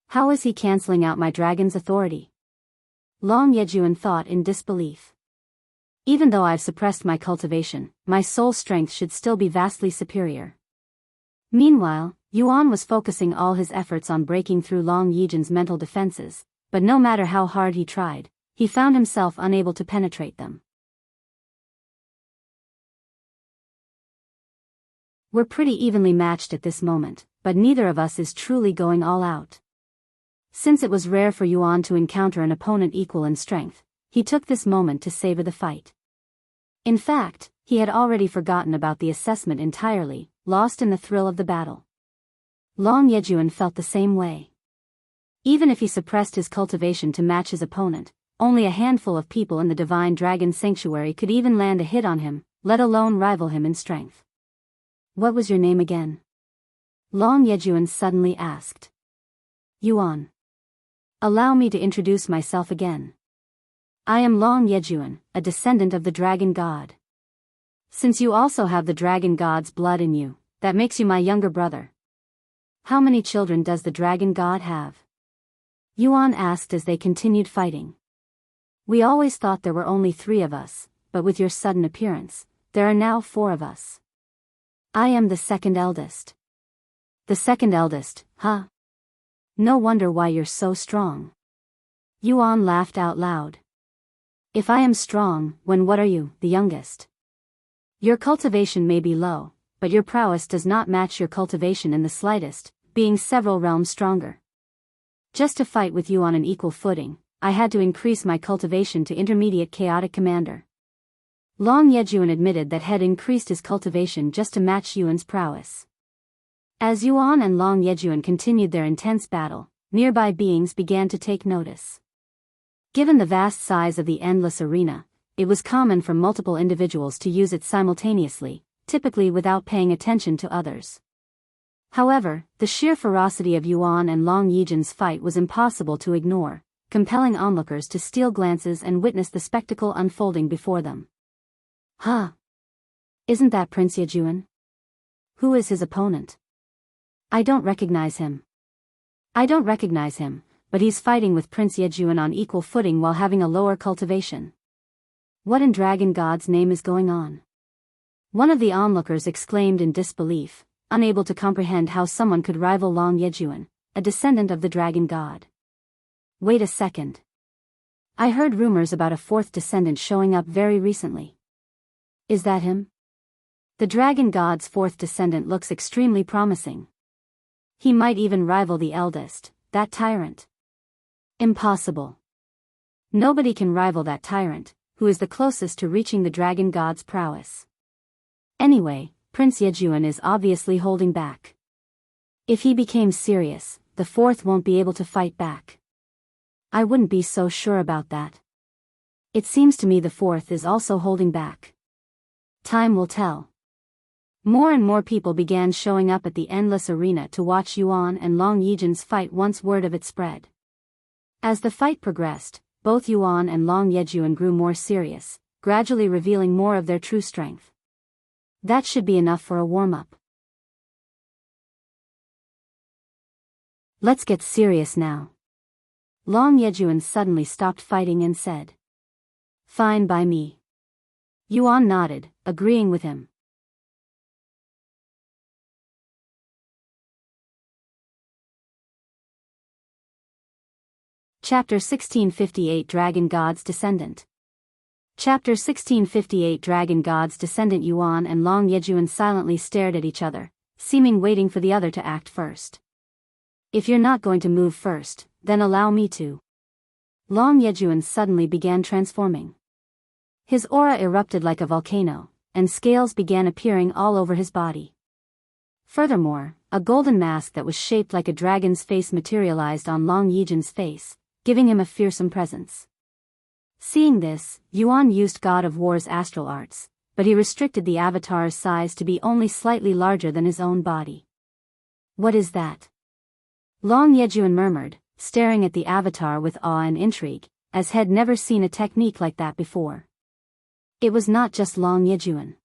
How is he canceling out my dragon's authority? Long Yejun thought in disbelief. Even though I've suppressed my cultivation, my soul strength should still be vastly superior. Meanwhile, Yuan was focusing all his efforts on breaking through Long Yejun's mental defenses, but no matter how hard he tried, he found himself unable to penetrate them. We're pretty evenly matched at this moment, but neither of us is truly going all out. Since it was rare for Yuan to encounter an opponent equal in strength, he took this moment to savor the fight. In fact, he had already forgotten about the assessment entirely, lost in the thrill of the battle. Long Yejun felt the same way. Even if he suppressed his cultivation to match his opponent, only a handful of people in the Divine Dragon Sanctuary could even land a hit on him, let alone rival him in strength. What was your name again? Long Yejun suddenly asked. Yuan. Allow me to introduce myself again. I am Long Yejun, a descendant of the Dragon God. Since you also have the Dragon God's blood in you, that makes you my younger brother. How many children does the Dragon God have? Yuan asked as they continued fighting. We always thought there were only 3 of us, but with your sudden appearance, there are now 4 of us. I am the second eldest. The second eldest, huh? No wonder why you're so strong. Yuan laughed out loud. If I am strong, what are you, the youngest? Your cultivation may be low, but your prowess does not match your cultivation in the slightest, being several realms stronger. Just to fight with you on an equal footing, I had to increase my cultivation to intermediate chaotic commander. Long Yejun admitted that had increased his cultivation just to match Yuan's prowess. As Yuan and Long Yejun continued their intense battle, nearby beings began to take notice. Given the vast size of the endless arena, it was common for multiple individuals to use it simultaneously, typically without paying attention to others. However, the sheer ferocity of Yuan and Long Yejun's fight was impossible to ignore, compelling onlookers to steal glances and witness the spectacle unfolding before them. Huh? Isn't that Prince Yejun? Who is his opponent? I don't recognize him. But he's fighting with Prince Yejun on equal footing while having a lower cultivation. What in Dragon God's name is going on? One of the onlookers exclaimed in disbelief, unable to comprehend how someone could rival Long Yejun, a descendant of the Dragon God. Wait a second. I heard rumors about a 4th descendant showing up very recently. Is that him? The Dragon God's 4th descendant looks extremely promising. He might even rival the eldest, that tyrant. Impossible. Nobody can rival that tyrant, who is the closest to reaching the Dragon God's prowess. Anyway, Prince Yejun is obviously holding back. If he became serious, the 4th won't be able to fight back. I wouldn't be so sure about that. It seems to me the 4th is also holding back. Time will tell. More and more people began showing up at the endless arena to watch Yuan and Long Yejun's fight once word of it spread. As the fight progressed, both Yuan and Long Yejun grew more serious, gradually revealing more of their true strength. That should be enough for a warm-up. Let's get serious now. Long Yejun suddenly stopped fighting and said. Fine by me. Yuan nodded, agreeing with him. Chapter 1658 Dragon God's Descendant. Chapter 1658 Dragon God's Descendant. Yuan and Long Yejun silently stared at each other, seeming waiting for the other to act first. If you're not going to move first, then allow me to. Long Yejun suddenly began transforming. His aura erupted like a volcano, and scales began appearing all over his body. Furthermore, a golden mask that was shaped like a dragon's face materialized on Long Yejun's face, giving him a fearsome presence. Seeing this, Yuan used God of War's astral arts, but he restricted the avatar's size to be only slightly larger than his own body. What is that? Long Yejun murmured, staring at the avatar with awe and intrigue, as had never seen a technique like that before. It was not just Long Yejun.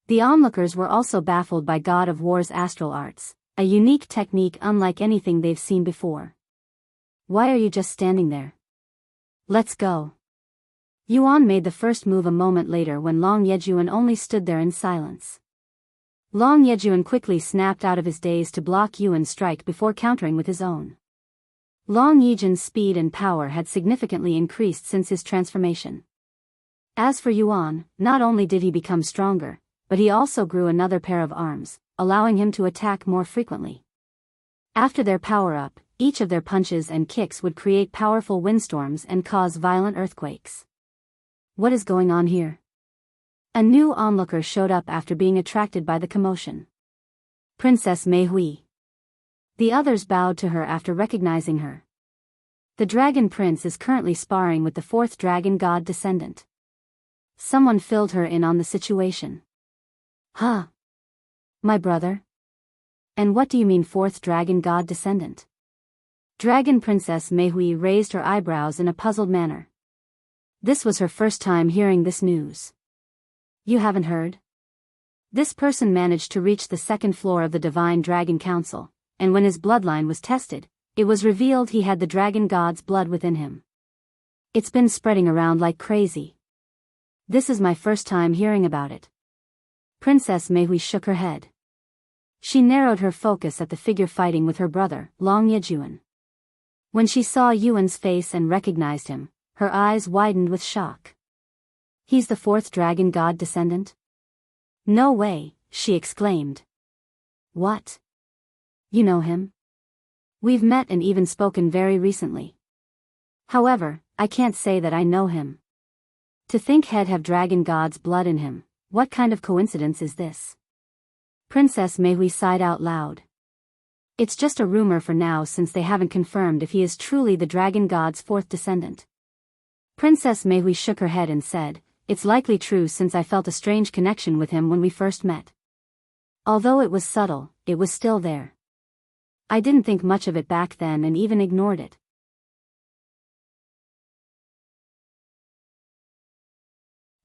The onlookers were also baffled by God of War's astral arts, a unique technique unlike anything they've seen before. Why are you just standing there? Let's go. Yuan made the first move a moment later when Long Yejun only stood there in silence. Long Yejun quickly snapped out of his daze to block Yuan's strike before countering with his own. Long Yejun's speed and power had significantly increased since his transformation. As for Yuan, not only did he become stronger, but he also grew another pair of arms, allowing him to attack more frequently. After their power-up, each of their punches and kicks would create powerful windstorms and cause violent earthquakes. What is going on here? A new onlooker showed up after being attracted by the commotion. Princess Meihui. The others bowed to her after recognizing her. The Dragon Prince is currently sparring with the fourth Dragon God Descendant. Someone filled her in on the situation. Huh? My brother? And what do you mean fourth Dragon God Descendant? Dragon Princess Meihui raised her eyebrows in a puzzled manner. This was her first time hearing this news. You haven't heard? This person managed to reach the second floor of the Divine Dragon Council, and when his bloodline was tested, it was revealed he had the Dragon God's blood within him. It's been spreading around like crazy. This is my first time hearing about it. Princess Meihui shook her head. She narrowed her focus at the figure fighting with her brother, Long Yejun. When she saw Yuan's face and recognized him, her eyes widened with shock. He's the fourth Dragon God Descendant? No way, she exclaimed. What? You know him? We've met and even spoken very recently. However, I can't say that I know him. To think he'd have Dragon God's blood in him, what kind of coincidence is this? Princess Meihui sighed out loud. It's just a rumor for now since they haven't confirmed if he is truly the Dragon God's fourth descendant. Princess Meihui shook her head and said, It's likely true since I felt a strange connection with him when we first met. Although it was subtle, it was still there. I didn't think much of it back then and even ignored it.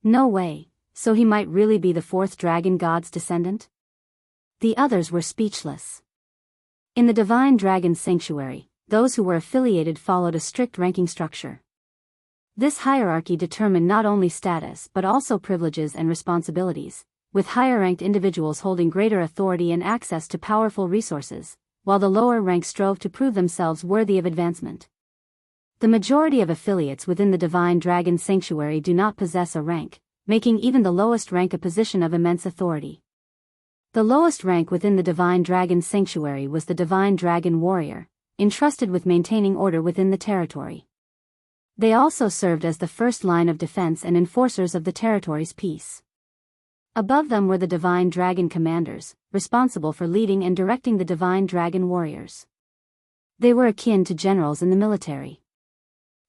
No way, so he might really be the fourth Dragon God's descendant? The others were speechless. In the Divine Dragon Sanctuary, those who were affiliated followed a strict ranking structure. This hierarchy determined not only status but also privileges and responsibilities, with higher-ranked individuals holding greater authority and access to powerful resources, while the lower ranks strove to prove themselves worthy of advancement. The majority of affiliates within the Divine Dragon Sanctuary do not possess a rank, making even the lowest rank a position of immense authority. The lowest rank within the Divine Dragon Sanctuary was the Divine Dragon Warrior, entrusted with maintaining order within the territory. They also served as the first line of defense and enforcers of the territory's peace. Above them were the Divine Dragon Commanders, responsible for leading and directing the Divine Dragon Warriors. They were akin to generals in the military.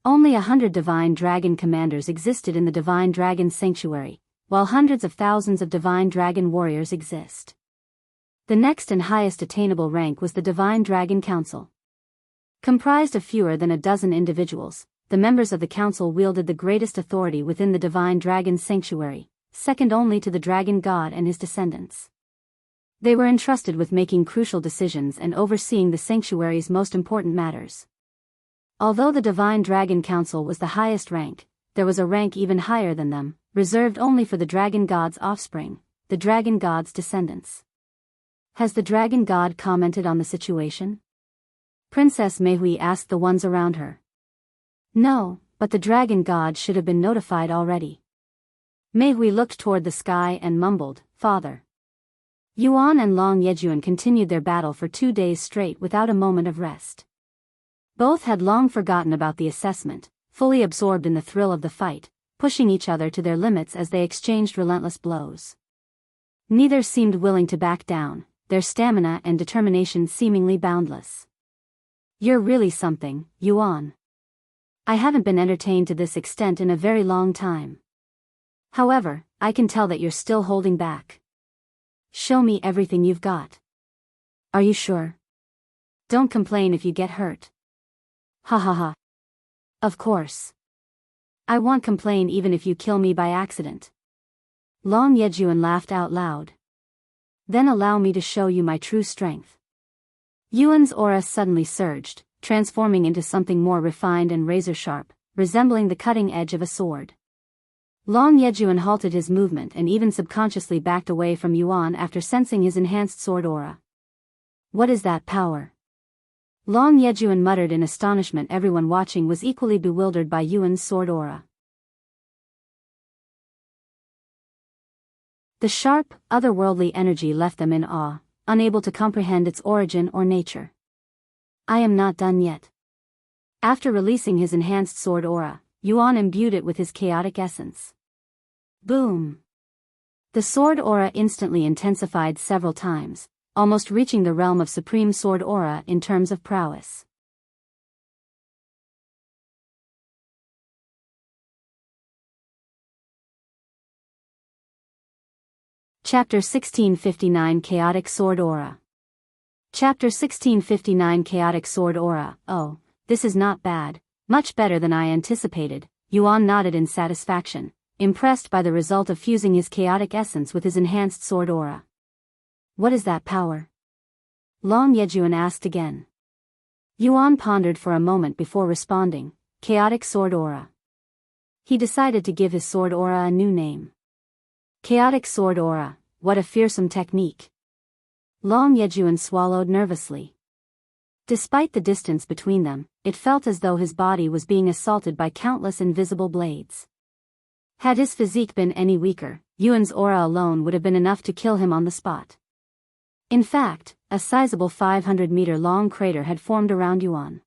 Only 100 Divine Dragon Commanders existed in the Divine Dragon Sanctuary, while hundreds of thousands of Divine Dragon Warriors exist. The next and highest attainable rank was the Divine Dragon Council. Comprised of fewer than a dozen individuals, the members of the council wielded the greatest authority within the Divine Dragon Sanctuary, second only to the Dragon God and his descendants. They were entrusted with making crucial decisions and overseeing the sanctuary's most important matters. Although the Divine Dragon Council was the highest rank, there was a rank even higher than them, reserved only for the Dragon God's offspring, the Dragon God's descendants. Has the Dragon God commented on the situation? Princess Meihui asked the ones around her. No, but the Dragon God should have been notified already. Meihui looked toward the sky and mumbled, Father. Yuan and Long Yejun continued their battle for 2 days straight without a moment of rest. Both had long forgotten about the assessment, fully absorbed in the thrill of the fight, pushing each other to their limits as they exchanged relentless blows. Neither seemed willing to back down, their stamina and determination seemingly boundless. You're really something, Yuan. I haven't been entertained to this extent in a very long time. However, I can tell that you're still holding back. Show me everything you've got. Are you sure? Don't complain if you get hurt. Ha ha ha. Of course. I won't complain even if you kill me by accident. Long Yejun laughed out loud. Then allow me to show you my true strength. Yuan's aura suddenly surged, transforming into something more refined and razor-sharp, resembling the cutting edge of a sword. Long Yejun halted his movement and even subconsciously backed away from Yuan after sensing his enhanced sword aura. What is that power? Long Yejun muttered in astonishment. Everyone watching was equally bewildered by Yuan's sword aura. The sharp, otherworldly energy left them in awe, unable to comprehend its origin or nature. I am not done yet. After releasing his enhanced sword aura, Yuan imbued it with his chaotic essence. Boom! The sword aura instantly intensified several times, almost reaching the realm of supreme sword aura in terms of prowess. Chapter 1659 Chaotic Sword Aura. Chapter 1659 Chaotic Sword Aura. Oh, this is not bad, much better than I anticipated. Yuan nodded in satisfaction, impressed by the result of fusing his chaotic essence with his enhanced sword aura. What is that power? Long Yejun asked again. Yuan pondered for a moment before responding, Chaotic Sword Aura. He decided to give his sword aura a new name. Chaotic Sword Aura, what a fearsome technique. Long Yejun swallowed nervously. Despite the distance between them, it felt as though his body was being assaulted by countless invisible blades. Had his physique been any weaker, Yuan's aura alone would have been enough to kill him on the spot. In fact, a sizable 500-meter-long crater had formed around Yuan.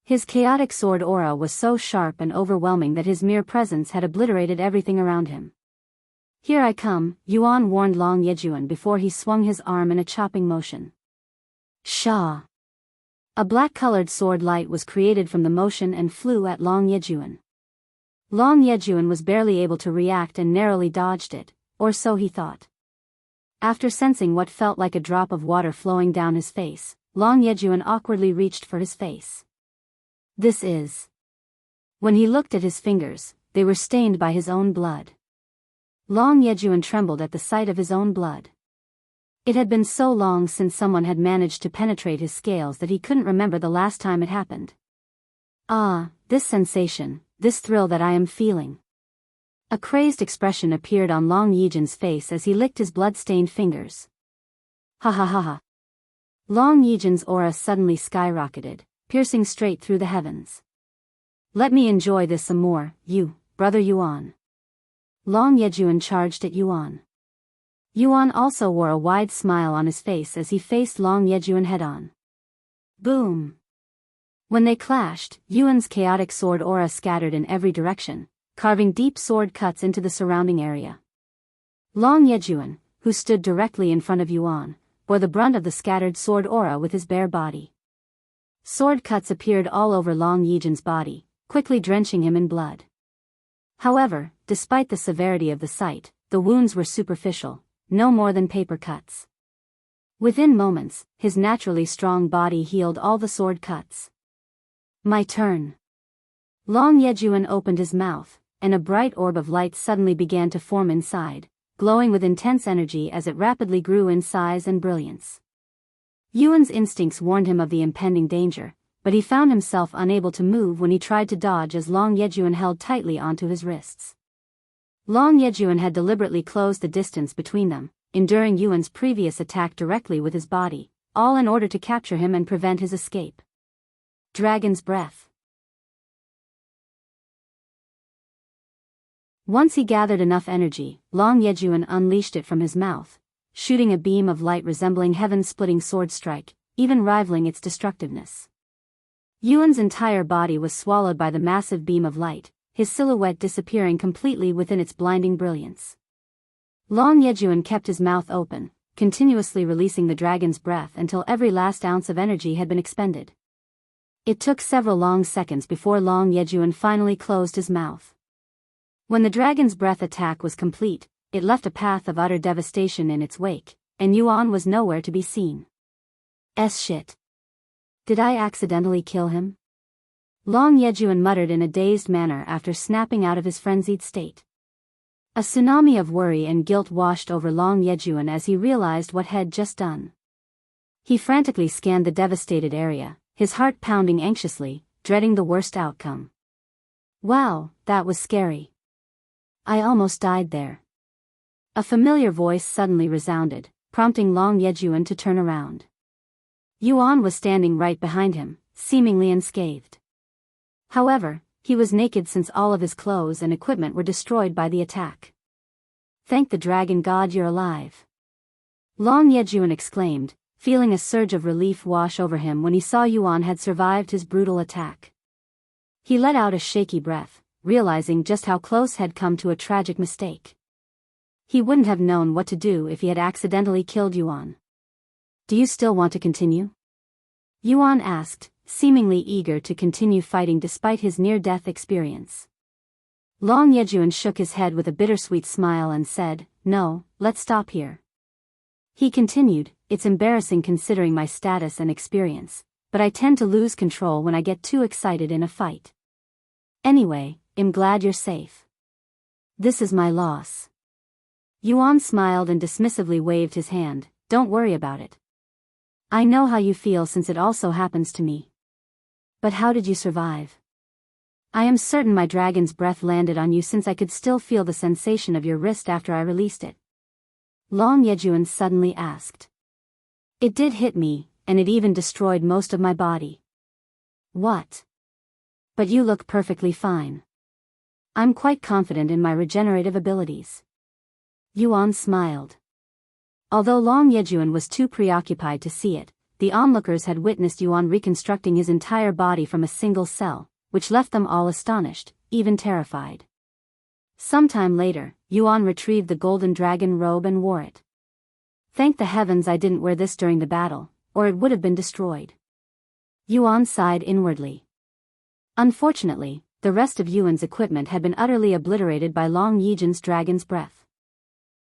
His chaotic sword aura was so sharp and overwhelming that his mere presence had obliterated everything around him. Here I come, Yuan warned Long Yejun before he swung his arm in a chopping motion. Shah! A black-colored sword light was created from the motion and flew at Long Yejun. Long Yejun was barely able to react and narrowly dodged it, or so he thought. After sensing what felt like a drop of water flowing down his face, Long Yejun awkwardly reached for his face. This is... When he looked at his fingers, they were stained by his own blood. Long Yejun trembled at the sight of his own blood. It had been so long since someone had managed to penetrate his scales that he couldn't remember the last time it happened. Ah, this sensation, this thrill that I am feeling. A crazed expression appeared on Long Yejun's face as he licked his blood-stained fingers. Ha ha ha ha. Long Yejun's aura suddenly skyrocketed, piercing straight through the heavens. Let me enjoy this some more, you, brother Yuan. Long Yejun charged at Yuan. Yuan also wore a wide smile on his face as he faced Long Yejun head-on. Boom! When they clashed, Yuan's chaotic sword aura scattered in every direction, carving deep sword cuts into the surrounding area. Long Yejun, who stood directly in front of Yuan, bore the brunt of the scattered sword aura with his bare body. Sword cuts appeared all over Long Yejun's body, quickly drenching him in blood. However, despite the severity of the sight, the wounds were superficial, no more than paper cuts. Within moments, his naturally strong body healed all the sword cuts. My turn. Long Yejun opened his mouth, and a bright orb of light suddenly began to form inside, glowing with intense energy as it rapidly grew in size and brilliance. Yuan's instincts warned him of the impending danger, but he found himself unable to move when he tried to dodge as Long Yejun held tightly onto his wrists. Long Yejun had deliberately closed the distance between them, enduring Yuan's previous attack directly with his body, all in order to capture him and prevent his escape. Dragon's Breath. Once he gathered enough energy, Long Yejun unleashed it from his mouth, shooting a beam of light resembling heaven-splitting sword strike, even rivaling its destructiveness. Yuan's entire body was swallowed by the massive beam of light, his silhouette disappearing completely within its blinding brilliance. Long Yejun kept his mouth open, continuously releasing the dragon's breath until every last ounce of energy had been expended. It took several long seconds before Long Yejun finally closed his mouth. When the dragon's breath attack was complete, it left a path of utter devastation in its wake, and Yuan was nowhere to be seen. Shit. Did I accidentally kill him? Long Yejun muttered in a dazed manner after snapping out of his frenzied state. A tsunami of worry and guilt washed over Long Yejun as he realized what had just done. He frantically scanned the devastated area, his heart pounding anxiously, dreading the worst outcome. Wow, that was scary. I almost died there. A familiar voice suddenly resounded, prompting Long Yejun to turn around. Yuan was standing right behind him, seemingly unscathed. However, he was naked since all of his clothes and equipment were destroyed by the attack. Thank the dragon god you're alive. Long Yejun exclaimed, feeling a surge of relief wash over him when he saw Yuan had survived his brutal attack. He let out a shaky breath, realizing just how close had come to a tragic mistake. He wouldn't have known what to do if he had accidentally killed Yuan. Do you still want to continue? Yuan asked, seemingly eager to continue fighting despite his near-death experience. Long Yejun shook his head with a bittersweet smile and said, "No, let's stop here." He continued, "It's embarrassing considering my status and experience, but I tend to lose control when I get too excited in a fight. Anyway, I'm glad you're safe. This is my loss." Yuan smiled and dismissively waved his hand, "Don't worry about it. I know how you feel since it also happens to me. But how did you survive? I am certain my dragon's breath landed on you since I could still feel the sensation of your wrist after I released it." Long Yejun suddenly asked. "It did hit me, and it even destroyed most of my body." "What? But you look perfectly fine." "I'm quite confident in my regenerative abilities." Yuan smiled. Although Long Yejun was too preoccupied to see it, the onlookers had witnessed Yuan reconstructing his entire body from a single cell, which left them all astonished, even terrified. Sometime later, Yuan retrieved the golden dragon robe and wore it. "Thank the heavens I didn't wear this during the battle, or it would have been destroyed." Yuan sighed inwardly. Unfortunately, the rest of Yuan's equipment had been utterly obliterated by Long Yejun's dragon's breath.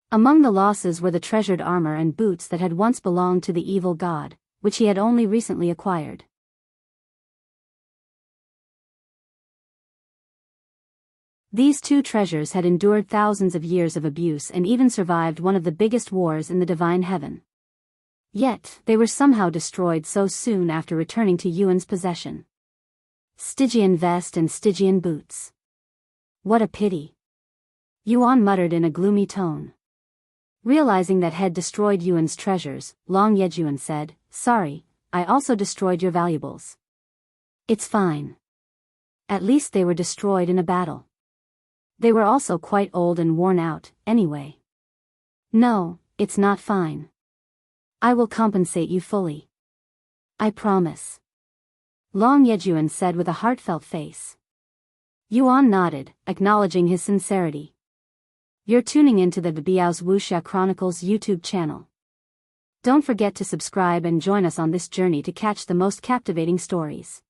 Among the losses were the treasured armor and boots that had once belonged to the evil god, which he had only recently acquired. These two treasures had endured thousands of years of abuse and even survived one of the biggest wars in the divine heaven. Yet, they were somehow destroyed so soon after returning to Yuan's possession. Stygian vest and Stygian boots. What a pity. Yuan muttered in a gloomy tone. Realizing that had destroyed Yuan's treasures, Long Yejun said, "Sorry, I also destroyed your valuables." "It's fine. At least they were destroyed in a battle. They were also quite old and worn out, anyway." "No, it's not fine. I will compensate you fully. I promise." Long Yejun said with a heartfelt face. Yuan nodded, acknowledging his sincerity. You're tuning into the Biyao's Wuxia Chronicles YouTube channel. Don't forget to subscribe and join us on this journey to catch the most captivating stories.